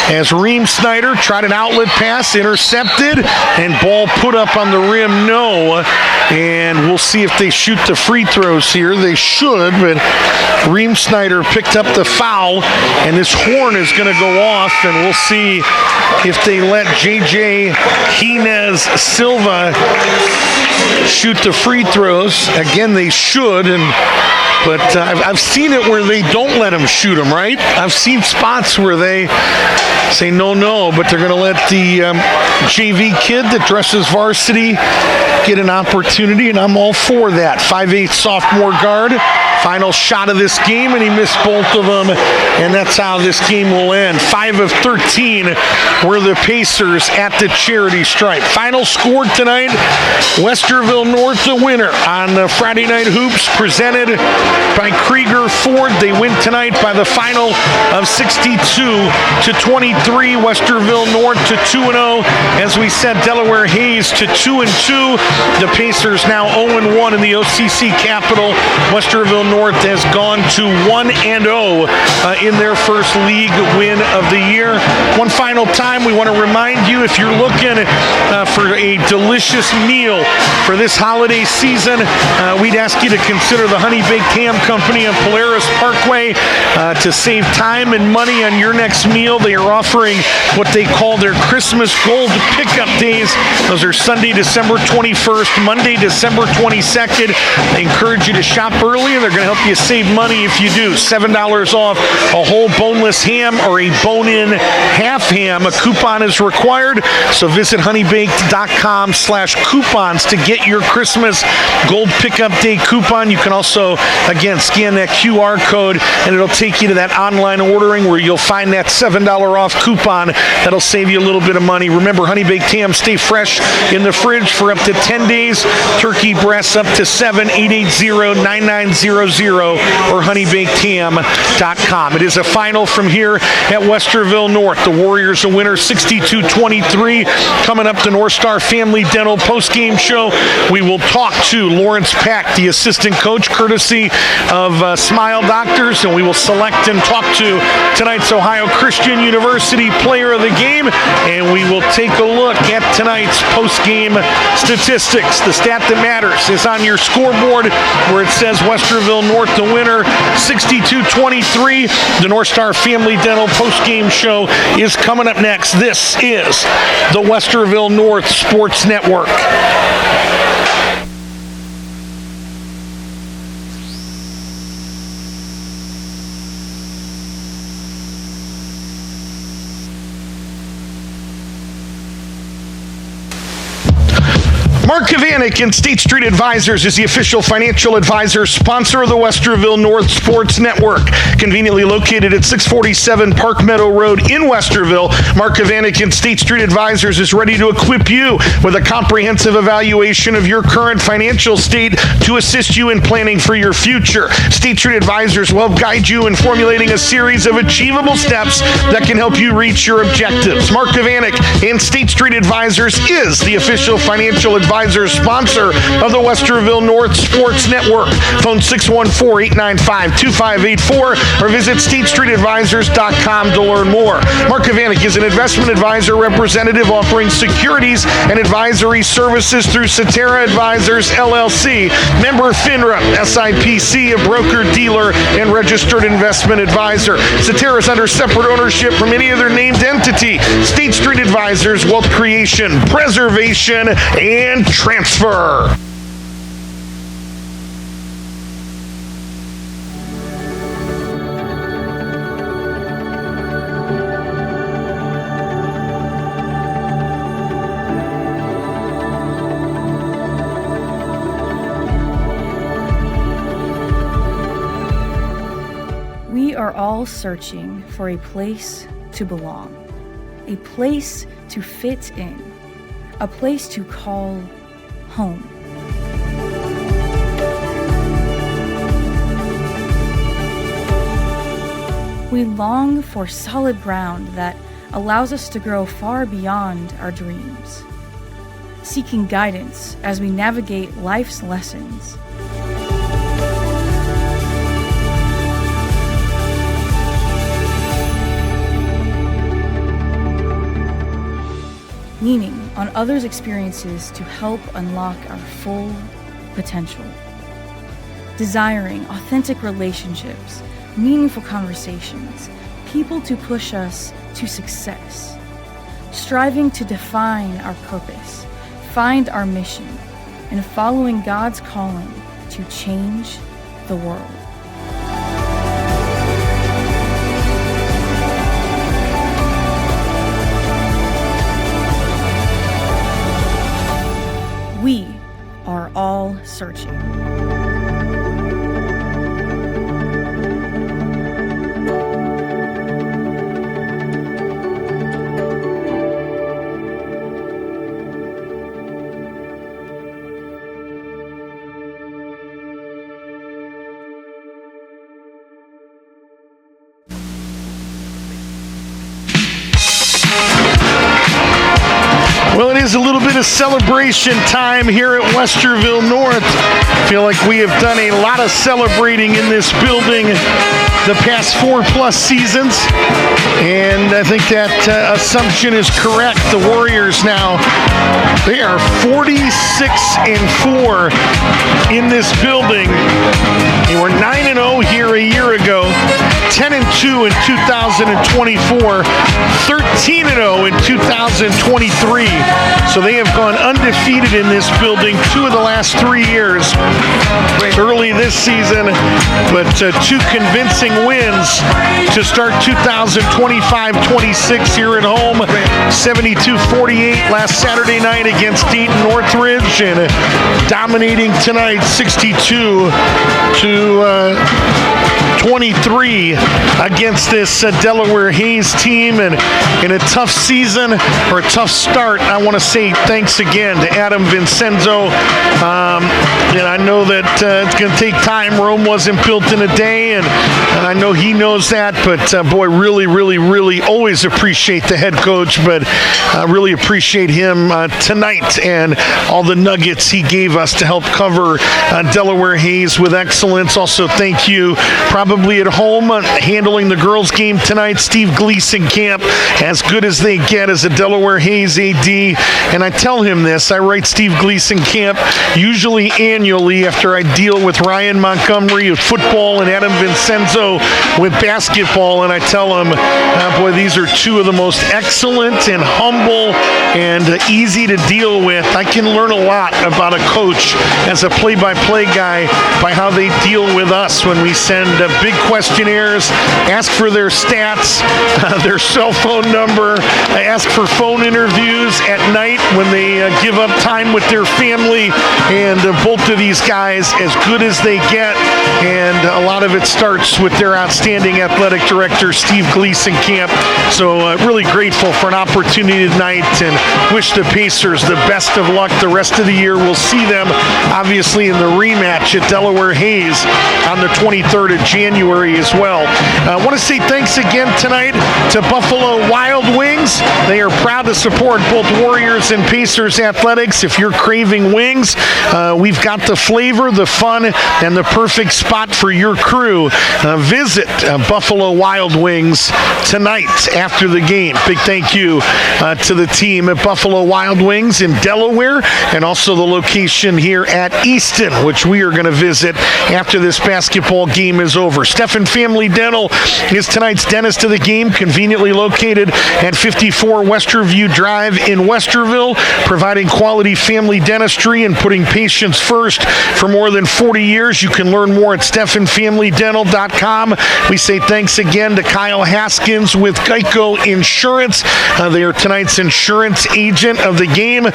as Reem Snyder tried an outlet pass, intercepted, and ball put up on the rim, no. And we'll see if they shoot the free throws here. They should, but Reem Snyder picked up the foul, and this horn is going to go off, and we'll see if they let J.J. Jinez Silva shoot the free throws. Again, they should, but I've seen it where they don't let them shoot them, right? I've seen spots where they say no, but they're going to let the JV kid that dresses varsity get an opportunity, and I'm all for that. 5'8" sophomore guard. Final shot of this game, and he missed both of them, and that's how this game will end. 5 of 13 were the Pacers at the charity stripe. Final score tonight, Westerville North the winner on Friday Night Hoops, presented by Krieger Ford. They win tonight by the final of 62-23. Westerville North to 2-0. As we said, Delaware Hayes to 2-2. The Pacers now 0-1 in the OCC Capital. Westerville North has gone to 1-0 in their first league win of the year. One final time, we want to remind you, if you're looking for a delicious meal for this holiday season, we'd ask you to consider the Honey Baked Ham Company on Polaris Parkway to save time and money on your next meal. They are offering what they call their Christmas Gold Pickup Days. Those are Sunday, December 21st, Monday, December 22nd. They encourage you to shop early, and they're going to help you save money if you do. $7 off a whole boneless ham or a bone-in half ham. A coupon is required, so visit honeybaked.com/coupons to get your Christmas Gold Pickup Day coupon. You can also, again, scan that QR code, and it'll take you to that online ordering where you'll find that $7 off coupon. That'll save you a little bit of money. Remember, Honey Baked Ham stay fresh in the fridge for up to 10 days. Turkey breasts up to 7. 880-9900. or honeybakedham.com. It is a final from here at Westerville North. The Warriors a winner 62-23. Coming up, the North Star Family Dental post-game show. We will talk to Lawrence Pack, the assistant coach, courtesy of Smile Doctors, and we will select and talk to tonight's Ohio Christian University player of the game, and we will take a look at tonight's post-game statistics. The stat that matters is on your scoreboard where it says Westerville North the winner 62-23. The North Star Family Dental post-game show is coming up next. This is the Westerville North Sports Network. Mark Kavanik and State Street Advisors is the official financial advisor sponsor of the Westerville North Sports Network. Conveniently located at 647 Park Meadow Road in Westerville, Mark Kavanik and State Street Advisors is ready to equip you with a comprehensive evaluation of your current financial state to assist you in planning for your future. State Street Advisors will help guide you in formulating a series of achievable steps that can help you reach your objectives. Mark Kavanik and State Street Advisors is the official financial advisor sponsor of the Westerville North Sports Network. Phone 614-895-2584 or visit statestreetadvisors.com to learn more. Mark Kavanik is an investment advisor representative offering securities and advisory services through Cetera Advisors, LLC. Member FINRA, SIPC, a broker, dealer, and registered investment advisor. Cetera is under separate ownership from any other named entity. State Street Advisors, wealth creation, preservation, and transfer. We are all searching for a place to belong, a place to fit in, a place to call home. We long for solid ground that allows us to grow far beyond our dreams, seeking guidance as we navigate life's lessons. Leaning on others' experiences to help unlock our full potential. Desiring authentic relationships, meaningful conversations, people to push us to success. Striving to define our purpose, find our mission, and following God's calling to change the world. We are all searching. Well, it is a little bit of celebration time here at Westerville North. I feel like we have done a lot of celebrating in this building the past 4+ seasons, and I think that assumption is correct. The Warriors now, they are 46-4 in this building. They were 9-0 here a year ago, 10-2 in 2024, 13-0 in 2023. So they have gone undefeated in this building 2 of the last 3 years. Early this season, but 2 convincing wins to start 2025-26 here at home. 72-48 last Saturday night against Dayton Northridge, and dominating tonight 62-23 against this Delaware Hayes team. And in a tough season, or a tough start, I want to say thanks again to Adam Vincenzo And I know that it's going to take time. Rome wasn't built in a day, and I know he knows that. But, boy, really, really, really always appreciate the head coach, but really appreciate him tonight and all the nuggets he gave us to help cover Delaware Hayes with excellence. Also, thank you, probably at home, handling the girls' game tonight, Steve Gleason Camp, as good as they get as a Delaware Hayes AD. And I tell him this, I write Steve Gleason Camp usually annually after I deal with Ryan Montgomery with football and Adam Vincenzo with basketball, and I tell him, boy, these are two of the most excellent and humble and easy to deal with. I can learn a lot about a coach as a play-by-play guy by how they deal with us when we send big questionnaires, ask for their stats, their cell phone number, ask for phone interviews at night when they give up time with their family. And both of these guys, as good as they get, and a lot of it starts with their outstanding athletic director, Steve Gleason Camp. So really grateful for an opportunity tonight, and wish the Pacers the best of luck the rest of the year. We'll see them, obviously, in the rematch at Delaware Hayes on the 23rd of January as well. I want to say thanks again tonight to Buffalo Wild Wings. They are proud to support both Warriors and Pacers athletics. If you're craving wings, we've got the flavor, the fun, and the perfect spot for your crew. Visit Buffalo Wild Wings tonight after the game. Big thank you to the team at Buffalo Wild Wings in Delaware, and also the location here at Easton, which we are going to visit after this basketball game is over. Stephan Family Dental is tonight's dentist of the game, conveniently located at 54 Westerview Drive in Westerville, providing quality family dentistry and putting patients first for more than 40 years. You can learn more at StephanFamilyDental.com. We say thanks again to Kyle Haskins with Geico Insurance. They are tonight's insurance agent of the game,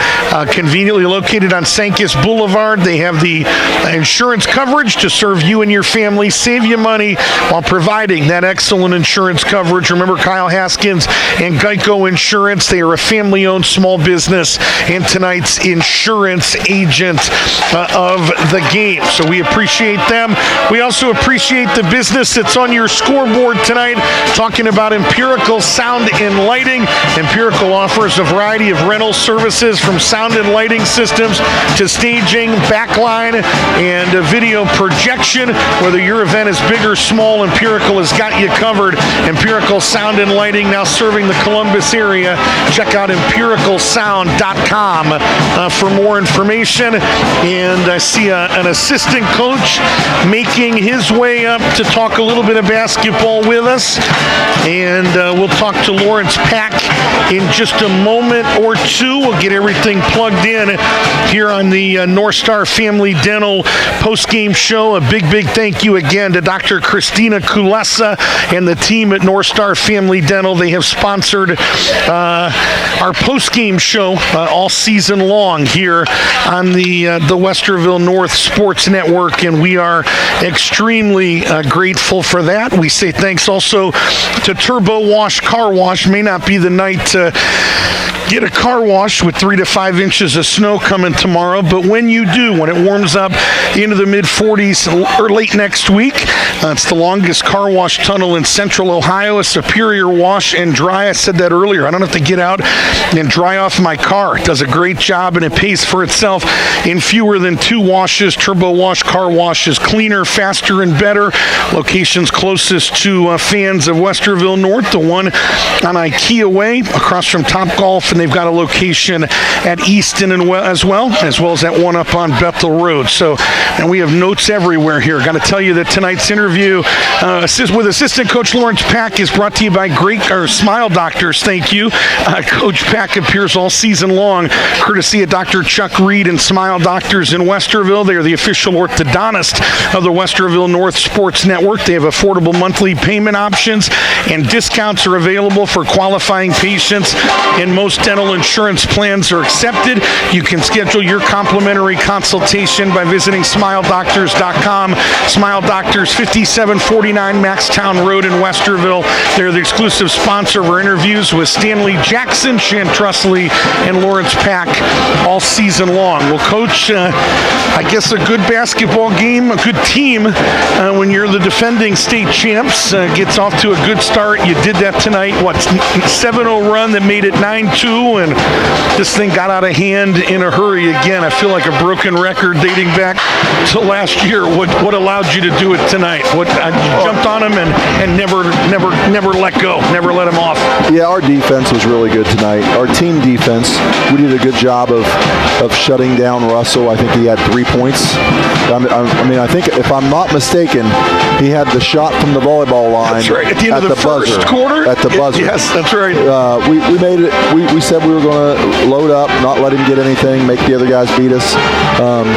conveniently located on Sankis Boulevard. They have the insurance coverage to serve you and your family, save you money while providing that excellent insurance coverage. Remember, Kyle Haskins and Geico Insurance, they are a family-owned small business and tonight's insurance agent of the game. So we appreciate them. We also appreciate the business that's on your scoreboard tonight, talking about Empirical Sound and Lighting. Empirical offers a variety of rental services from sound and lighting systems to staging, backline, and video projection. Whether your event is big or small, Empirical has got you covered. Empirical Sound and Lighting, now serving the Columbus area. Check out empiricalsound.com for more information. And I see an assistant coach making his way up to talk a little bit of basketball with us. And we'll talk to Lawrence Pack in just a moment or two. We'll get everything plugged in here on the North Star Family Dental post-game show. A big thank you again to Dr. Christina Kulesa and the team at North Star Family Dental. They have sponsored our post-game show all season long here on the Westerville North Sports Network, and we are extremely grateful for that. We say thanks also to Turbo Wash Car Wash. May not be the night to get a car wash with 3 to 5 inches of snow coming tomorrow, but when you do, when it warms up into the mid-40s or late next week, it's the longest car wash tunnel in central Ohio, a superior wash and dry. I said that earlier. I don't have to get out and dry off my car. It does a great job, and it pays for itself in fewer than 2 washes. Turbo Wash Car Wash is cleaner, faster, and better. Locations closest to fans of Westerville North, the one on IKEA Way across from Topgolf, and they've got a location at Easton as well as that one up on Bethel Road. So, and we have notes everywhere here. Got to tell you that tonight's interview with assistant coach Lawrence Pack is brought to you by Smile Doctors. Thank you. Coach Pack appears all season long, courtesy of Dr. Chuck Reed and Smile Doctors in Westerville. They are the official orthodontist of the Westerville North Sports Network. They have affordable monthly payment options, and discounts are available for qualifying patients, and most dental insurance plans are accepted. You can schedule Schedule your complimentary consultation by visiting smiledoctors.com. Smile Doctors, 5749 Maxtown Road in Westerville. They're the exclusive sponsor of our interviews with Stanley Jackson, Shan Trustley, and Lawrence Pack all season long. Well, Coach, I guess a good basketball game, a good team, when you're the defending state champs, gets off to a good start. You did that tonight. What, 7-0 run that made it 9-2, and this thing got out of hand in a hurry again. I feel like a broken record dating back to last year. What allowed you to do it tonight? What you jumped on them and never let go, never let them off. Yeah, our defense was really good tonight. Our team defense, we did a good job of shutting down Russell. I think he had 3 points. I mean, I think if I'm not mistaken, he had the shot from the volleyball line. That's right. At the end of the first buzzer, quarter. At the buzzer. Yes, that's right. We made it. We said we were going to load up, not let him get anything, make the other guys beat us,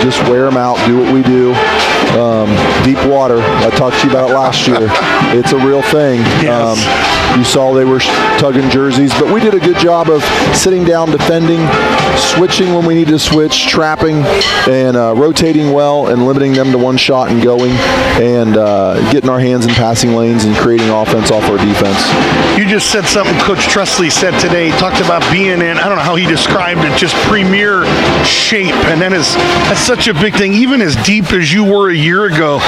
just wear them out, do what we do. Deep water. I talked to you about it last year. It's a real thing. Yes. You saw they were tugging jerseys, but we did a good job of sitting down, defending, switching when we need to switch, trapping, and rotating well and limiting them to one shot and going, and getting our hands in passing lanes and creating offense off our defense. You just said something Coach Trustley said today. He talked about being in, I don't know how he described it, just premier shape. And that's such a big thing. Even as deep as you were a year ago,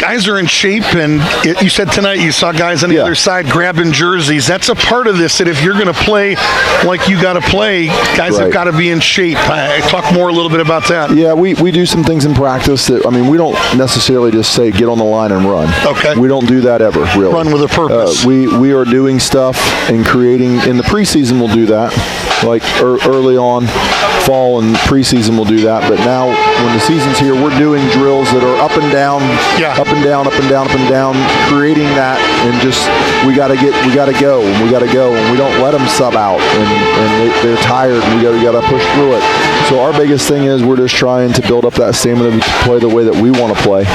guys are in shape. And you said tonight you saw guys on the other side grabbing jerseys. That's a part of this, that if you're going to play like you got to play, guys have got to be in shape. Talk more a little bit about that. Yeah, we do some things in practice that, I mean, we don't necessarily just say get on the line and run. Okay. We don't do that ever, really. Run with a purpose. We are doing stuff and creating, in the preseason we'll do that, like early on, fall and preseason we'll do that, but now when the season's here, we're doing drills that are up and down, up and down, up and down, up and down, creating that, and just, we got to go, and we don't let them sub out, and they're tired, and we got to push through it. So our biggest thing is we're just trying to build up that stamina to play the way that we want to play.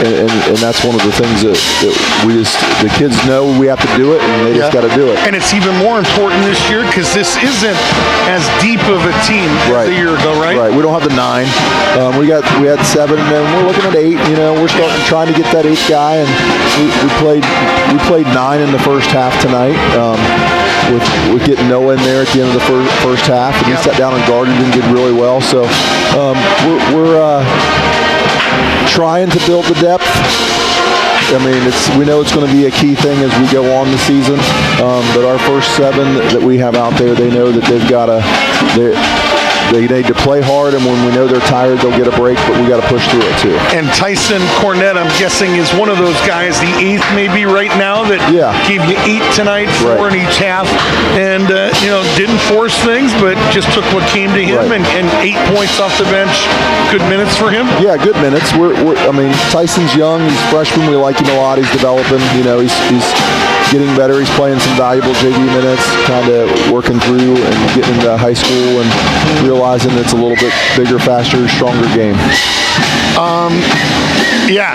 And that's one of the things that the kids know we have to do it, and they just got to do it. And it's even more important this year because this isn't as deep of a team as a year ago, right? Right. We don't have the 9. We had 7, and we're looking at 8. You know, we're trying to get that 8th guy, and we played 9 in the first half tonight. With getting Noah in there at the end of the first half, and he sat down and guarded and did really well. So we're trying to build the depth. I mean, we know it's going to be a key thing as we go on the season. But our first 7 that we have out there, they know that they've got to. They need to play hard, and when we know they're tired, they'll get a break, but we got to push through it too. And Tyson Cornett, I'm guessing, is one of those guys, the 8th maybe right now, that gave you 8 tonight, 4 in each half, and didn't force things, but just took what came to him, and 8 points off the bench. Good minutes for him. Yeah, good minutes. I mean, Tyson's young. He's a freshman. We like him a lot. He's developing. You know, he's getting better. He's playing some valuable JV minutes, kind of working through and getting into high school and realizing it's a little bit bigger, faster, stronger game.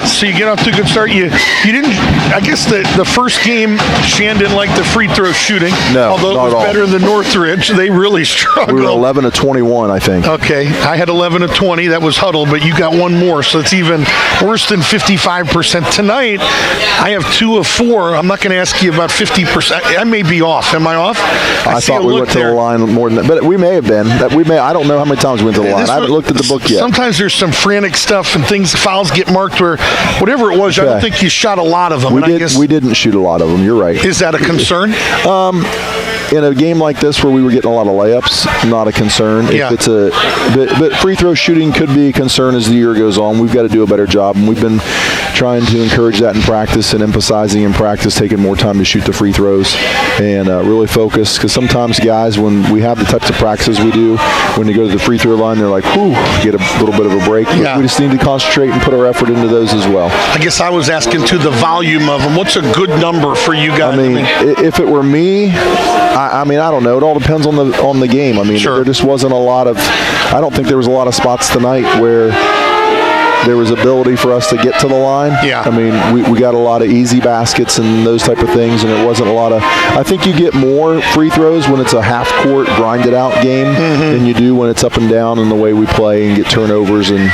So you get off to a good start. You didn't, I guess the first game, Shan didn't like the free throw shooting. No, although it was better than Northridge. They really struggled. We were 11 of 21, I think. Okay, I had 11 of 20. That was huddle, but you got one more, so it's even worse than 55%. Tonight, I have 2 of 4. I'm not going to ask you about 50%. I may be off. Am I off? I thought we went to the line more than that, but we may have been. I don't know how many times we went to the line. I haven't looked at the book yet. Sometimes there's some frantic stuff and fouls get marked where whatever it was. I don't think you shot a lot of them. We didn't shoot a lot of them. You're right. Is that a concern? In a game like this where we were getting a lot of layups, not a concern. Yeah. But free throw shooting could be a concern as the year goes on. We've got to do a better job, and we've been trying to encourage that in practice and emphasizing in practice, taking more time to shoot the free throws and really focus. Because sometimes guys, when we have the types of practices we do, when they go to the free throw line, they're like, whew, get a little bit of a break. Yeah. We just need to concentrate and put our effort into those as well. I guess I was asking to the volume of them. What's a good number for you guys? I mean, if it were me, I don't know. It all depends on the game. I mean, there just wasn't a lot of. I don't think there was a lot of spots tonight where there was ability for us to get to the line. Yeah. I mean, we got a lot of easy baskets and those type of things, and it wasn't a lot of. I think you get more free throws when it's a half-court, grinded-out game than you do when it's up and down in the way we play and get turnovers and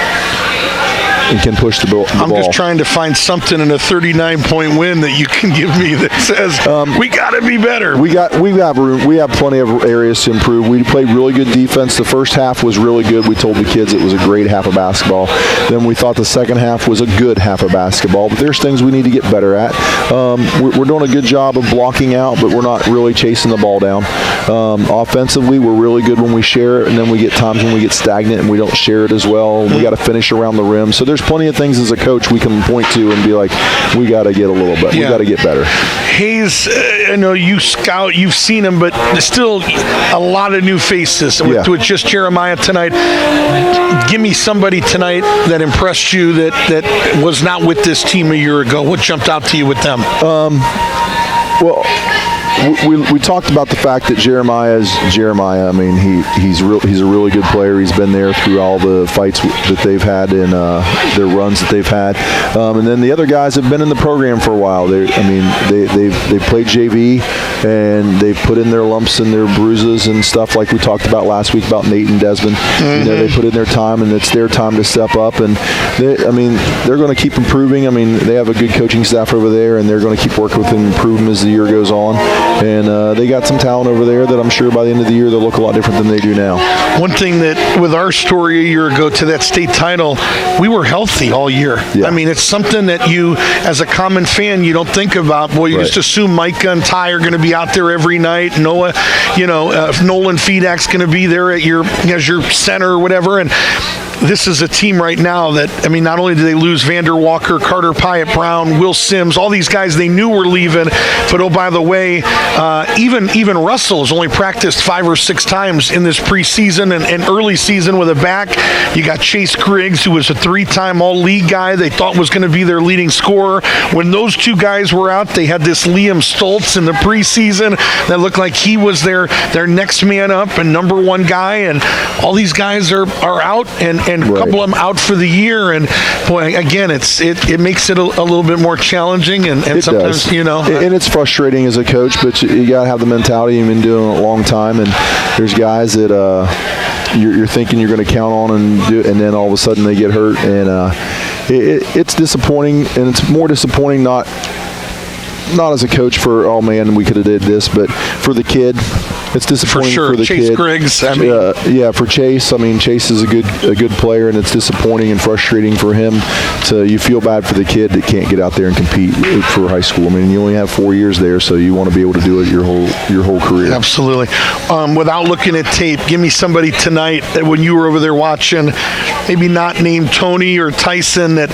can push the ball. I'm just trying to find something in a 39-point win that you can give me that says we got to be better. We have room. We have plenty of areas to improve. We played really good defense. The first half was really good. We told the kids it was a great half of basketball. Then we thought the second half was a good half of basketball. But there's things we need to get better at. We're doing a good job of blocking out, but we're not really chasing the ball down. Offensively, we're really good when we share it, and then we get times when we get stagnant and we don't share it as well. We got to finish around the rim. So there's plenty of things as a coach we can point to and be like, we got to get a little bit. We got to get better. Hayes, I know you scout, you've seen him, but there's still a lot of new faces with just Jeremiah tonight. Give me somebody tonight that impressed you that was not with this team a year ago. What jumped out to you with them? Well, we talked about the fact that Jeremiah is Jeremiah. I mean, he's a really good player. He's been there through all the fights that they've had and their runs that they've had. And then the other guys have been in the program for a while. They've played JV and they've put in their lumps and their bruises and stuff like we talked about last week about Nate and Desmond. You know, they put in their time and it's their time to step up. And they're going to keep improving. I mean, they have a good coaching staff over there and they're going to keep working with them and improve them as the year goes on. And they got some talent over there that I'm sure by the end of the year they'll look a lot different than they do now. One thing that with our story a year ago to that state title, we were healthy all year. Yeah. I mean, it's something that you, as a common fan, you don't think about. Boy, you just assume Micah and Ty are going to be out there every night. Noah, if Nolan Fedak's going to be there as your center or whatever. And this is a team right now that, I mean, not only did they lose Vander Walker, Carter Pyatt Brown, Will Sims, all these guys they knew were leaving, but oh, by the way, even Russell has only practiced 5 or 6 times in this preseason and early season with a back. You got Chase Griggs, who was a 3-time All-League guy they thought was going to be their leading scorer. When those two guys were out, they had this Liam Stoltz in the preseason that looked like he was their next man up and number one guy, and all these guys are out and a couple of them out for the year, and boy, again, it makes it a little bit more challenging, and sometimes does. And it's frustrating as a coach, but you got to have the mentality. You've been doing it a long time, and there's guys that you're thinking you're going to count on and do, and then all of a sudden they get hurt, and it's disappointing, and it's more disappointing not as a coach for, oh man, we could have did this, but for the kid. It's disappointing for the Chase kid. Griggs, for Chase. I mean, Chase is a good player, and it's disappointing and frustrating for him. You feel bad for the kid that can't get out there and compete for high school. I mean, you only have 4 years there, so you want to be able to do it your whole career. Absolutely. Without looking at tape, give me somebody tonight that when you were over there watching, maybe not named Tony or Tyson, that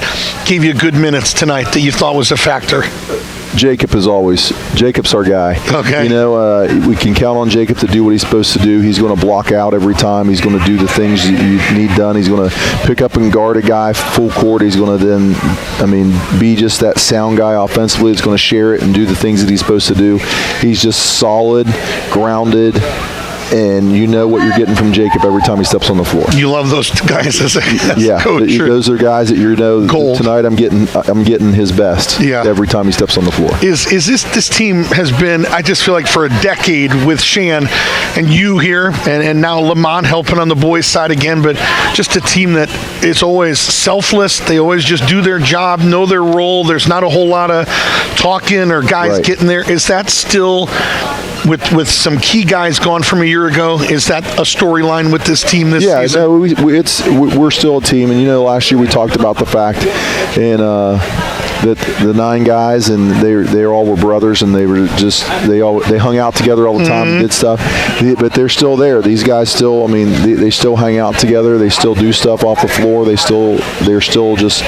gave you good minutes tonight that you thought was a factor. Jacob's our guy. Okay. We can count on Jacob to do what he's supposed to do. He's going to block out every time. He's going to do the things you need done. He's going to pick up and guard a guy full court. He's going to then, be just that sound guy offensively. He's going to share it and do the things that he's supposed to do. He's just solid, grounded, and you know what you're getting from Jacob every time he steps on the floor. You love those guys as a coach. Those are guys that Gold. Tonight I'm getting his best every time he steps on the floor. Is this team has been, I just feel like for a decade with Shan and you here and now Lamont helping on the boys side again, but just a team that is always selfless. They always just do their job, know their role. There's not a whole lot of talking or guys getting there. Is that still with some key guys gone from a year ago? Is that a storyline with this team this season? No, we're still a team, and last year we talked about the fact and that the 9 guys and they all were brothers, and they hung out together all the time and did stuff. But they're still there. These guys still, they still hang out together. They still do stuff off the floor. They're still just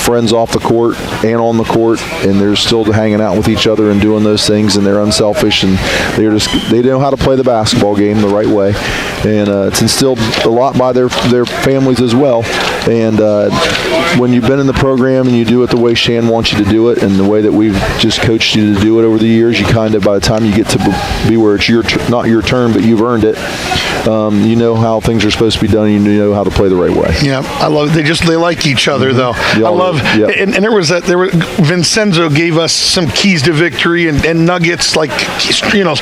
friends off the court and on the court, and they're still hanging out with each other and doing those things, and they're unselfish, and they know how to play the basketball game the right way, and it's instilled a lot by their families as well. And when you've been in the program and you do it the way Shan wants you to do it and the way that we've just coached you to do it over the years, you kind of, by the time you get to be where it's not your turn, but you've earned it, you know how things are supposed to be done, and you know how to play the right way. Yeah, I love. They like each other though. I love. Yep. And Vincenzo gave us some keys to victory and nuggets, like, you know.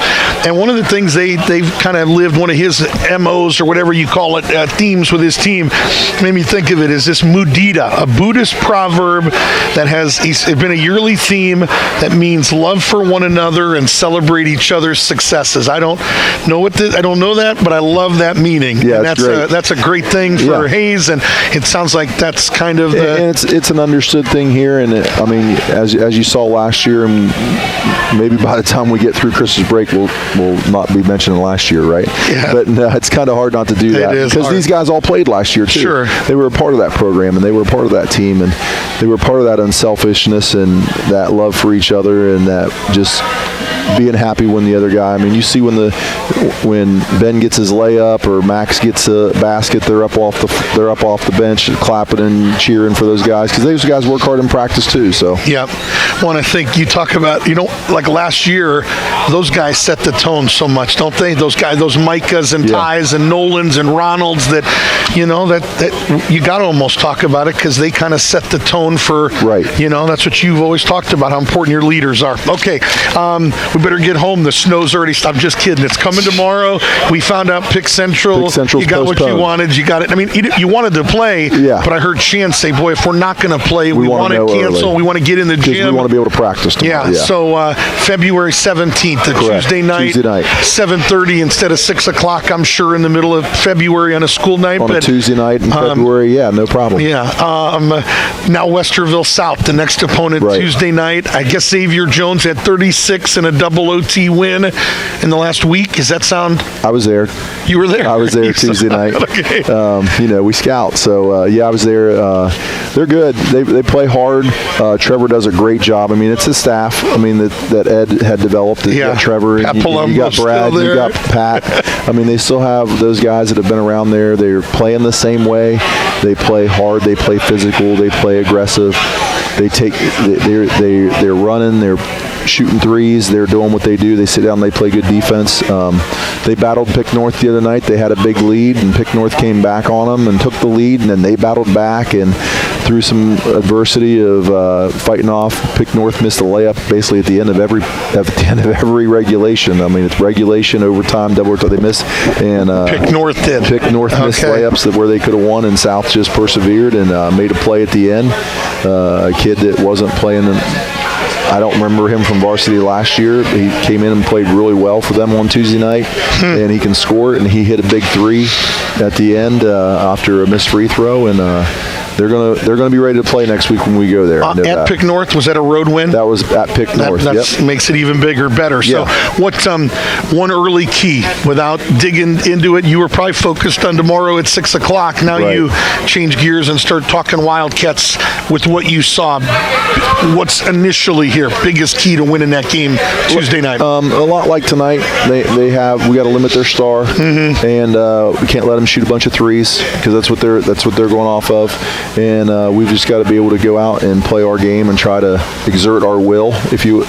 And one of the things they've kind of lived, one of his MOs or whatever you call it, themes with his team, made me think of it as this mudita, a Buddhist proverb that has been a yearly theme that means love for one another and celebrate each other's successes. I don't know that, but I love that meaning. Yeah, and that's a great thing for Hayes, and it sounds like that's kind of the. And it's an understood thing here, and I mean, as you saw last year, and maybe by the time we get through Christmas break, we'll not be mentioning last year, right? Yeah. But it's kind of hard not to do that because these guys all played last year too. Sure. They were a part of that program, and they were a part of that team, and they were part of that unselfishness and that love for each other, and that just being happy when the other guy. I mean, you see when Ben gets his layup or Max gets a basket, they're up off the bench, clapping and cheering for those guys because those guys work hard in practice too. So yeah, want to think you talk about, you know, like last year, those guys set the tone so much, don't they? Those guys, those Micahs and Tys and Nolans and Ronalds, that, you know, that you got to almost talk about it because they kind of set the tone for. Right. You know, that's what you've always talked about, how important your leaders are. Okay. We better get home. The snow's already stopped. I'm just kidding. It's coming tomorrow. We found out Pick Central. You got postponed. What you wanted. You got it. I mean, you wanted to play, but I heard Shan say, boy, if we're not going to play, we want to cancel. Early. We want to get in the gym. We want to be able to practice tomorrow. Yeah. So February 17th, Tuesday night, 7:30 instead of 6 o'clock, I'm sure, in the middle of February on a school night. On a Tuesday night in February, no problem. Yeah. Now Westerville South, the next opponent, Tuesday night. I guess Xavier Jones had 36 and a double OT win in the last week. Does that sound? I was there. You were there? I was there Tuesday night. Okay. You know, we scout. So, I was there. They're good. They play hard. Trevor does a great job. I mean, it's the staff, that Ed had developed. You got Trevor, and you got Brad, you got Pat. I mean, they still have those guys that have been around there. They're playing the same way. They play hard. They play physical. They play aggressive. They're running. They're shooting threes. They're doing what they do. They sit down. They play good defense. They battled Pick North the other night. They had a big lead, and Pick North came back on them and took the lead, and then they battled back, and through some adversity of fighting off, Pick North missed a layup basically at the end of every regulation. I mean, it's regulation, overtime, double overtime. They missed, and Pick North did. Pick North missed layups where they could have won, and South just persevered and made a play at the end. A kid that wasn't playing. I don't remember him from varsity last year. He came in and played really well for them on Tuesday night, and he can score it, and he hit a big three at the end after a missed free throw, and they're gonna be ready to play next week when we go there. At Pick North, was that a road win? That was at Pick North. That makes it even bigger, better. So, what's one early key without digging into it? You were probably focused on tomorrow at 6 o'clock. Now you change gears and start talking Wildcats with what you saw. What's initially here biggest key to winning that game Tuesday night? A lot like tonight. We got to limit their star, and we can't let them shoot a bunch of threes because that's what they're going off of. And we've just got to be able to go out and play our game and try to exert our will. If you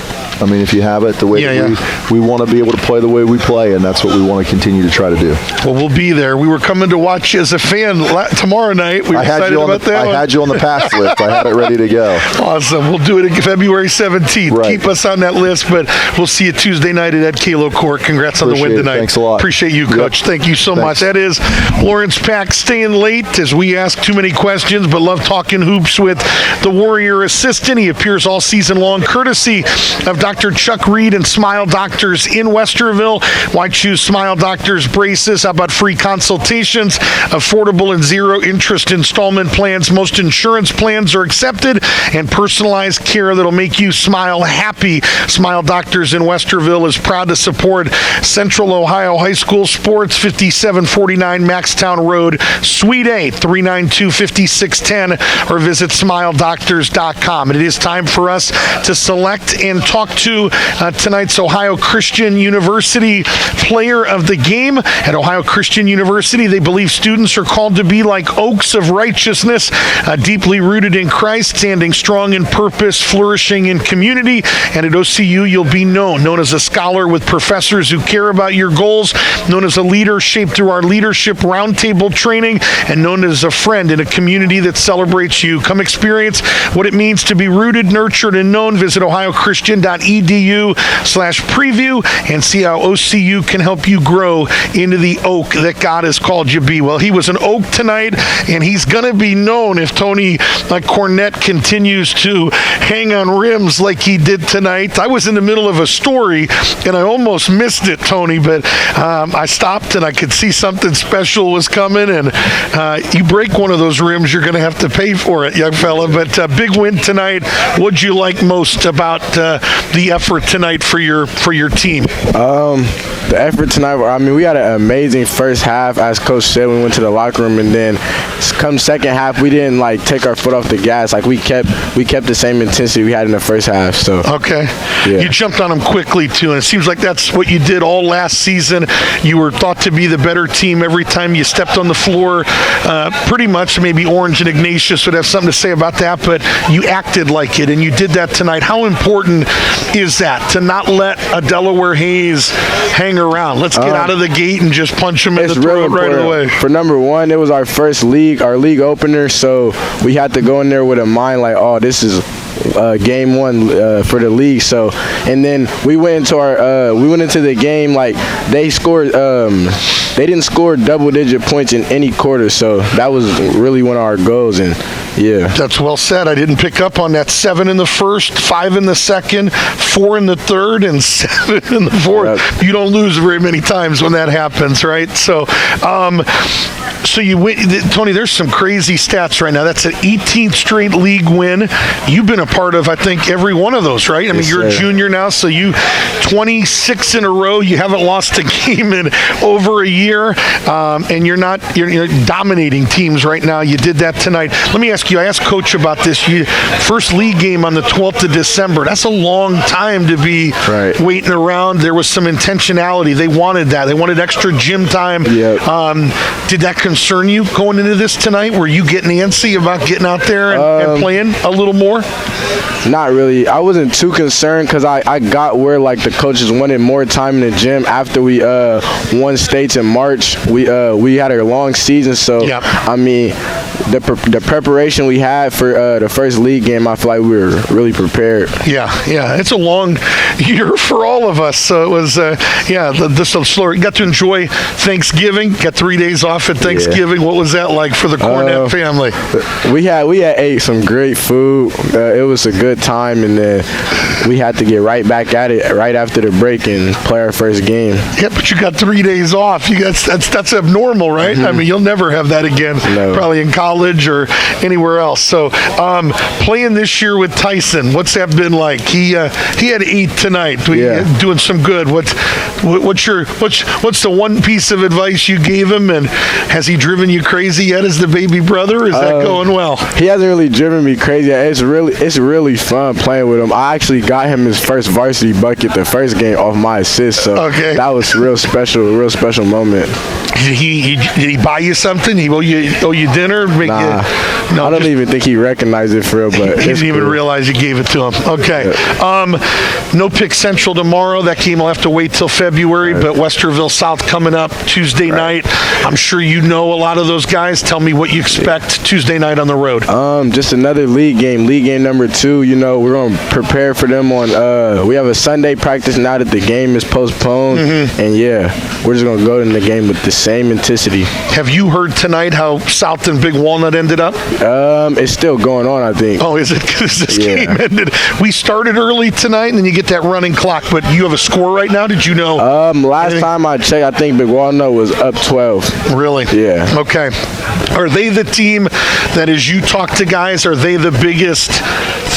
have it the way that we want to be able to play the way we play, and that's what we want to continue to try to do. Well, we'll be there. We were coming to watch you as a fan tomorrow night. We were excited about that. I had you on the pass list. I had it ready to go. Awesome. We'll do it February 17th. Right. Keep us on that list, but we'll see you Tuesday night at Ed Kalo Court. Congrats on the win tonight. Thanks a lot. Appreciate you, Coach. Thank you so much. That is Lawrence Pack staying late as we ask too many questions, but love talking hoops with the Warrior assistant. He appears all season long, courtesy of Dr. Chuck Reed and Smile Doctors in Westerville. Why choose Smile Doctors braces? How about free consultations, affordable and zero interest installment plans? Most insurance plans are accepted, and personalized care that'll make you smile happy. Smile Doctors in Westerville is proud to support Central Ohio High School sports. 5749 Maxtown Road, Suite A, 392-5610, or visit smiledoctors.com. And it is time for us to select and talk to tonight's Ohio Christian University Player of the Game. At Ohio Christian University, they believe students are called to be like oaks of righteousness, deeply rooted in Christ, standing strong in purpose, flourishing in community. And at OCU, you'll be known as a scholar with professors who care about your goals, known as a leader shaped through our leadership roundtable training, and known as a friend in a community that celebrates you. Come experience what it means to be rooted, nurtured, and known. Visit ohiochristian.edu/preview and see how OCU can help you grow into the oak that God has called you to be. Well, he was an oak tonight, and he's going to be known if Tony Cornett continues to hang on rims like he did tonight. I was in the middle of a story, and I almost missed it, Tony, but I stopped, and I could see something special was coming, and you break one of those rims, you're going to have to pay for it, young fella. But big win tonight. What'd you like most about the effort tonight for your team? The effort tonight, I mean, we had an amazing first half. As Coach said, we went to the locker room, and then come second half, we didn't take our foot off the gas. We kept the same intensity we had in the first half. So okay, yeah. You jumped on them quickly too, and it seems like that's what you did all last season. You were thought to be the better team every time you stepped on the floor. Pretty much, maybe Orange and Ignatius would have something to say about that, but you acted like it, and you did that tonight. How important is that to not let a Delaware Hayes hang around? Let's get out of the gate and just punch him in the throat right away. For number one, it was our first league opener, so we had to go in there with a mind like, oh, this is game one for the league. So, and then we went into the game like they scored. They didn't score double-digit points in any quarter, so that was really one of our goals. And yeah, that's well said. I didn't pick up on that. 7 in the first, 5 in the second, 4 in the third, and 7 in the fourth. Yep. You don't lose very many times when that happens, right? So, so you win, Tony. There's some crazy stats right now. That's an 18th straight league win. You've been a part of, I think, every one of those, right? I mean, you're a junior now, so you 26 in a row. You haven't lost a game in over a year, and you're dominating teams right now. You did that tonight. Let me ask you. I asked Coach about this. First league game on the 12th of December. That's a long time to be waiting around. There was some intentionality. They wanted that. They wanted extra gym time. Yep. Did that concern you going into this tonight? Were you getting antsy about getting out there and playing a little more? Not really. I wasn't too concerned because I got where the coaches wanted more time in the gym after we won states in March. We had a long season, so yep. I mean the preparation we had for the first league game, I feel like we were really prepared. Yeah, it's a long year for all of us. So it was this slower. You got to enjoy Thanksgiving. Got 3 days off at Thanksgiving. Yeah. What was that like for the Cornett family? We had ate some great food. It was a good time, and then we had to get right back at it right after the break and play our first game. Yeah, but you got 3 days off. That's abnormal, right? Mm-hmm. I mean, you'll never have that again. No. Probably in college or anywhere else. So playing this year with Tyson, what's that been like? He had 8 tonight. Doing some good. What's the one piece of advice you gave him, and has he driven you crazy yet as the baby brother? Or is that going well? He hasn't really driven me crazy. It's really fun playing with him. I actually got him his first varsity bucket the first game off my assist, so that was a real special moment. Did he buy you something? He owe you dinner? I don't even think he recognized it for real, but he didn't even realize you gave it to him. Okay. Yeah. No Pick Central tomorrow. That game will have to wait till February, but Westerville South coming up Tuesday night. I'm sure you know a lot of those guys. Tell me what you expect Tuesday night on the road. Just another league game number 2. We're going to prepare for them on we have a Sunday practice now that the game is postponed, and we're just going to go in the game with the same intensity. Have you heard tonight how South and Big Walnut ended up? It's still going on, I think. Oh, is it? Because this game ended. We started early tonight, and then you get that running clock. But you have a score right now? Did you know? Last time I checked, I think Big Walnut was up 12. Really? Yeah. Okay. Are they the team that, as you talk to guys, are they the biggest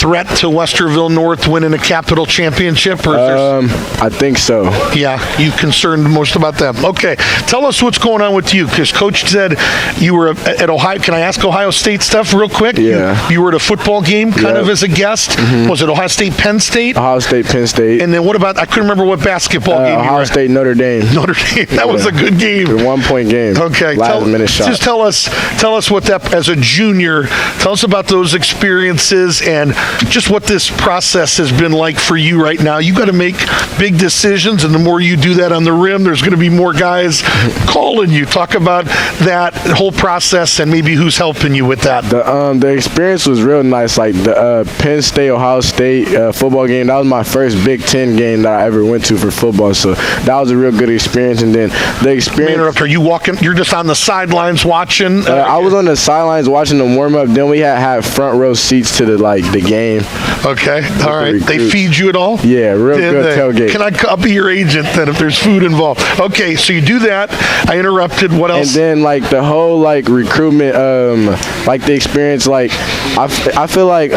threat to Westerville North winning a capital championship? Or I think so. Yeah, you concerned most about them. Okay. Tell us what's going on with you, because Coach said you were at Ohio. Can I ask Ohio State stuff real quick? Yeah. You were at a football game kind of as a guest. Mm-hmm. Was it Ohio State, Penn State? Ohio State, Penn State. And then what about, I couldn't remember what basketball game you were Ohio at. State, Notre Dame. Notre Dame. That was a good game. A 1-point game. Okay. Last minute shot. Just tell us what that, as a junior, tell us about those experiences and just what this process has been like for you right now. You got to make big decisions, and the more you do that on the rim, there's going to be more guys calling you. Talk about that whole process and maybe who's helping you with that. The experience was real nice. Like the Penn State, Ohio State football game, that was my first Big Ten game that I ever went to for football. So that was a real good experience. And then the experience. Are you walking? You're just on the sidelines watching? I was on the sidelines watching them warm up. Then we had front row seats to the game. Okay. All right. They feed you at all? Yeah, real good tailgate. I'll be your agent then if there's food involved. Okay, so you do that. I interrupted. What else? And then the whole recruitment, the experience, I feel like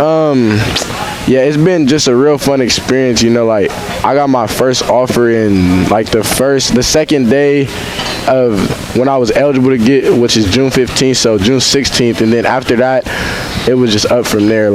yeah, it's been just a real fun experience. I got my first offer in the second day of when I was eligible to get, which is June 15th, so June 16th, and then after that, it was just up from there.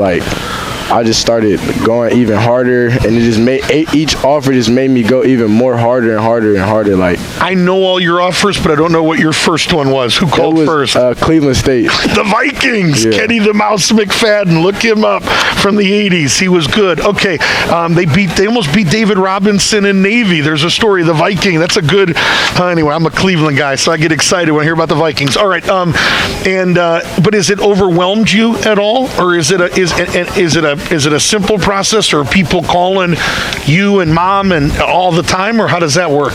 I just started going even harder, and it just made each offer just made me go even more harder and harder and harder. I know all your offers, but I don't know what your first one was. Who called first? Cleveland State. The Vikings. Yeah. Kenny the Mouse McFadden. Look him up from the 80s. He was good. Okay, they almost beat David Robinson in Navy. There's a story. The Viking. That's a good. Anyway, I'm a Cleveland guy, so I get excited when I hear about the Vikings. All right. But is it overwhelmed you at all, or is it a simple process, or are people calling you and mom and all the time, or how does that work?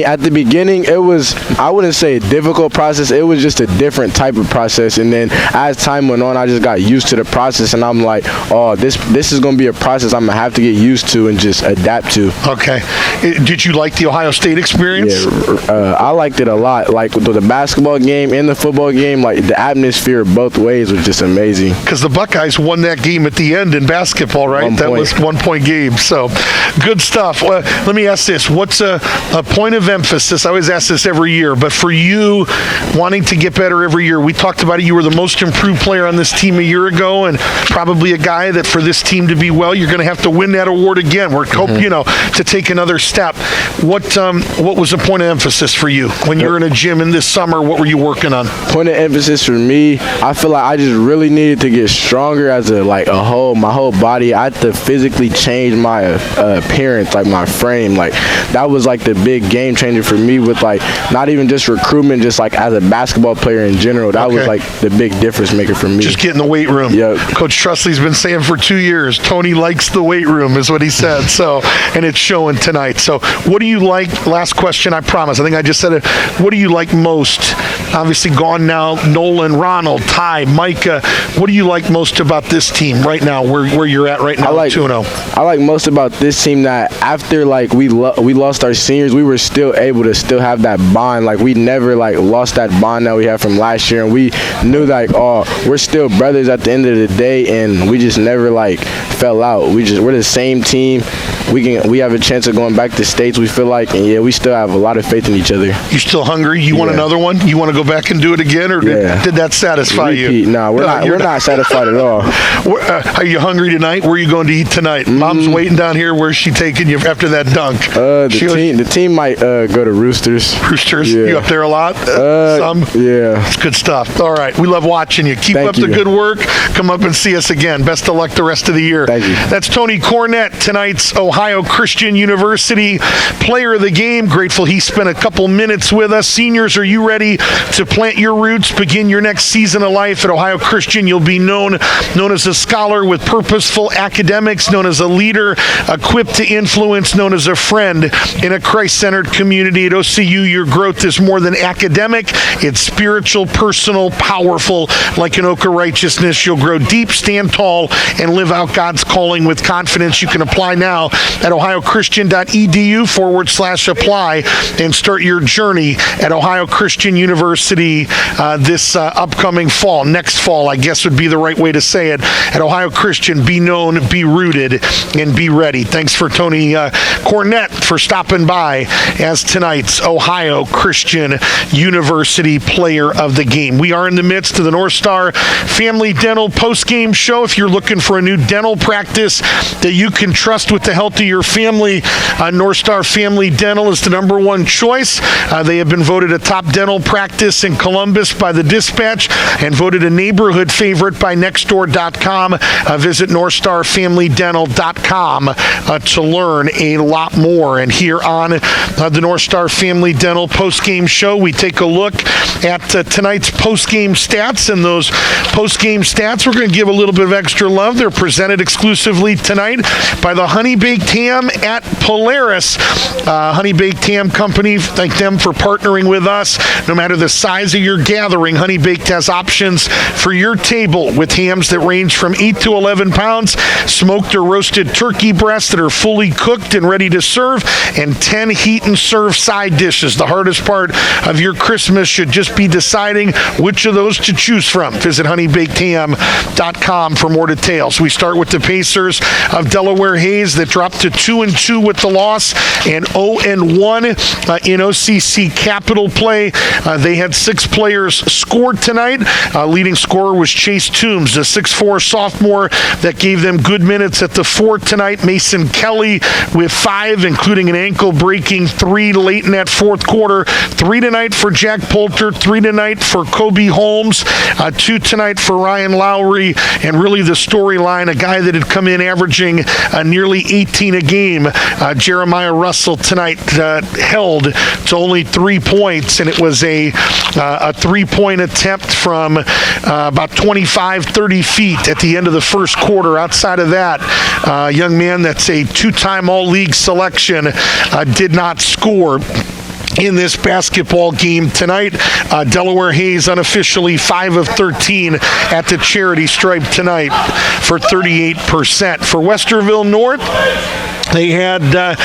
At the beginning, it was, I wouldn't say a difficult process. It was just a different type of process. And then as time went on, I just got used to the process, and I'm like, oh, this is going to be a process I'm going to have to get used to and just adapt to. Okay. Did you like the Ohio State experience? Yeah, I liked it a lot. The basketball game and the football game, the atmosphere both ways was just amazing. Because the Buckeyes won that game at the end in basketball, right? That was 1-point game. So good stuff. Well, let me ask this. What's a point of emphasis? I always ask this every year, but for you wanting to get better every year, we talked about it. You were the most improved player on this team a year ago, and probably a guy that for this team to be well, you're going to have to win that award again. We're hoping, to take another step. What was the point of emphasis for you when you were in a gym in this summer? What were you working on? Point of emphasis for me, I feel like I just really needed to get stronger as a whole. My whole body, I had to physically change my appearance, my frame. That was the big game changer for me with not even just recruitment, just as a basketball player in general. That was the big difference maker for me. Just get in the weight room. Yep. Coach Trusley's been saying for 2 years, Tony likes the weight room is what he said. So, and it's showing tonight. So what do you like? Last question, I promise. I think I just said it. What do you like most? Obviously gone now, Nolan, Ronald, Ty, Micah. What do you like most about this team right now, where you're at right now, 2-0? I like most about this team that after we lost our seniors, we were still able to still have that bond. We never lost that bond that we had from last year, and we knew we're still brothers at the end of the day, and we just never fell out. We're the same team. We have a chance of going back to states, we feel like, and yeah, we still have a lot of faith in each other. You still hungry? You want another one? You want to go back and do it again, or did that satisfy you? No, we're not satisfied at all. Are you hungry tonight? Where are you going to eat tonight? Mom's waiting down here. Where's she taking you after that dunk? The team might go to Roosters. Roosters? Yeah. You up there a lot? Some? Yeah. It's good stuff. All right. We love watching you. Keep up the good work. Come up and see us again. Best of luck the rest of the year. Thank you. That's Tony Cornett, tonight's Ohio Christian University Player of the Game. Grateful he spent a couple minutes with us. Seniors, are you ready to plant your roots, begin your next season of life at Ohio Christian? You'll be known as a scholar with purposeful academics, known as a leader equipped to influence, known as a friend in a Christ-centered community. At OCU, your growth is more than academic. It's spiritual, personal, powerful. Like an oak of righteousness, you'll grow deep, stand tall, and live out God's calling with confidence. You can apply now at ohiochristian.edu/apply and start your journey at Ohio Christian University this upcoming fall. Next fall, I guess would be the right way to say it. At Ohio Christian Christian, be known, be rooted, and be ready. Thanks for Tony Cornett for stopping by as tonight's Ohio Christian University Player of the Game. We are in the midst of the North Star Family Dental post-game show. If you're looking for a new dental practice that you can trust with the health of your family, North Star Family Dental is the number one choice. They have been voted a top dental practice in Columbus by the Dispatch and voted a neighborhood favorite by Nextdoor.com. Visit NorthstarFamilyDental.com to learn a lot more. And here on the North Star Family Dental post-game show, we take a look at tonight's post-game stats. And those post-game stats, we're going to give a little bit of extra love. They're presented exclusively tonight by the Honey Baked Ham at Polaris. Honey Baked Ham Company, thank them for partnering with us. No matter the size of your gathering, Honey Baked has options for your table with hams that range from 8 to 11 pounds, smoked or roasted turkey breasts that are fully cooked and ready to serve, and 10 heat and serve side dishes. The hardest part of your Christmas should just be deciding which of those to choose from. Visit honeybaked.com for more details. We start with the Pacers of Delaware Hayes that dropped to 2-2 with the loss and 0-1 in OCC Capital play. They had 6 players scored tonight. Leading scorer was Chase Toombs, a 6'4 sophomore that gave them good minutes at the 4 tonight. Mason Kelly with 5, including an ankle-breaking 3 late in that fourth quarter. 3 tonight for Jack Poulter, 3 tonight for Kobe Holmes, 2 tonight for Ryan Lowry, and really the storyline, a guy that had come in averaging nearly 18 a game. Jeremiah Russell tonight held to only 3 points, and it was a 3-point attempt from about 25, 30 feet at the end of the first quarter. Outside of that, young man that's a 2-time All-League selection did not score in this basketball game tonight. Delaware Hayes unofficially 5 of 13 at the charity stripe tonight for 38%. For Westerville North, they had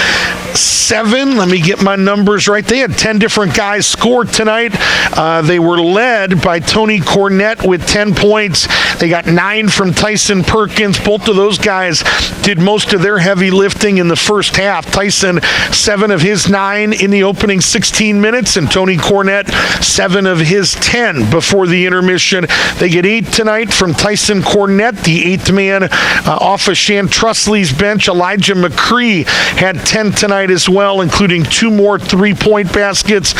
7, let me get my numbers right. They had 10 different guys score tonight. They were led by Tony Cornett with 10 points. They got 9 from Tyson Perkins. Both of those guys did most of their heavy lifting in the first half. Tyson, 7 of his 9 in the opening 16 minutes, and Tony Cornett, 7 of his 10 before the intermission. They get 8 tonight from Tyson Cornett, the 8th man off of Shan Trusley's bench. Elijah McCree had 10 tonight as well, including 2 more 3-point baskets.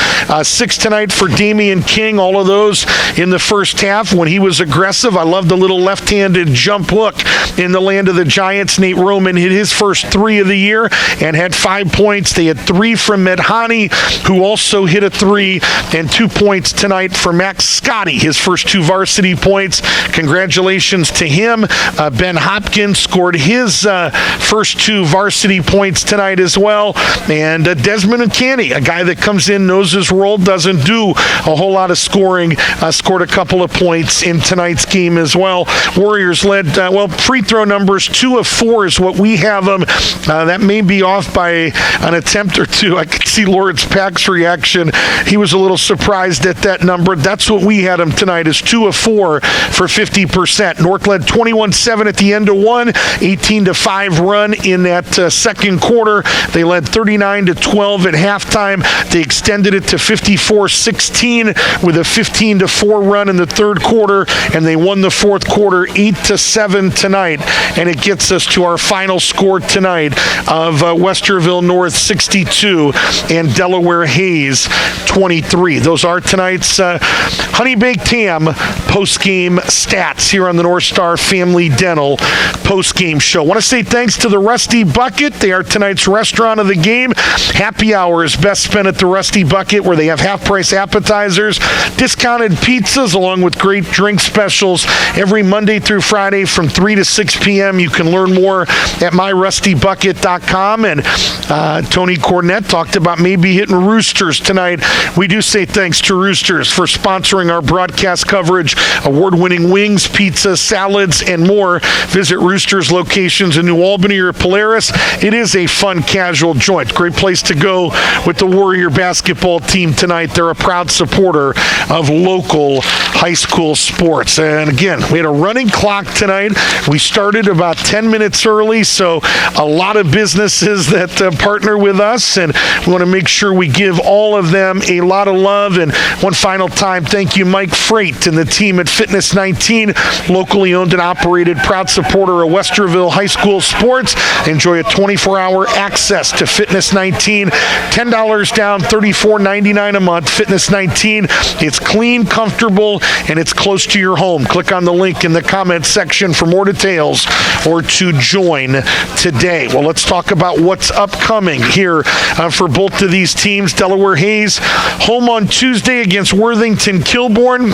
6 tonight for Damian King, all of those in the first half when he was aggressive. I love the little left-handed jump hook in the land of the Giants. Nate Roman hit his first 3 of the year and had 5 points. They had 3 from Medhani, who also hit a 3, and 2 points tonight for Max Scotty, his first 2 varsity points. Congratulations to him. Ben Hopkins scored his first 2 varsity points tonight as well. And Desmond Uncanny, a guy that comes in, knows his role, doesn't do a whole lot of scoring, scored a couple of points in tonight's game as well. Warriors led, free throw numbers, 2 of 4 is what we have them. That may be off by an attempt or 2. I could see Lawrence Pack's reaction. He was a little surprised at that number. That's what we had him tonight, is 2 of 4 for 50%. North led 21-7 at the end of 1, 18-5 run in that second quarter. They led 39-12 at halftime. They extended it to 54-16 with a 15-4 run in the third quarter, and they won the fourth quarter 8-7 tonight. And it gets us to our final score tonight of Westerville North 62 and Delaware Hayes 23. Those are tonight's Honey Baked Ham post-game stats here on the North Star Family Dental post-game show. I want to say thanks to the Rusty Bucket. They are tonight's restaurant of the game. Happy hour is best spent at the Rusty Bucket, where they have half-price appetizers, discounted pizzas, along with great drink specials every Monday through Friday from 3 to 6 p.m. You can learn more at myrustybucket.com. And Tony Cornett talked about maybe hitting Roosters tonight. We do say thanks to Roosters for sponsoring our broadcast coverage award-winning wings, pizza, salads, and more. Visit Rooster's locations in New Albany or Polaris. It is a fun, casual joint. Great place to go with the Warrior basketball team tonight. They're a proud supporter of local high school sports. And again, we had a running clock tonight. We started about 10 minutes early, so a lot of businesses that partner with us, and we want to make sure we give all of them a lot of love. And one final time, thank you, Mike Freight and the team at Fitness 19, locally owned and operated, proud supporter of Westerville high school sports. Enjoy a 24-hour access to Fitness 19. $10 down, $34.99 a month. Fitness 19. It's clean, comfortable, and it's close to your home. Click on the link in the comments section for more details or to join today. Well, let's talk about what's upcoming here for both of these teams. Delaware Hayes home on Tuesday against Worthington Kilbourne.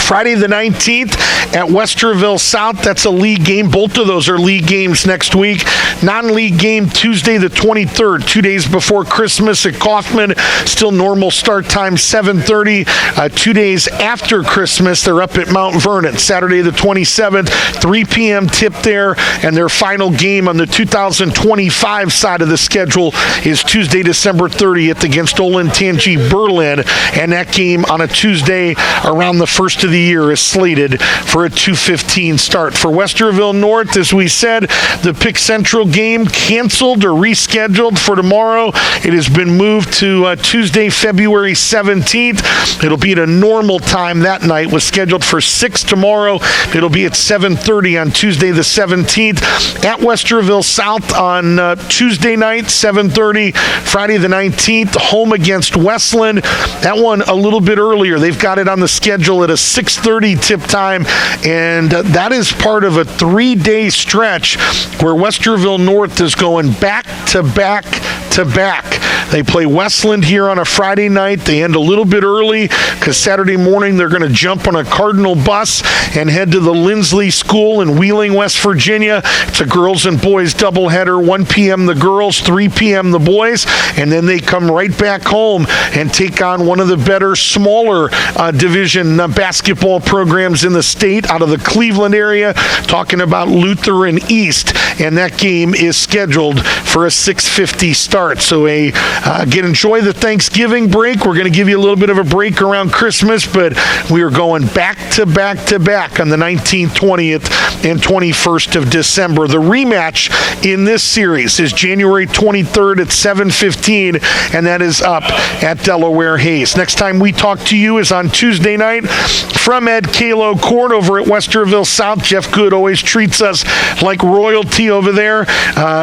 Friday the 19th at Westerville South. That's a league game. Both of those are league games next week. Non-league game Tuesday the 23rd, 2 days before Christmas at Kaufman. Still normal start time, 7:30. 2 days after Christmas, they're up at Mount Vernon. Saturday the 27th, 3 p.m. tip there. And their final game on the 2025 side of the schedule is Tuesday, December 30th against Olentangy Berlin. And that game on a Tuesday around the first of the year is slated for a 2:15 start. For Westerville North, as we said, the Pick Central game canceled or rescheduled for tomorrow. It has been moved to Tuesday, February 17th. It'll be at a normal time that night. Was scheduled for 6 tomorrow. It'll be at 7:30 on Tuesday the 17th. At Westerville South on Tuesday night, 7:30. Friday the 19th, home against Westland. That one a little bit earlier. They've got it on the schedule at a 6:30 tip time, and that is part of a 3-day stretch where Westerville North is going back to back to back. They play Westland here on a Friday night. They end a little bit early because Saturday morning they're going to jump on a Cardinal bus and head to the Lindsley School in Wheeling, West Virginia. It's a girls and boys doubleheader, 1 p.m. the girls, 3 p.m. the boys, and then they come right back home and take on one of the better, smaller division basketball programs in the state out of the Cleveland area, talking about Lutheran East, and that game is scheduled for a 6:50 start. So again, enjoy the Thanksgiving break. We're going to give you a little bit of a break around Christmas, but we are going back to back to back on the 19th, 20th, and 21st of December. The rematch in this series is January 23rd at 7:15, and that is up at Delaware Hayes. Next time we talk to you is on Tuesday night from Ed Kalo Court over at Westerville South. Jeff Good always treats us like royalty over there.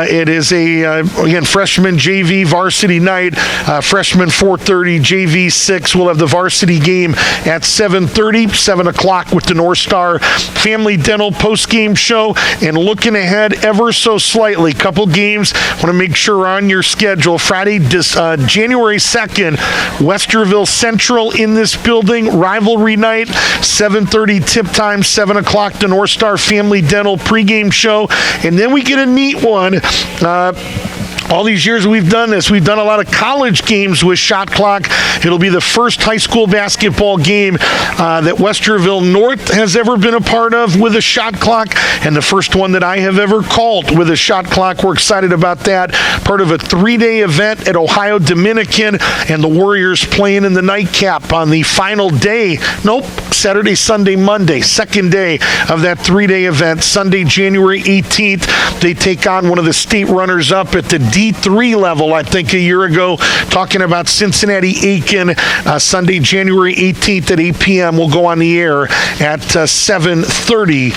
It is again, freshman JV varsity night. Freshman 4:30, JV 6. We'll have the varsity game at 7:30, 7 o'clock with the North Star Family Dental post-game show. And looking ahead ever so slightly, couple games want to make sure on your schedule. Friday, January 2nd, Westerville Central in this building, rivalry night, 7:30 tip time, 7 o'clock, the North Star Family Dental pregame show. And then we get a neat one. All these years we've done this, we've done a lot of college games with shot clock. It'll be the first high school basketball game that Westerville North has ever been a part of with a shot clock, and the first one that I have ever called with a shot clock. We're excited about that. Part of a 3-day event at Ohio Dominican, and the Warriors playing in the nightcap on the final day. Saturday, Sunday, Monday, second day of that 3-day event. Sunday, January 18th, they take on one of the state runners-up at the D3 level, I think, a year ago, talking about Cincinnati-Aiken. Sunday, January 18th at 8 p.m. We'll go on the air at 7:30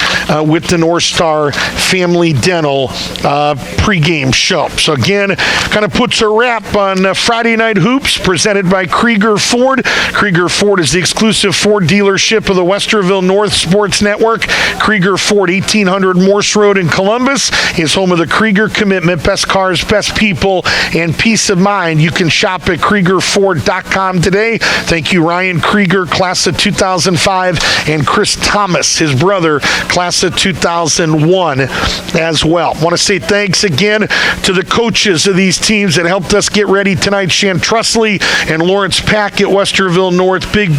with the North Star Family Dental pregame show. So again, kind of puts a wrap on Friday Night Hoops presented by Krieger Ford. Krieger Ford is the exclusive Ford dealership of the Westerville North Sports Network. Krieger Ford, 1800 Morse Road in Columbus, is home of the Krieger Commitment. Best cars, best best people and peace of mind. You can shop at KriegerFord.com today. Thank you, Ryan Krieger, class of 2005, and Chris Thomas, his brother, class of 2001 as well. Want to say thanks again to the coaches of these teams that helped us get ready tonight, Shan Trustley and Lawrence Pack at Westerville North. Big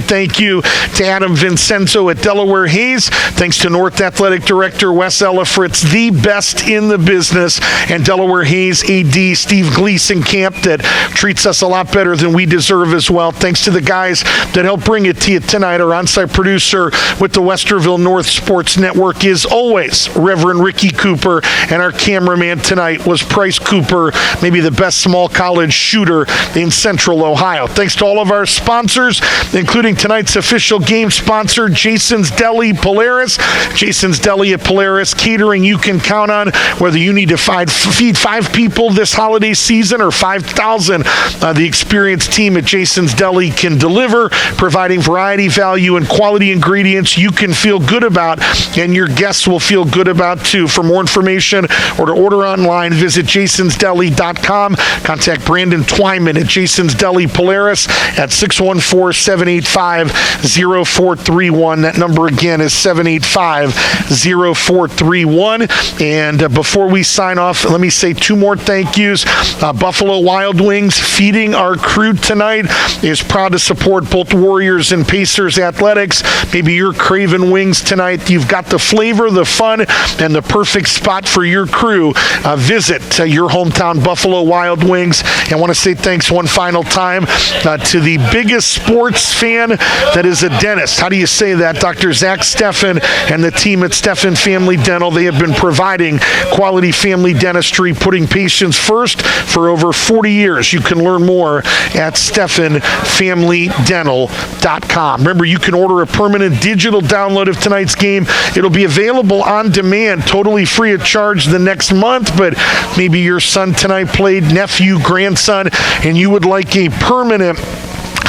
thank you to Adam Vincenzo at Delaware Hayes. Thanks to North Athletic Director Wes Ellifritz, the best in the business, and Delaware Hayes AD Steve Gleason Camp that treats us a lot better than we deserve as well. Thanks to the guys that helped bring it to you tonight. Our on-site producer with the Westerville North Sports Network is always Reverend Ricky Cooper, and our cameraman tonight was Price Cooper, maybe the best small college shooter in Central Ohio. Thanks to all of our sponsors, including tonight's official game sponsor, Jason's Deli Polaris. Jason's Deli at Polaris, catering you can count on, whether you need to feed 5 people this holiday season or 5,000. The experienced team at Jason's Deli can deliver, providing variety, value, and quality ingredients you can feel good about, and your guests will feel good about too. For more information or to order online, visit jasonsdeli.com. Contact Brandon Twyman at Jason's Deli Polaris at 614-785-0431. That number again is 785-0431. And before we sign off, let me say 2 more thank yous. Buffalo Wild Wings, feeding our crew tonight, is proud to support both Warriors and Pacers athletics. Maybe you're craving wings tonight. You've got the flavor, the fun, and the perfect spot for your crew. Visit your hometown Buffalo Wild Wings. And I want to say thanks one final time to the biggest sports fan that is a dentist. How do you say that? Dr. Zach Steffen and the team at Steffen Family Dental. They have been providing quality family dentistry, putting patients first for over 40 years. You can learn more at SteffenFamilyDental.com. Remember, you can order a permanent digital download of tonight's game. It'll be available on demand, totally free of charge the next month, but maybe your son tonight played, nephew, grandson, and you would like a permanent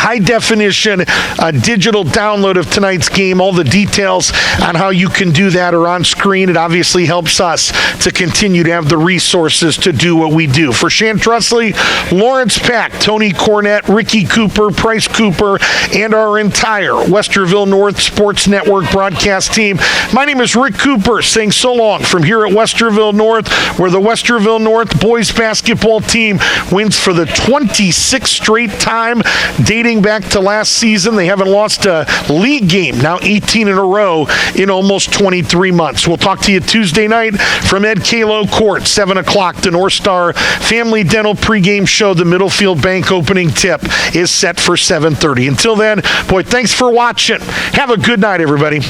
high-definition digital download of tonight's game. All the details on how you can do that are on screen. It obviously helps us to continue to have the resources to do what we do. For Shan Trustley, Lawrence Pack, Tony Cornett, Ricky Cooper, Price Cooper, and our entire Westerville North Sports Network broadcast team, my name is Rick Cooper, saying so long from here at Westerville North, where the Westerville North boys basketball team wins for the 26th straight time, dating back to last season. They haven't lost a league game, now 18 in a row in almost 23 months. We'll talk to you Tuesday night from Ed Kalo Court, 7 o'clock. The North Star Family Dental pregame show. The Middlefield Bank opening tip is set for 7:30. Until then, boy, thanks for watching. Have a good night, everybody.